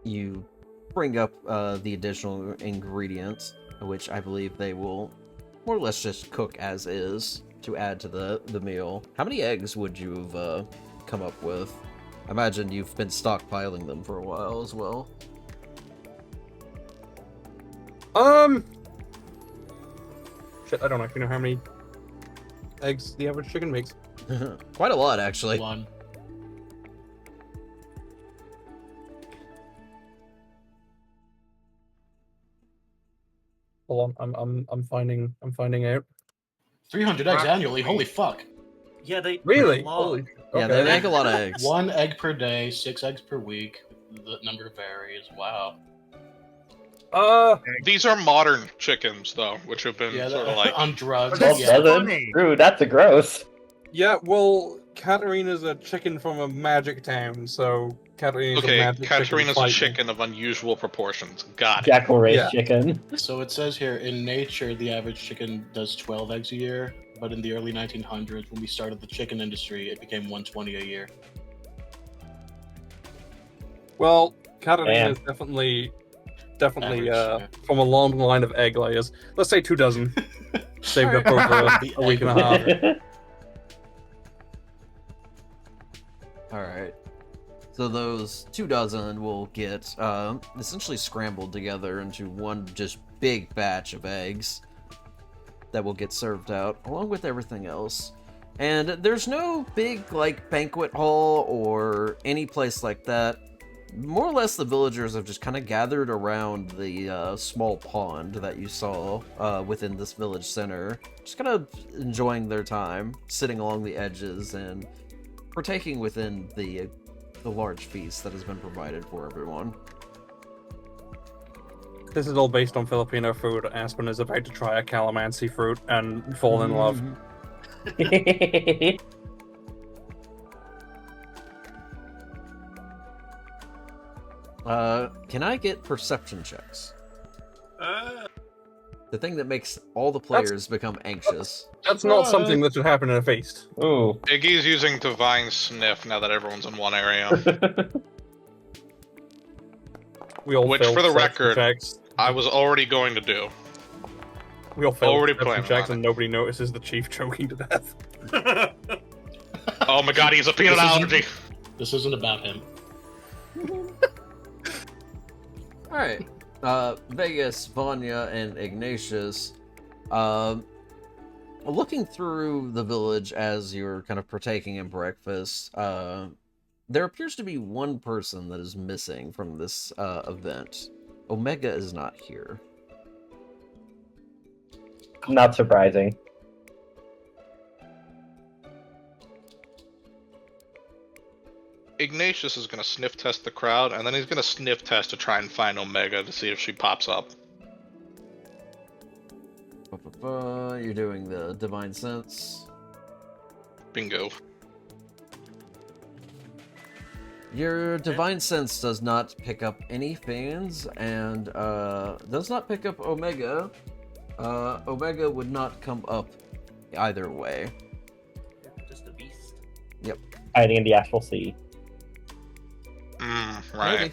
you bring up the additional ingredients, which I believe they will more or less just cook as is to add to the meal. How many eggs would you have come up with? I imagine you've been stockpiling them for a while as well. Shit, I don't actually know how many eggs the average chicken makes. Quite a lot, actually. 1. Hold on, I'm finding out. 300 eggs annually. Holy fuck. Yeah, they Really? a lot. Holy. Yeah, they make a lot of eggs. 1 egg per day, 6 eggs per week. The number varies. Wow. These are modern chickens, though, which have been Yeah, sort of like. on drugs. That's Yeah. funny. Ooh, that's a gross. Yeah, well, Katarina's a chicken from a magic town, so Katarina's a Okay, magic Katarina's a fighting. chicken of unusual proportions. Got it. Jackal race Yeah. chicken. So it says here, in nature, the average chicken does 12 eggs a year, but in the early 1900s, when we started the chicken industry, it became 120 a year. Well, Katarina is definitely Average, yeah. from a long line of egg layers. Let's say 2 dozen. Saved up over The a week and a egg half. Alright. So those 2 dozen will get essentially scrambled together into one just big batch of eggs that will get served out, along with everything else. And there's no big, like, banquet hall or any place like that. More or less, the villagers have just kind of gathered around the small pond that you saw within this village center, just kind of enjoying their time, sitting along the edges and partaking within the large feast that has been provided for everyone. This is all based on Filipino food. Aspen is about to try a calamansi fruit and fall in love. Can I get perception checks? Uh, The thing that makes all the players become anxious. That's not something that should happen in a feast. Ooh. Iggy's using Divine Sniff now that everyone's in one area. We all Which, failed for the perception record, checks. I was already going to do. We all failed already perception planning checks on and nobody notices the chief choking to death. Oh my god, he's a peanut This isn't- allergy! This isn't about him. Alright. Vegas, Vanya, and Ignatius, looking through the village as you're kind of partaking in breakfast, there appears to be one person that is missing from this event. Omega is not here. Not surprising. Ignatius is gonna sniff test the crowd, and then he's gonna sniff test to try and find Omega to see if she pops up. You're doing the Divine Sense. Bingo. Your Divine Sense does not pick up any fans, and does not pick up Omega. Omega would not come up either way. just a beast. Yep. Hiding in the Astral Sea. Right. Maybe.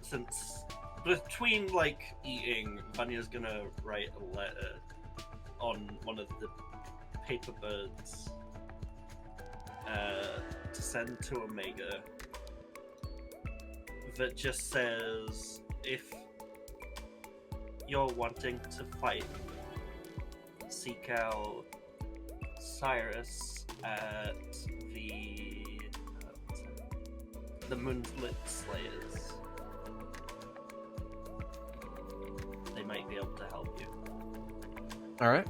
Since between like eating, Vanya's gonna write a letter on one of the paper birds to send to Omega. that just says if you're wanting to fight, seek out Cyrus at the Moonlit Slayers. They might be able to help you. Alright.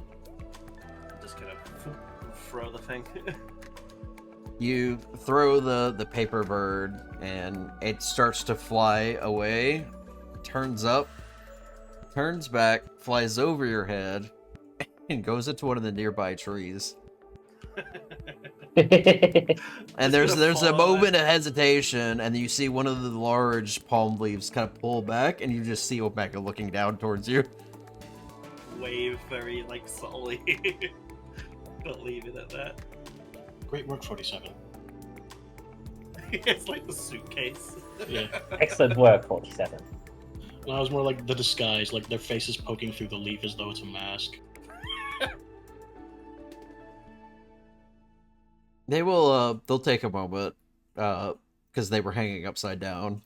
Just gonna throw the thing. You throw the paper bird, and it starts to fly away, turns up, turns back, flies over your head, and goes into one of the nearby trees. And there's a moment of hesitation, and you see one of the large palm leaves kind of pull back, and you just see Omega looking down towards you. Wave very like subtly, but leave it at that. Great work, 47. It's like the suitcase. Yeah. Excellent work, 47. No, it was more like the disguise, like their faces poking through the leaf as though it's a mask. They'll take a moment, because they were hanging upside down.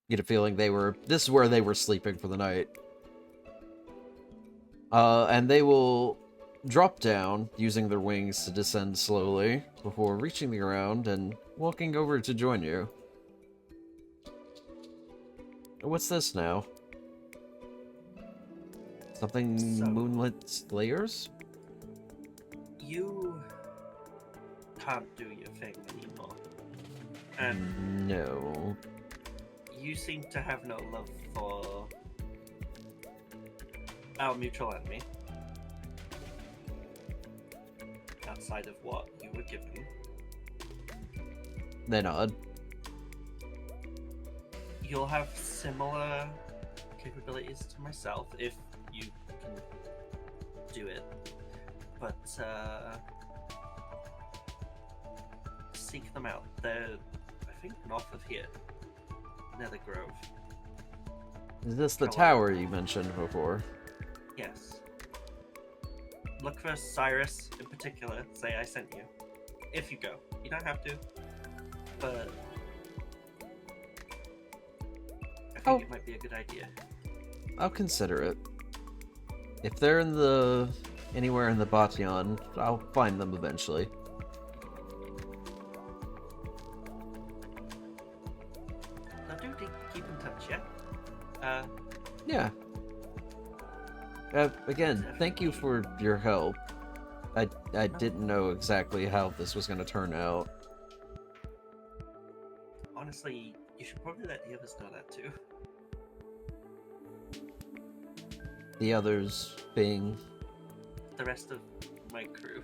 Get a feeling this is where they were sleeping for the night. And they will drop down, using their wings to descend slowly, before reaching the ground and walking over to join you. What's this now? Something So- Moonlit Slayers? You can't do your thing anymore. And No. you seem to have no love for our mutual enemy. Outside of what you were given. They nod. You'll have similar capabilities to myself if you can do it. But seek them out. They're, I think, north of here. Near the Grove. Is this the Hello. tower you mentioned before? Yes. Look for Cyrus in particular. Say I sent you. If you go. You don't have to. But I think it might be a good idea. I'll consider it. If they're anywhere in the Batyon, I'll find them eventually. Now do keep in touch, yeah? Yeah. Again, thank you for your help. I didn't know exactly how this was going to turn out. Honestly, you should probably let the others know that too. The others being... The rest of my crew.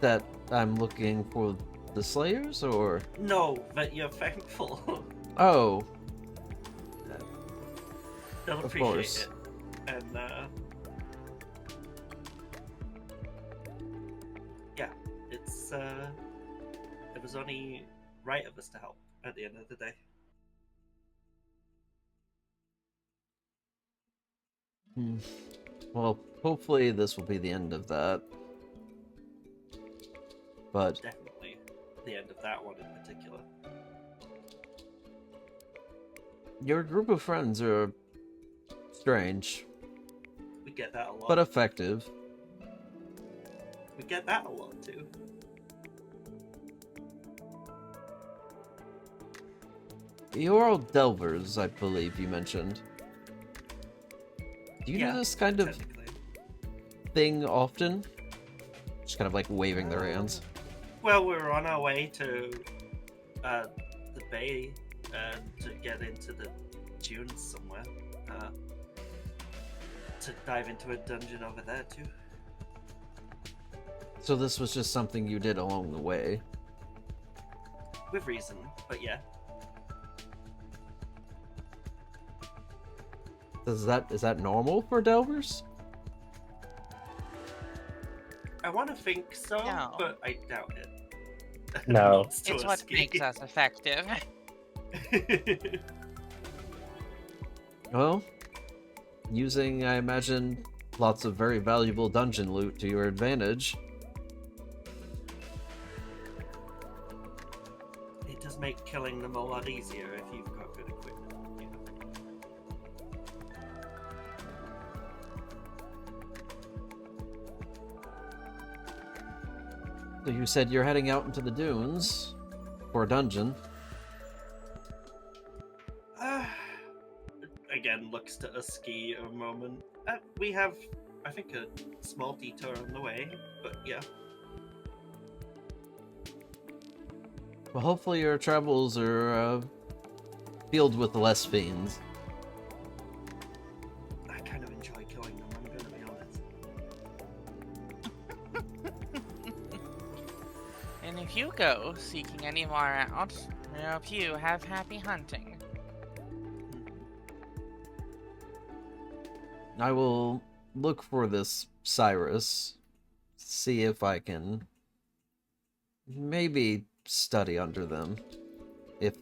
That I'm looking for the Slayers, or... No, but you're thankful. Oh, They'll Of appreciate course. it. And yeah, it's it was only right of us to help at the end of the day. well, hopefully this will be the end of that. But Definitely the end of that one in particular. your group of friends are strange, We get that a lot. but effective. We get that a lot too. You're all Delvers, I believe you mentioned. Do you Yeah, do this kind of technically. thing often? Just kind of like waving their hands. Well, we were on our way to the bay to get into the dunes somewhere. To dive into a dungeon over there too. So this was just something you did along the way. With reason, but yeah. Is that normal for Delvers? I want to think so, No. but I doubt it. No. It's too It's what risky. makes us effective. Well, using, I imagine, lots of very valuable dungeon loot to your advantage. make killing them a lot easier if you've got good equipment. You know? So you said you're heading out into the dunes for a dungeon. Again, looks to a ski a moment. We have, I think, a small detour on the way, but yeah. Well, hopefully your travels are filled with less fiends. I kind of enjoy killing them, I'm gonna be honest. And if you go seeking any more out, I hope you have happy hunting. I will look for this Cyrus, see if I can maybe study under them, if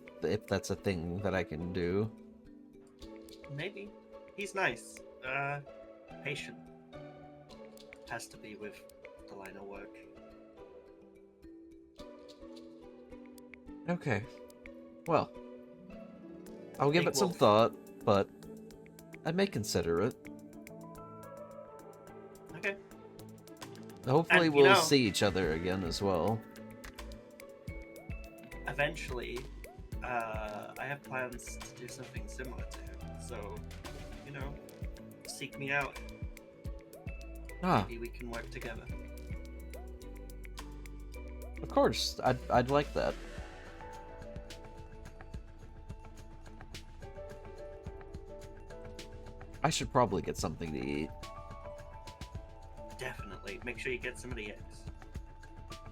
that's a thing that I can do. Maybe. He's nice. Patient. Has to be with the line of work. Okay. Well, I'll give Big it some wolf. thought, but I may consider it. Okay. Hopefully And, you we'll know- see each other again as well. Eventually, I have plans to do something similar to him. So, you know, seek me out. Ah, Maybe we can work together. of course. I'd like that. I should probably get something to eat. Definitely. Make sure you get some of the eggs.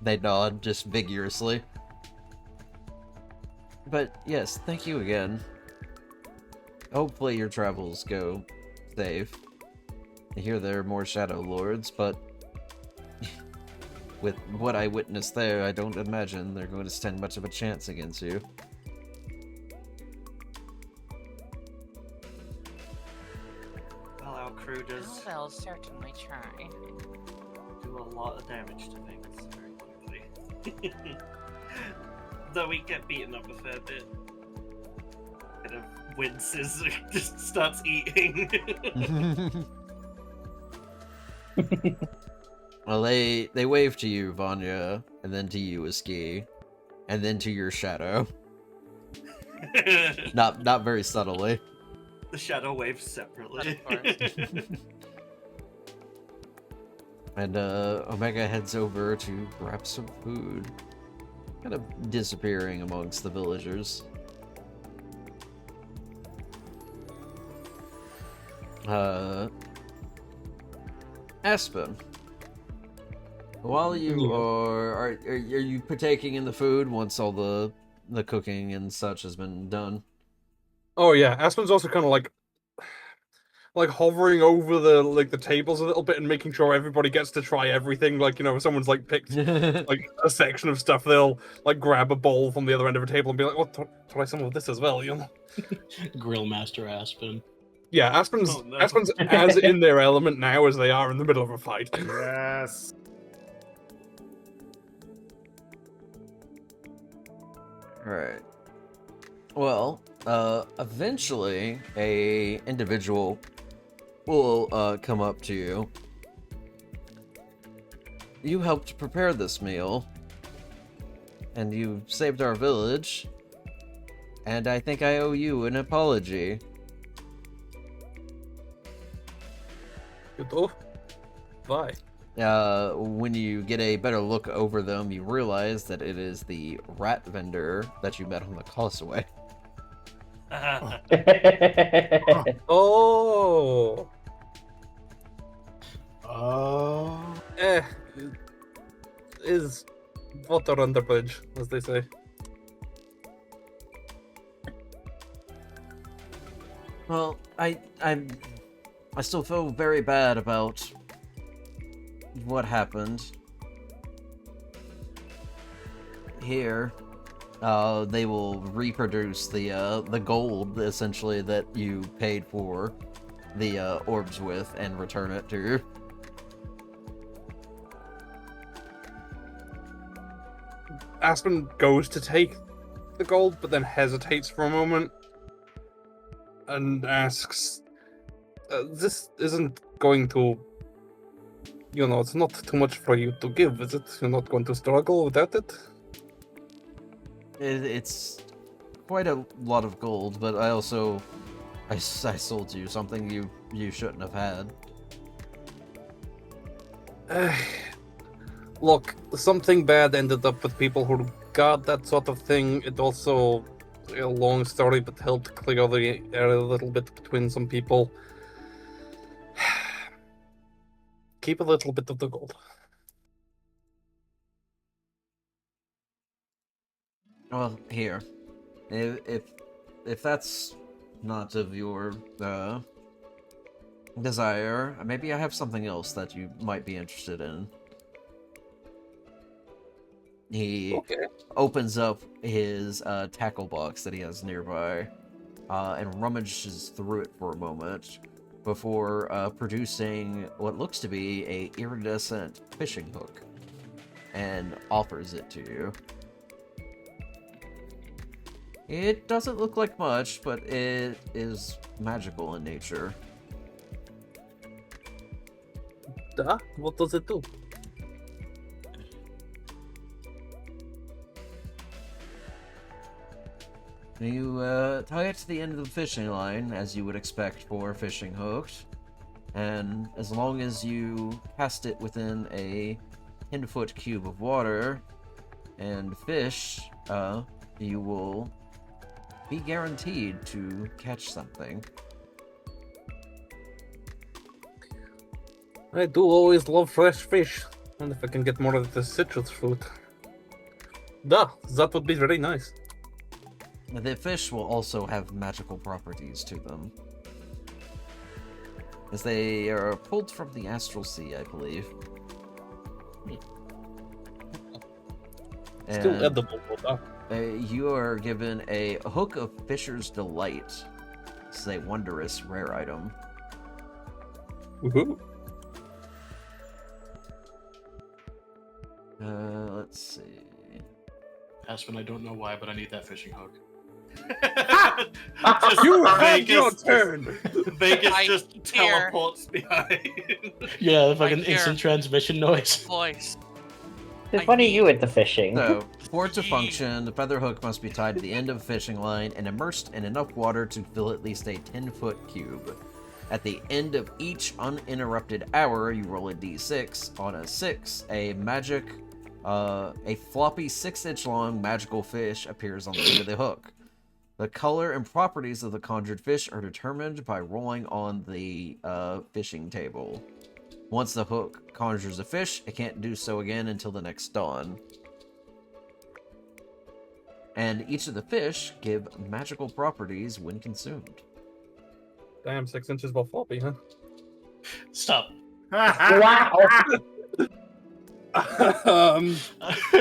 They nod just vigorously. But yes, thank you again. Hopefully your travels go safe. I hear there are more Shadow Lords, but with what I witnessed there, I don't imagine they're going to stand much of a chance against you. Well, our crew Oh, does they'll certainly try. do a lot of damage to things very quickly. Though we get beaten up a fair bit. Kind of winces, just starts eating. Well, they wave to you, Vanya, and then to you, Aski, and then to your shadow. Not very subtly. The shadow waves separately. Of course. And Omega heads over to grab some food, kind of disappearing amongst the villagers. Aspen, while you are you partaking in the food once all the cooking and such has been done? Oh yeah, Aspen's also kind of like hovering over the tables a little bit and making sure everybody gets to try everything. Like, you know, if someone's like picked like a section of stuff, they'll like grab a bowl from the other end of a table and be like, "Oh, try some of this as well," you know. Grill Master Aspen. Yeah, Aspen's Oh, no. Aspen's as in their element now as they are in the middle of a fight. Yes. Alright. Well, eventually a individual will come up to you. You helped prepare this meal, and you saved our village, and I think I owe you an apology. You do? Why? When you get a better look over them, you realize that it is the rat vendor that you met on the causeway. Oh. Oh. Is water under bridge, as they say. Well, I still feel very bad about what happened. Here, they will reproduce the gold, essentially, that you paid for the orbs with and return it to you. Aspen goes to take the gold, but then hesitates for a moment and asks, "This isn't going to, it's not too much for you to give, is it? You're not going to struggle without it?" It's quite a lot of gold, but I sold you something you shouldn't have had. Look, something bad ended up with people who got that sort of thing. It also, a long story, but helped clear the air a little bit between some people. Keep a little bit of the gold. Well, here, if that's not of your desire, maybe I have something else that you might be interested in. He opens up his tackle box that he has nearby and rummages through it for a moment before producing what looks to be a iridescent fishing hook and offers it to you. It doesn't look like much, but it is magical in nature. What does it do? You tie it to the end of the fishing line, as you would expect for fishing hooks, and as long as you cast it within a 10-foot cube of water and fish, you will be guaranteed to catch something. I do always love fresh fish, and if I can get more of the citrus fruit, that would be very nice. The fish will also have magical properties to them, as they are pulled from the astral sea, I believe. Still And, edible, but you are given a hook of Fisher's Delight. This is a wondrous rare item. woohoo. Let's see. Aspen, I don't know why, but I need that fishing hook. Just You had Vegas your just- turn! Vegas I just hear- teleports behind. Yeah, the fucking hear- instant transmission noise. Voice. It's I funny need- you at the fishing. So, for it to function, the feather hook must be tied to the end of a fishing line and immersed in enough water to fill at least a 10-foot cube. At the end of each uninterrupted hour, you roll a d6. On a 6, a floppy 6-inch long magical fish appears on the end of the hook. The color and properties of the conjured fish are determined by rolling on the fishing table. Once the hook conjures a fish, it can't do so again until the next dawn. And each of the fish give magical properties when consumed. Damn, 6 inches by floppy, huh? Stop. Wow.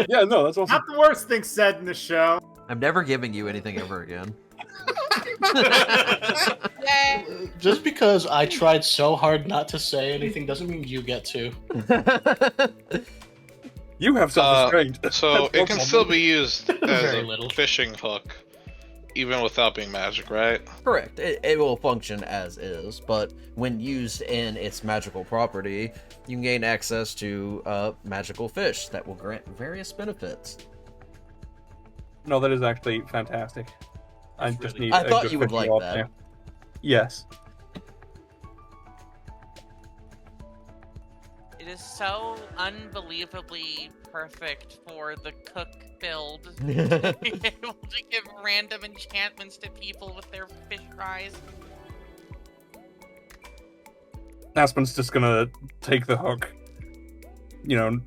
Yeah, no, that's awesome. Not the worst thing said in the show. I'm never giving you anything ever again. Yay! Just because I tried so hard not to say anything doesn't mean you get to. You have self-restraint. So it can still be used as Very a little. fishing hook, even without being magic, right? Correct. It will function as is, but when used in its magical property, you can gain access to magical fish that will grant various benefits. No, that is actually fantastic. I That's just really need. I a thought good you would fishing like rod that. now. Yes. It is so unbelievably perfect for the cook build. Be able to give random enchantments to people with their fish fries. Aspen's just gonna take the hook,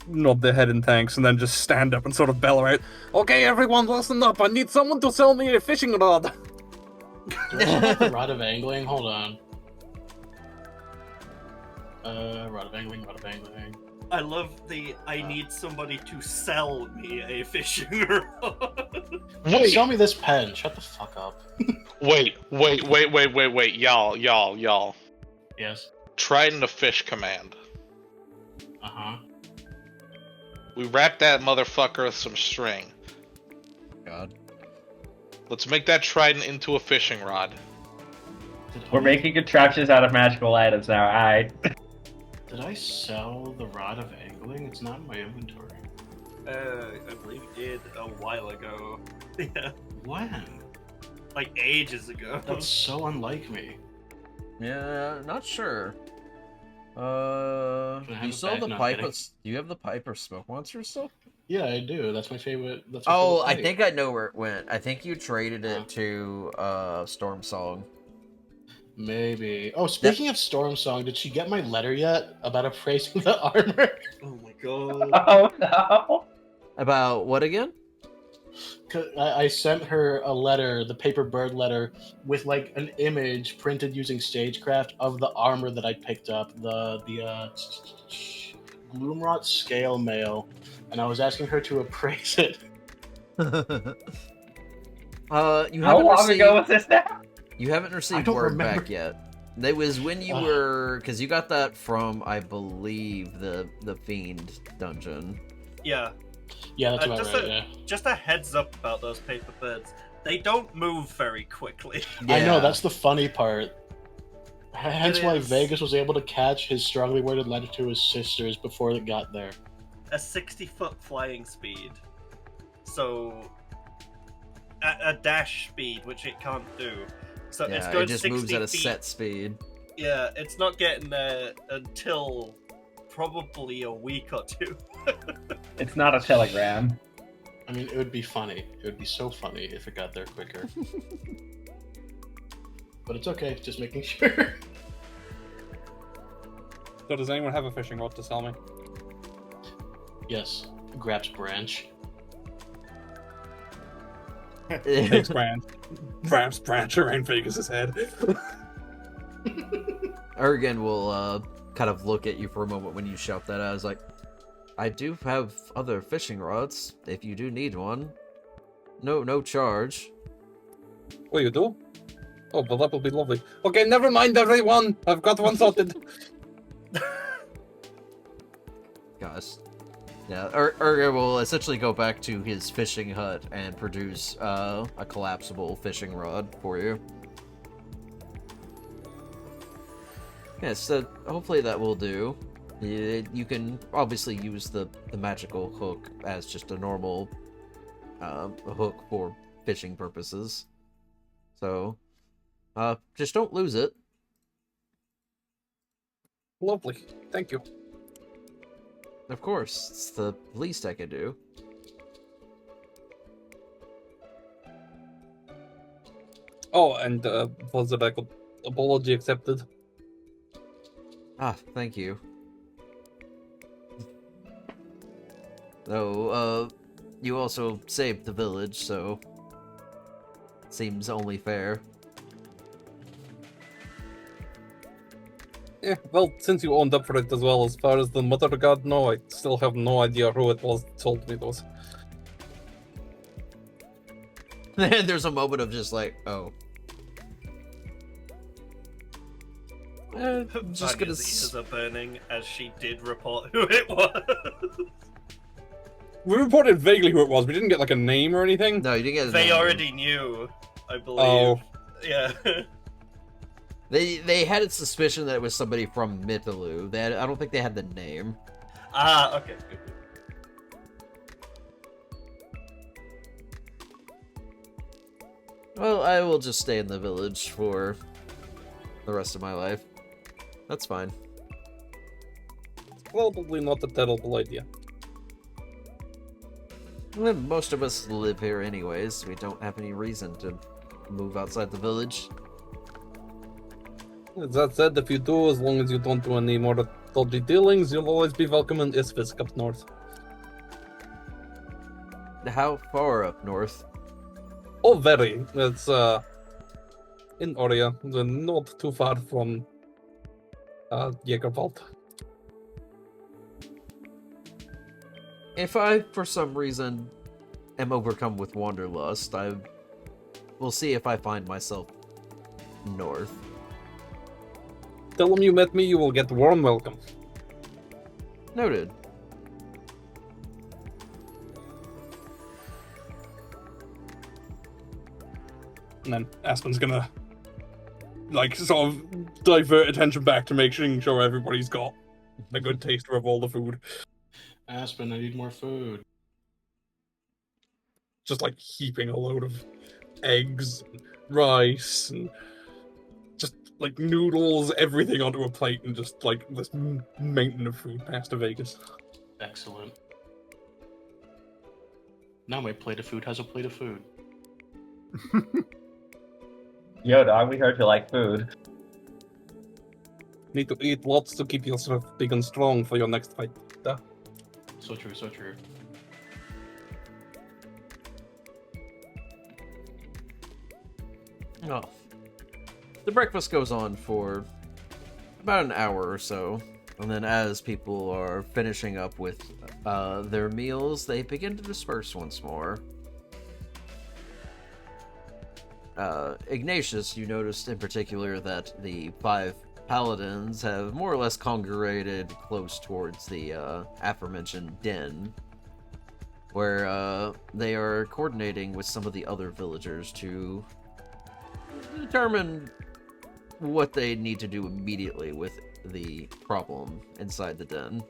nod their head in thanks, and then just stand up and sort of bellow out, "Okay, everyone, listen up. I need someone to sell me a fishing rod." Do I still have the rod of angling? Hold on. Rod of angling, rod of angling. I love the I need somebody to sell me a fishing rod. Wait, Show me this pen. Shut the fuck up. wait, y'all. Yes. Trident of Fish command. Uh-huh. We wrap that motherfucker with some string. God. Let's make that trident into a fishing rod. We're making contraptions out of magical items now. Alright. Did I sell the rod of angling? It's not in my inventory. I believe you did a while ago. Yeah, When? like ages ago. That's so unlike me. Yeah, not sure. Can I have You it still back? the No, I'm pipe? kidding. Do you have the pipe or smoke monster still? Yeah, I do. That's my favorite. That's my Oh, favorite I pipe. think I know where it went. I think you traded Huh. it to Storm Song. Maybe. Oh, speaking of Storm Song, did she get my letter yet about appraising the armor? Oh my god. Oh no. About what again? 'Cause I sent her a letter, the paper bird letter, with like an image printed using stagecraft of the armor that I picked up, the Gloomrot scale mail, and I was asking her to appraise it. You How haven't long received, ago was this now? You haven't received don't word remember. back yet. That was when you were, because you got that from, I believe, the Fiend dungeon. Yeah, Yeah, that's about just right. Yeah. just a heads up about those paper birds. They don't move very quickly. I know Yeah. that's the funny part. Hence It why is. Vegas was able to catch his strongly worded letter to his sisters before it got there. A 60-foot flying speed. So a dash speed, which it can't do. So it's Yeah, going it just 60 moves at a feet. set speed. Yeah, it's not getting there until probably a week or two. It's not a telegram. I mean, it would be funny. It would be so funny if it got there quicker. But it's okay, just making sure. So does anyone have a fishing rod to sell me? Yes, grabs branch. Thanks, Branch. Branch around Vegas's head. Ergen will kind of look at you for a moment when you shout that out. I was like, I do have other fishing rods if you do need one. No charge. Oh, you do? Oh, well, that will be lovely. Okay, never mind, everyone. I've got one sorted. Gosh. Yeah, Ergen will essentially go back to his fishing hut and produce a collapsible fishing rod for you. Yeah, so hopefully that will do. You can obviously use the magical hook as just a normal hook for fishing purposes. So, just don't lose it. Lovely. Thank you. Of course, it's the least I could do. Oh, and for the record, apology accepted. Ah, thank you. Though, you also saved the village, so seems only fair. Yeah, well, since you owned up for it as well, as far as the Mother God know, I still have no idea who it was that told me those. And there's a moment of just like, oh. I'm just gonna. Vanya's ears are burning as she did report who it was. We reported vaguely who it was. We didn't get like a name or anything. No, you didn't get his They name. already knew, I believe. Oh. Yeah. They had a suspicion that it was somebody from Mythaloo. I don't think they had the name. Ah, okay. Good. Well, I will just stay in the village for the rest of my life. That's fine. Probably not a terrible idea. Well, most of us live here anyways. We don't have any reason to move outside the village. That said, if you do, as long as you don't do any more dodgy dealings, you'll always be welcome in Isfisk up north. How far up north? Oh, very. It's, in Oria, not too far from, Jägerwald. If I, for some reason, am overcome with wanderlust, I will see if I find myself north. Tell them you met me, you will get warm welcome. Noted. And then Aspen's gonna, like, sort of divert attention back to making sure everybody's got a good taster of all the food. Aspen, I need more food. Just, like, heaping a load of eggs, and rice, and just, like, noodles, everything onto a plate, and just, like, this mountain of food past to Vegas. Excellent. Now my plate of food has a plate of food. Yo, dog, we heard you like food. Need to eat lots to keep yourself big and strong for your next fight. So true, so true. Oh. The breakfast goes on for about an hour or so, and then as people are finishing up with their meals, they begin to disperse once more. Ignatius, you noticed in particular that the 5 paladins have more or less congregated close towards the aforementioned den, where they are coordinating with some of the other villagers to determine what they need to do immediately with the problem inside the den.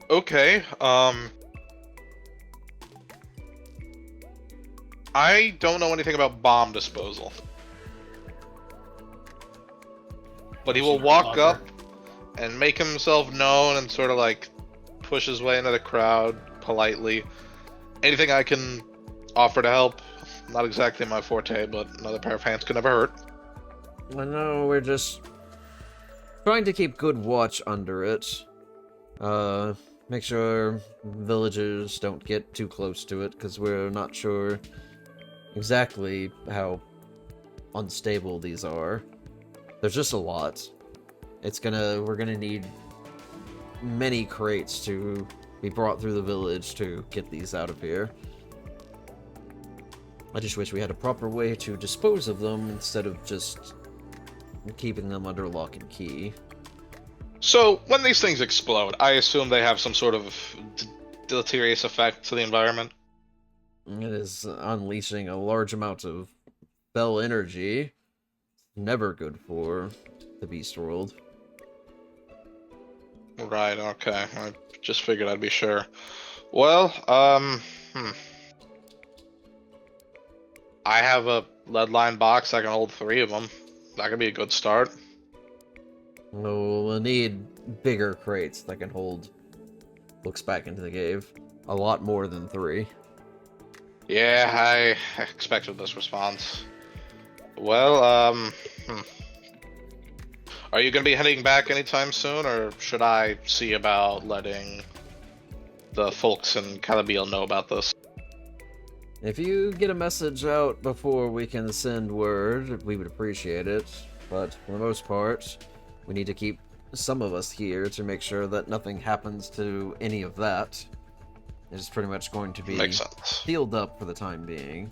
Okay, I don't know anything about bomb disposal. But he will walk up and make himself known and sort of like push his way into the crowd politely. Anything I can offer to help. Not exactly my forte, but another pair of hands could never hurt. I know, we're just trying to keep good watch under it. Make sure villagers don't get too close to it, because we're not sure exactly how unstable these are. There's just a lot. We're gonna need many crates to be brought through the village to get these out of here. I just wish we had a proper way to dispose of them instead of just keeping them under lock and key. So, when these things explode, I assume they have some sort of deleterious effect to the environment? It is unleashing a large amount of spell energy. Never good for the beast world. Right, okay. I just figured I'd be sure. Well, I have a lead line box that can hold 3 of them. That could be a good start. We'll need bigger crates that can hold... Looks back into the cave. A lot more than 3. Yeah, I expected this response. Well, are you gonna be heading back anytime soon, or should I see about letting the folks in Calabiel know about this? If you get a message out before we can send word, we would appreciate it. But for the most part, we need to keep some of us here to make sure that nothing happens to any of that. It's pretty much going to be Makes sense. sealed up for the time being.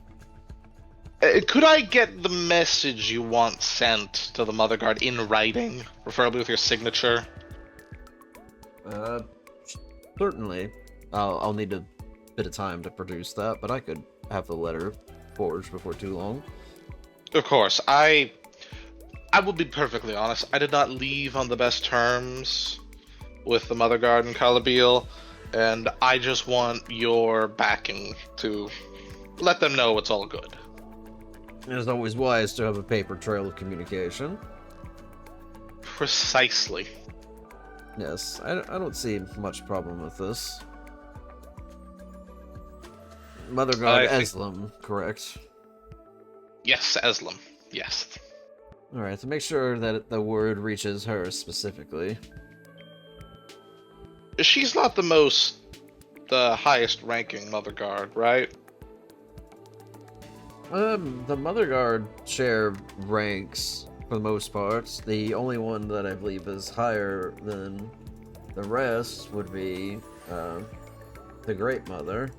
Could I get the message you want sent to the Mother Guard in writing, preferably with your signature? Certainly. I'll need a bit of time to produce that, but I could have the letter forged before too long. Of course. I will be perfectly honest. I did not leave on the best terms with the Mother Guard in Calabiel, and I just want your backing to let them know it's all good. It is always wise to have a paper trail of communication. Precisely. Yes, I don't see much problem with this. Mother Guard Eslam, correct? Yes, Eslam. Yes. Alright, so make sure that the word reaches her specifically. She's not the highest ranking Mother Guard, right? The Mother Guard share ranks for the most part. The only one that I believe is higher than the rest would be the Great Mother.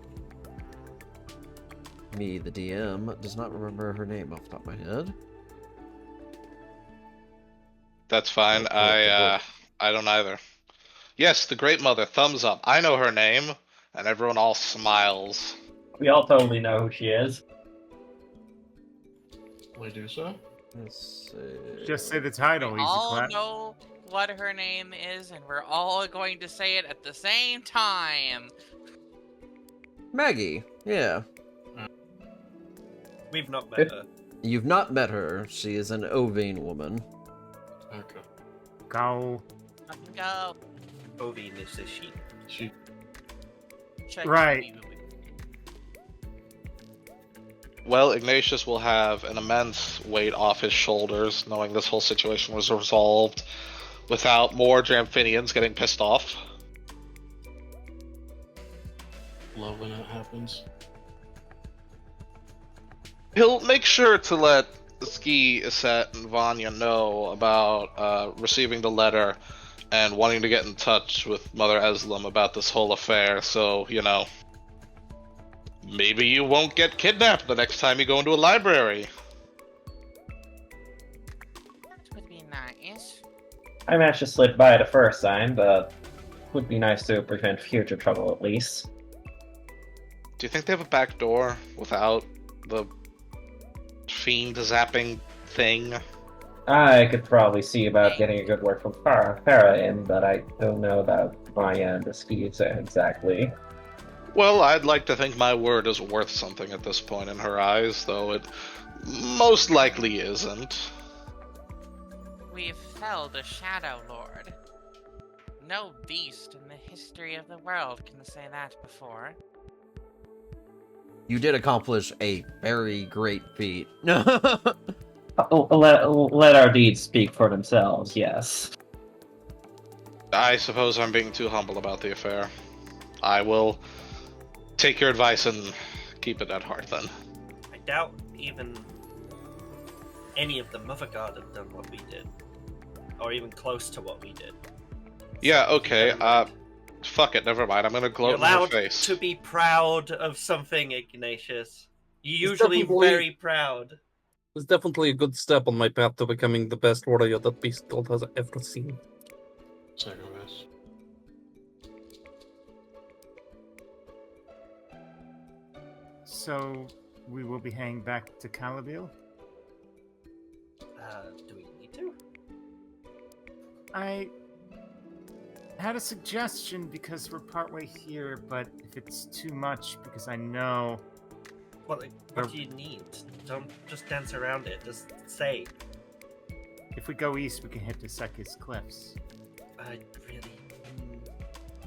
Me, the DM, does not remember her name off the top of my head. That's fine. I don't either. Yes, the Great Mother, thumbs up. I know her name, and everyone all smiles. We all totally know who she is. We do so? Let's see. Just say the title, We easy all clap. know what her name is, and we're all going to say it at the same time. Maggie. Yeah. We've not met her. You've not met her. She is an Ovane woman. Okay. Go. Fucking go. Ovine is a sheep. She Check Right. Well, Ignatius will have an immense weight off his shoulders, knowing this whole situation was resolved without more Dramphinians getting pissed off. love when it happens. He'll make sure to let Ski, Iset, and Vanya know about receiving the letter and wanting to get in touch with Mother Eslam about this whole affair, so, you know, maybe you won't get kidnapped the next time you go into a library. That would be nice. I managed to slip by the first time, but would be nice to prevent future trouble at least. Do you think they have a back door without the fiend zapping thing? I could probably see about getting a good word from Farah in, but I don't know about Maya and the skis exactly. Well, I'd like to think my word is worth something at this point in her eyes, though it most likely isn't. We've felled a Shadow Lord. No beast in the history of the world can say that before. You did accomplish a very great feat. Let our deeds speak for themselves, yes. I suppose I'm being too humble about the affair. I will take your advice and keep it at heart then. I doubt even any of the Mother God have done what we did. Or even close to what we did. Yeah, okay, fuck it, never mind. I'm gonna You're gloat in her allowed face. to be proud of something, Ignatius. You're It's usually definitely- very proud. It's definitely a good step on my path to becoming the best warrior that Beast God has ever seen. Sacrifice. So, we will be heading back to Calabil? Do we need to? I had a suggestion because we're partway here, but if it's too much, because I know... What do you need? Don't just dance around it. Just say. If we go east, we can hit the Sekis Cliffs. Really?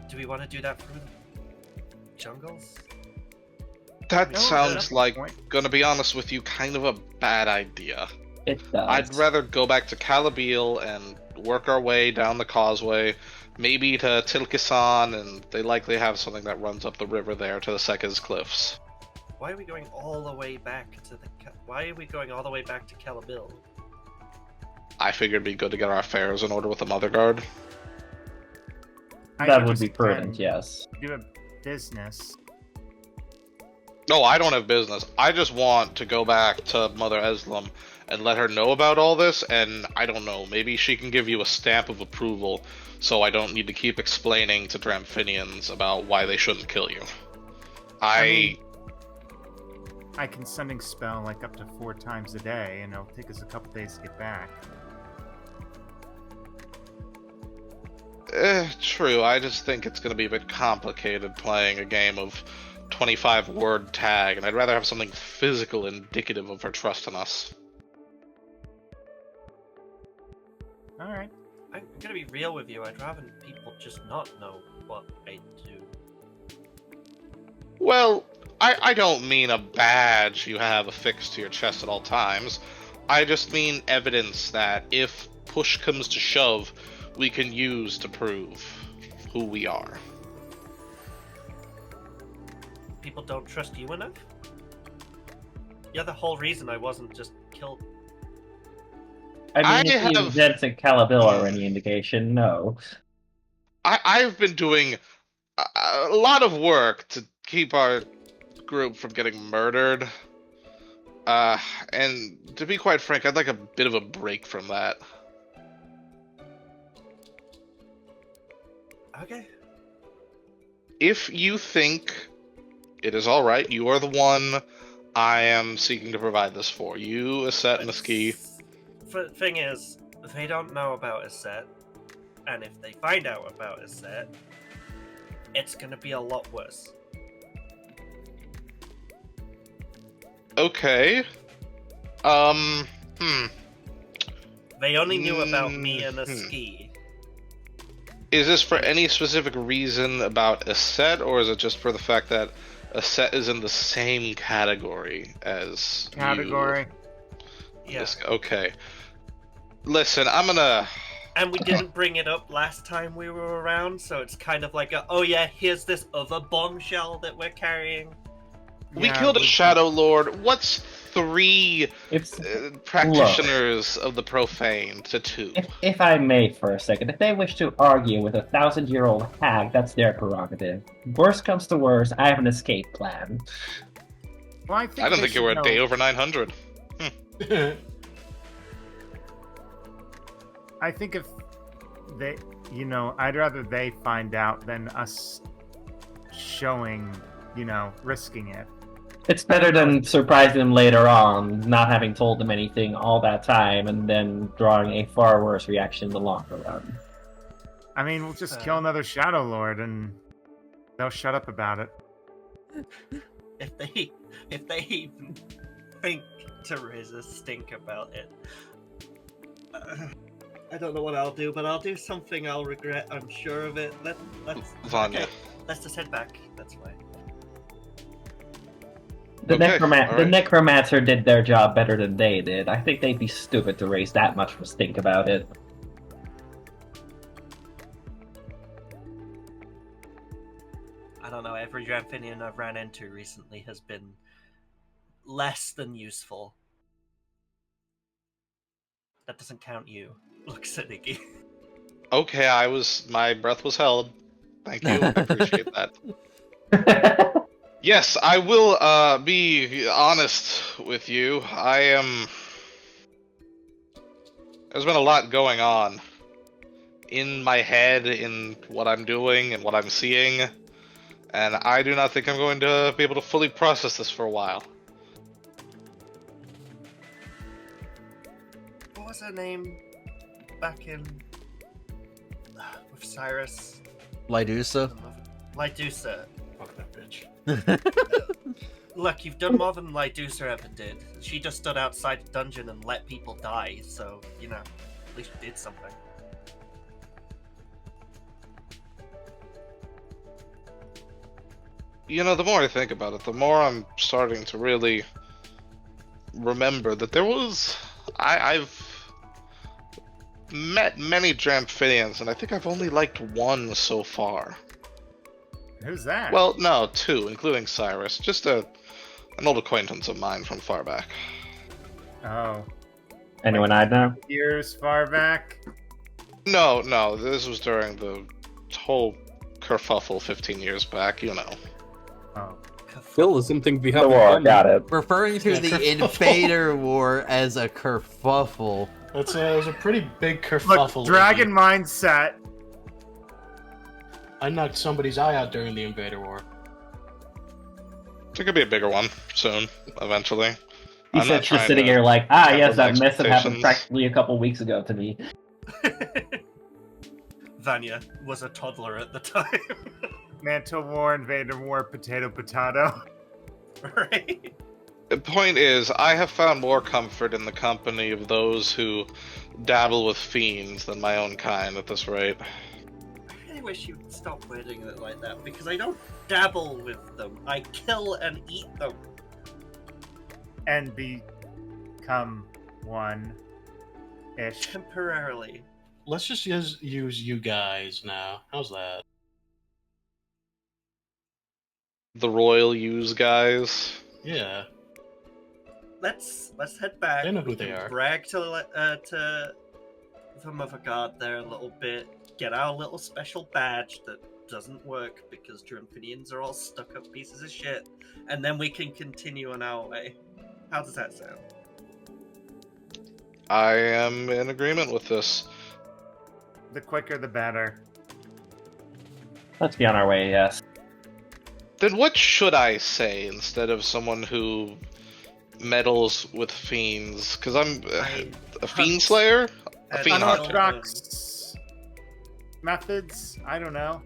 Do we want to do that through the jungles? That No, sounds that's the like, point. gonna be honest with you, kind of a bad idea. It does. I'd rather go back to Calabil and work our way down the causeway, maybe to Tilkisan, and they likely have something that runs up the river there to the Sekaz Cliffs. Why are we going all the way back to the? Why are we going all the way back to Calabil? I figured it'd be good to get our affairs in order with the Mother Guard. I That would be understand prudent, yes. we do have business. No, I don't have business. I just want to go back to Mother Eslam and let her know about all this, and I don't know, maybe she can give you a stamp of approval so I don't need to keep explaining to Dramphinians about why they shouldn't kill you. I can sending spell like up to 4 times a day, and it'll take us a couple days to get back. True, I just think it's gonna be a bit complicated playing a game of 25-word tag, and I'd rather have something physical indicative of her trust in us. Alright. I'm gonna be real with you. I'd rather people just not know what I do. Well, I don't mean a badge you have affixed to your chest at all times. I just mean evidence that if push comes to shove, we can use to prove who we are. People don't trust you enough? You're the whole reason I wasn't just killed. I mean, I if the have- events at Calabil are any indication, no. I've been doing a lot of work to keep our group from getting murdered. And to be quite frank, I'd like a bit of a break from that. Okay. If you think It is all right. You are the one I am seeking to provide this for. You, Aset, and Ski. Thing is, they don't know about Aset, and if they find out about Aset, it's gonna be a lot worse. Okay. They only knew about me and a Ski. Is this for any specific reason about Aset, or is it just for the fact that Aset is in the same category as Category. you? Yeah. Okay. Listen, I'm gonna... And we didn't bring it up last time we were around, so it's kind of like oh yeah, here's this other bombshell that we're carrying. We killed a Shadow Lord. What's 3 practitioners of the profane to 2? If I may for a second, if they wish to argue with a 1,000-year-old hag, that's their prerogative. Worst comes to worst, I have an escape plan. Well, I don't think you were a day over 900. I think if they, I'd rather they find out than us showing, risking it. It's better than surprising them later on, not having told them anything all that time, and then drawing a far worse reaction in the longer run. I mean, we'll just kill another Shadow Lord, and they'll shut up about it. If they even think to raise a stink about it, I don't know what I'll do, but I'll do something I'll regret. I'm sure of it. Vanya. Okay, let's just head back. That's fine. The necromancer did their job better than they did. I think they'd be stupid to raise that much of a stink about it. I don't know, every Dramphinian I've ran into recently has been less than useful. That doesn't count you. Looks at Iggy. Okay, my breath was held. Thank you, I appreciate that. Yes, I will be honest with you. There's been a lot going on in my head, in what I'm doing and what I'm seeing, and I do not think I'm going to be able to fully process this for a while. What was her name back in with Cyrus? Lydusa? Lydusa. Fuck that bitch. Look, you've done more than Lydusa ever did. She just stood outside a dungeon and let people die, so, at least you did something. The more I think about it, the more I'm starting to really remember that I've met many Dramphinians, and I think I've only liked one so far. Who's that? Well, no, 2, including Cyrus. Just an old acquaintance of mine from far back. Oh. Anyone I know? Years far back? No, this was during the whole kerfuffle 15 years back, Oh. Still something we have. The war, got it. Referring to the Invader War as a kerfuffle. It was a pretty big kerfuffle. Look, dragon mindset. I knocked somebody's eye out during the Invader War. There could be a bigger one soon, eventually. He I'm said not just trying sitting to here like, yes, that mess that happened expectations. practically a couple weeks ago to me. Vanya was a toddler at the time. Mantle War, Invader War, potato. Right? The point is, I have found more comfort in the company of those who dabble with fiends than my own kind at this rate. I really wish you'd stop wording it like that, because I don't dabble with them. I kill and eat them. And become one-ish. Temporarily. Let's just use you guys now. How's that? The royal use guys. Yeah. Let's head back. They know who We they can are. Brag to the Mother God there a little bit. Get our little special badge that doesn't work because Dramphinians are all stuck up pieces of shit, and then we can continue on our way. How does that sound? I am in agreement with this. The quicker the better. Let's be on our way, yes. Then what should I say instead of someone who meddles with fiends? Because I'm a fiend slayer? A fiend hunter. Unorthodox methods? I don't know.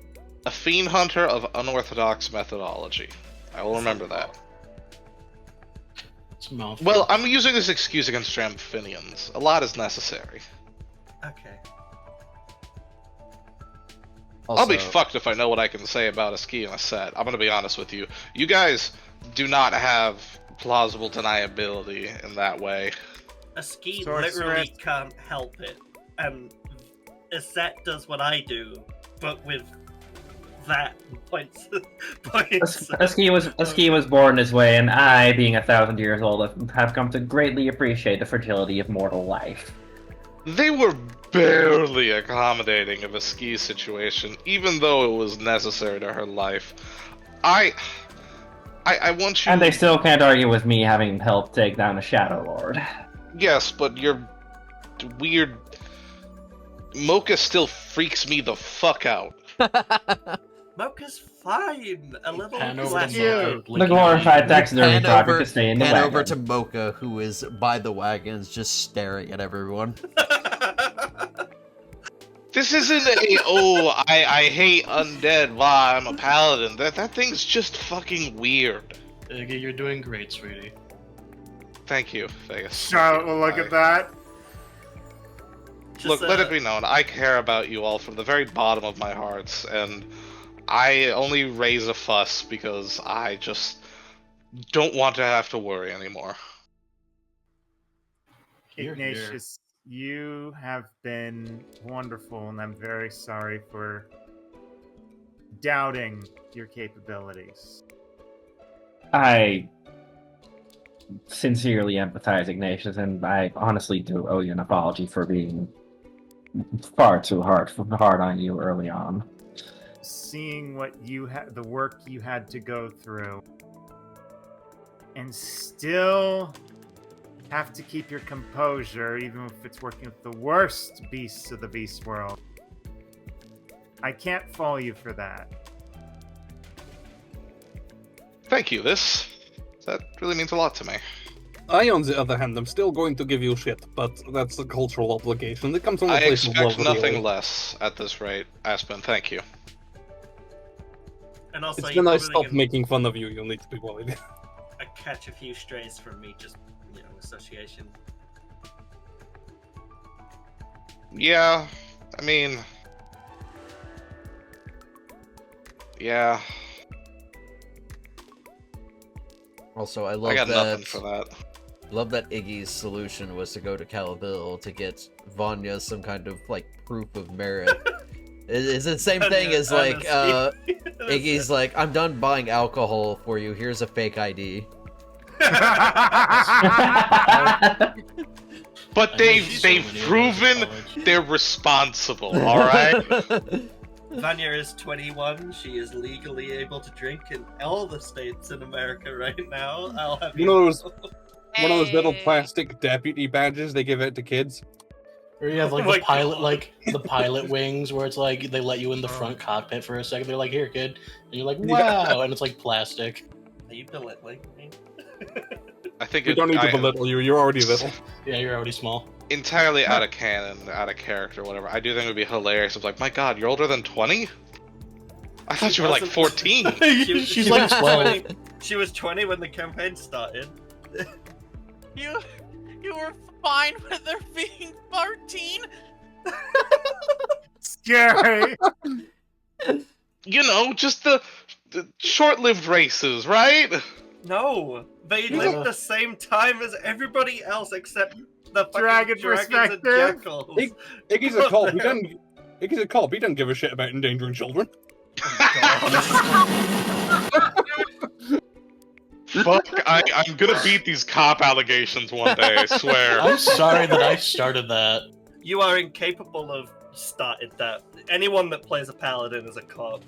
A fiend hunter of unorthodox methodology. I will remember that. It's a mouthful. Well, I'm using this excuse against Amphibians. A lot is necessary. Okay. I'll be fucked if I know what I can say about a ski in a set. I'm gonna be honest with you. You guys do not have plausible deniability in that way. A ski Sorceress. literally can't help it, and a set does what I do, but with that points. A ski was born this way, and I, being 1,000 years old, have come to greatly appreciate the fragility of mortal life. They were barely accommodating of a ski situation, even though it was necessary to her life. I want you. And they still can't argue with me having helped take down a Shadow Lord. Yes, but your weird Mocha still freaks me the fuck out. Mocha's fine. A little Pan over less. to Mocha, The licking glorified her taxidermy Pan project over, to stay in the pan wagon. over to Mocha, who is by the wagons, just staring at everyone. This isn't I hate undead, why I'm a paladin. That thing's just fucking weird. Iggy, you're doing great, sweetie. Thank you, Vegas. Charlotte will look at that. Look, let it be known, I care about you all from the very bottom of my hearts, and I only raise a fuss because I just don't want to have to worry anymore. Here, here. Ignatius, you have been wonderful, and I'm very sorry for doubting your capabilities. I sincerely empathize, Ignatius, and I honestly do owe you an apology for being far too hard on you early on. Seeing what you had, the work you had to go through, and still have to keep your composure, even if it's working with the worst beasts of the beast world. I can't fault you for that. Thank you, that really means a lot to me. I, on the other hand, am still going to give you shit, but that's a cultural obligation. It comes from a I place of love. expect nothing really. less at this rate. Aspen, thank you. And also, It's you when I probably stop can making fun of you, you'll need to be worried. catch a few strays from me, just, association. Yeah, I mean... Yeah, Also, I I got nothing that. for that. Love that Iggy's solution was to go to Calabil to get Vanya some kind of proof of merit. It's the same thing as Iggy's like, I'm done buying alcohol for you. Here's a fake ID. But they've proven they're responsible, alright? Vanya is 21. She is legally able to drink in all the states in America right now. I'll have You know those know. one of those little plastic deputy badges they give out to kids? Or you have Oh the my pilot, God. the pilot wings, where it's like they let you in the front cockpit for a second. They're like, "Here, kid," and you're like, Yeah. "Wow!" And it's like plastic. Are you belittling me? I think We don't need to belittle you, you're already little. Yeah, you're already small. entirely out of canon, out of character, whatever. I do think it would be hilarious. It's like, my god, you're older than 20? I thought you were like 14. She's like 12. She was 20 when the campaign started. You were fine with her being 14? Scary. You know, just the short-lived races, right? No, they Yeah. lived the same time as everybody else except the fucking Dragon dragons and perspective. jackals. Iggy's a cop. Iggy's a cop. He doesn't give a shit about endangering children. Fuck, I'm gonna beat these cop allegations one day, I swear. I'm sorry that I started that. You are incapable of starting that. Anyone that plays a paladin is a cop.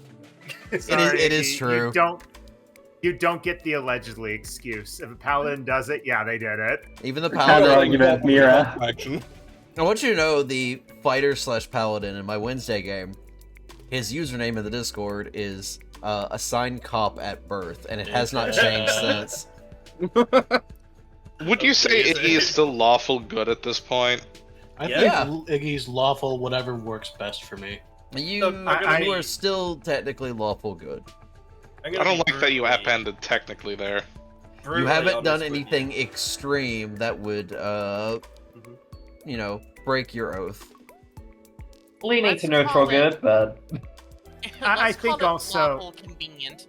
Sorry, it is Iggy, true. You don't get the allegedly excuse. If a paladin does it, yeah, they did it. Even the Counter paladin. argument, Mira. Action. I want you to know the fighter/paladin in my Wednesday game. His username in the Discord is assigned cop at birth, and it has not changed since. Would you say Iggy is still lawful good at this point? I Yeah. think Iggy's lawful, whatever works best for me. You are still technically lawful good. I don't like that you appended technically there. You haven't done anything extreme that would, you know, break your oath. Leaning Let's to neutral call it- good, but I Let's think call it also- lawful convenient.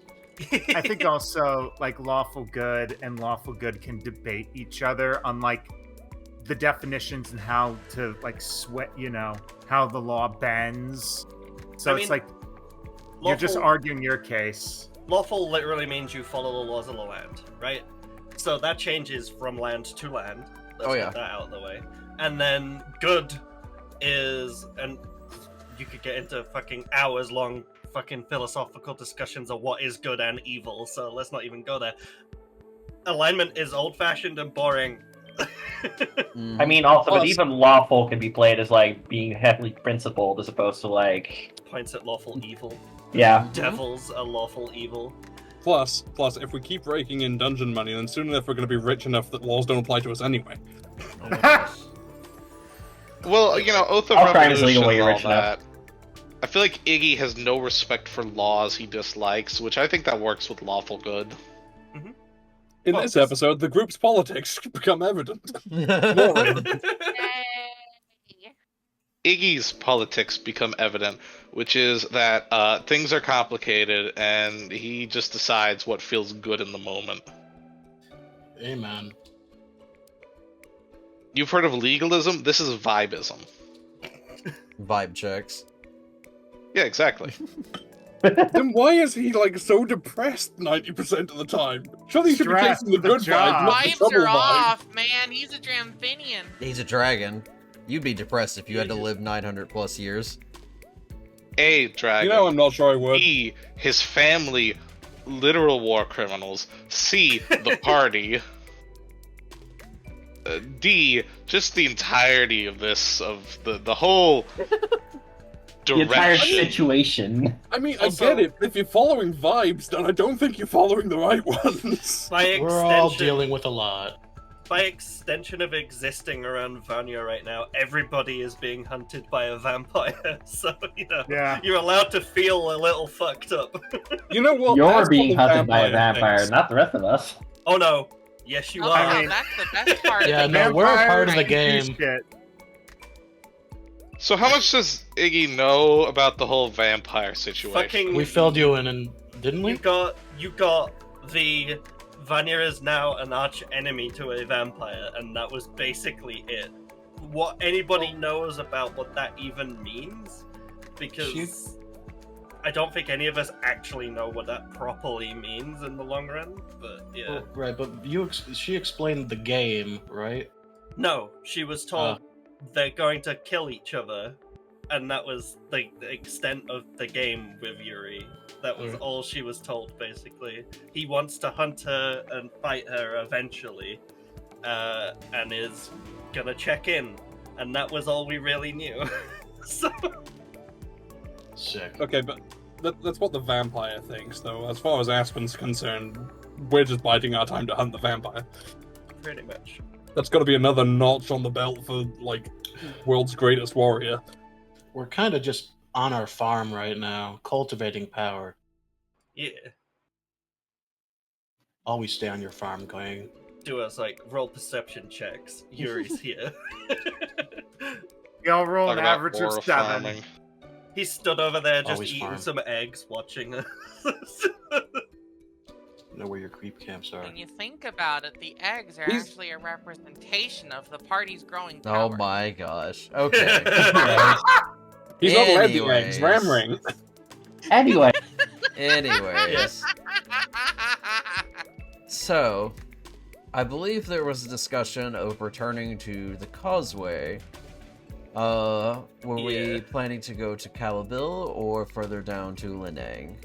I think also like lawful good and lawful good can debate each other on like the definitions and how to like how the law bends. So I it's mean, like you're just lawful- arguing your case. Lawful literally means you follow the laws of the land, right? So that changes from land to land. Let's get that out of the way. And then good is, and you could get into fucking hours long fucking philosophical discussions of what is good and evil, so let's not even go there. Alignment is old-fashioned and boring. I mean, also, but Plus- even lawful can be played as like being heavily principled as opposed to like, Points at lawful evil. yeah. Devils are lawful evil. Plus, if we keep raking in dungeon money, then soon enough we're going to be rich enough that laws don't apply to us anyway. Oh my gosh. Well, you know, Oath of All crime is Revolution legal when you're and all rich enough. that. I feel like Iggy has no respect for laws he dislikes, which I think that works with lawful good. In Well, this this- episode, the group's politics become evident. Iggy's politics become evident, which is that things are complicated and he just decides what feels good in the moment. Amen. You've heard of legalism? This is vibism. Vibe checks. Yeah, exactly. Then why is he like so depressed 90% of the time? Surely he should be Stressed chasing the with the good vibe, job. not the Vibes trouble are vibe. off, man. He's a Dramphinian. He's a dragon. You'd be depressed if you had to live 900 plus years. A, dragon. You know, I'm not sure I would. B, his family, literal war criminals. C, the party. D, just the entirety of this, of the whole The entire direction. situation. I mean, Also- I get it. If you're following vibes, then I don't think you're following the right ones. By We're all extension, dealing with a lot. by extension of existing around Vanya right now, everybody is being hunted by a vampire. So, you know, Yeah. you're allowed to feel a little fucked up. You know what? You're That's being what the hunted by a vampire, thinks. not the rest of us. Oh no. Yes, you Oh, are. I mean- that's the best part Yeah, of the no, game. we're a part of the Vampires game. shit. So how much does Iggy know about the whole vampire situation? Fucking- We filled you in, and didn't we? You got the Vanya is now an arch enemy to a vampire, and that was basically it. What anybody knows about what that even means, because I don't think any of us actually know what that properly means in the long run. But yeah, Well, right, but she explained the game, right? no, she was told they're going to kill each other, and that was the extent of the game with Yuri. That was all she was told, basically. He wants to hunt her and fight her eventually, and is gonna check in, and that was all we really knew. So, Sick. Okay, but that's what the vampire thinks, though. As far as Aspen's concerned, we're just biding our time to hunt the vampire. pretty much. That's got to be another notch on the belt for, like, world's greatest warrior. We're kind of just on our farm right now, cultivating power. Yeah. Always stay on your farm going. Do us like roll perception checks. Yuri's here. Y'all roll Talk an about average aura of 7. farming. He stood over there just Always eating farm. some eggs, watching us. Know where your creep camps are. When you think about it, the eggs are He's- actually a representation of the party's growing Oh power. my gosh. Okay. He's not allowed the eggs. Anyways. Ram ring. Anyway, Anyways. So, I believe there was a discussion of returning to the causeway. Were we Yeah. planning to go to Calabil or further down to Linang?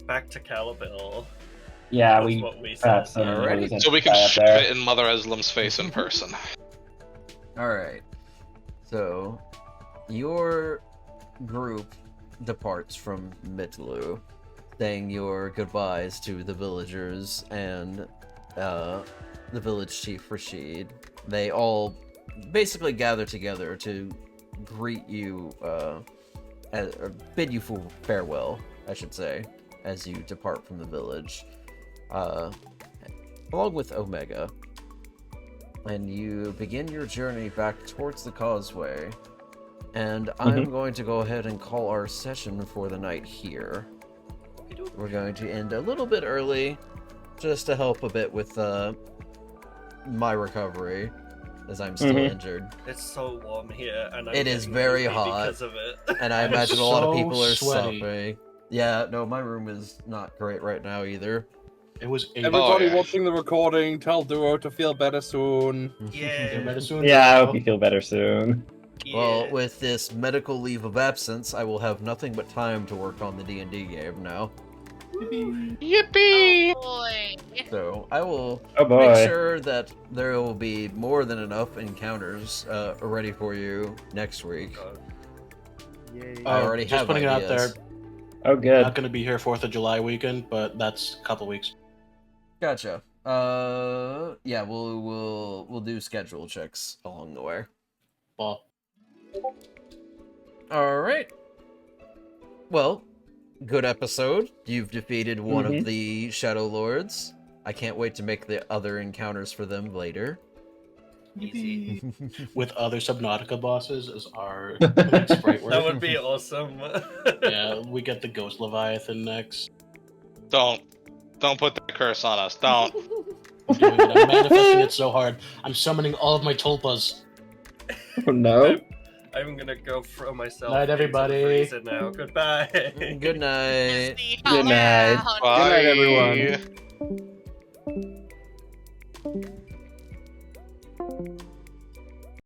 Back to Calabil. yeah, That's we what we said. perhaps Alrighty. So we can up shove there. it in Mother Eslam's face in person. Alright. So, your group departs from Mitlu, saying your goodbyes to the villagers and the village chief Rashid. They all basically gather together to greet you, or bid you farewell, I should say, as you depart from the village, along with Omega. And you begin your journey back towards the causeway. And I'm going to go ahead and call our session for the night here. We're going to end a little bit early, just to help a bit with my recovery, as I'm still injured. It's so warm here, and I'm It is getting very sleepy hot. because of it. And I I'm imagine a lot of so people are sweaty. suffering. Yeah, no, my room is not great right now either. It was 80. Everybody yeah. watching the recording, tell Duo to feel better soon. Yeah. Yeah, I hope you feel better soon. Well, Yeah. with this medical leave of absence, I will have nothing but time to work on the D&D game now. Yippee! Oh boy. So I will Oh boy. make sure that there will be more than enough encounters ready for you next week. Yay. I already just have putting it out there. ideas. Oh, Not good. going to be here 4th of July weekend, but that's a couple weeks. Gotcha. Yeah, we'll do schedule checks along the way. Ball. All right. Well, good episode. You've defeated one of the Shadow Lords. I can't wait to make the other encounters for them later. Easy. With other Subnautica bosses as our next sprite work. That would be awesome. Yeah, we get the Ghost Leviathan next. Don't put that curse on us. Don't. I'm doing it. I'm manifesting it so hard. I'm summoning all of my tulpas. Oh no. I'm gonna go throw myself Night, into the everybody. freezer now. Goodbye. Good night. Disney, Good night. hello. Bye. Good night, everyone.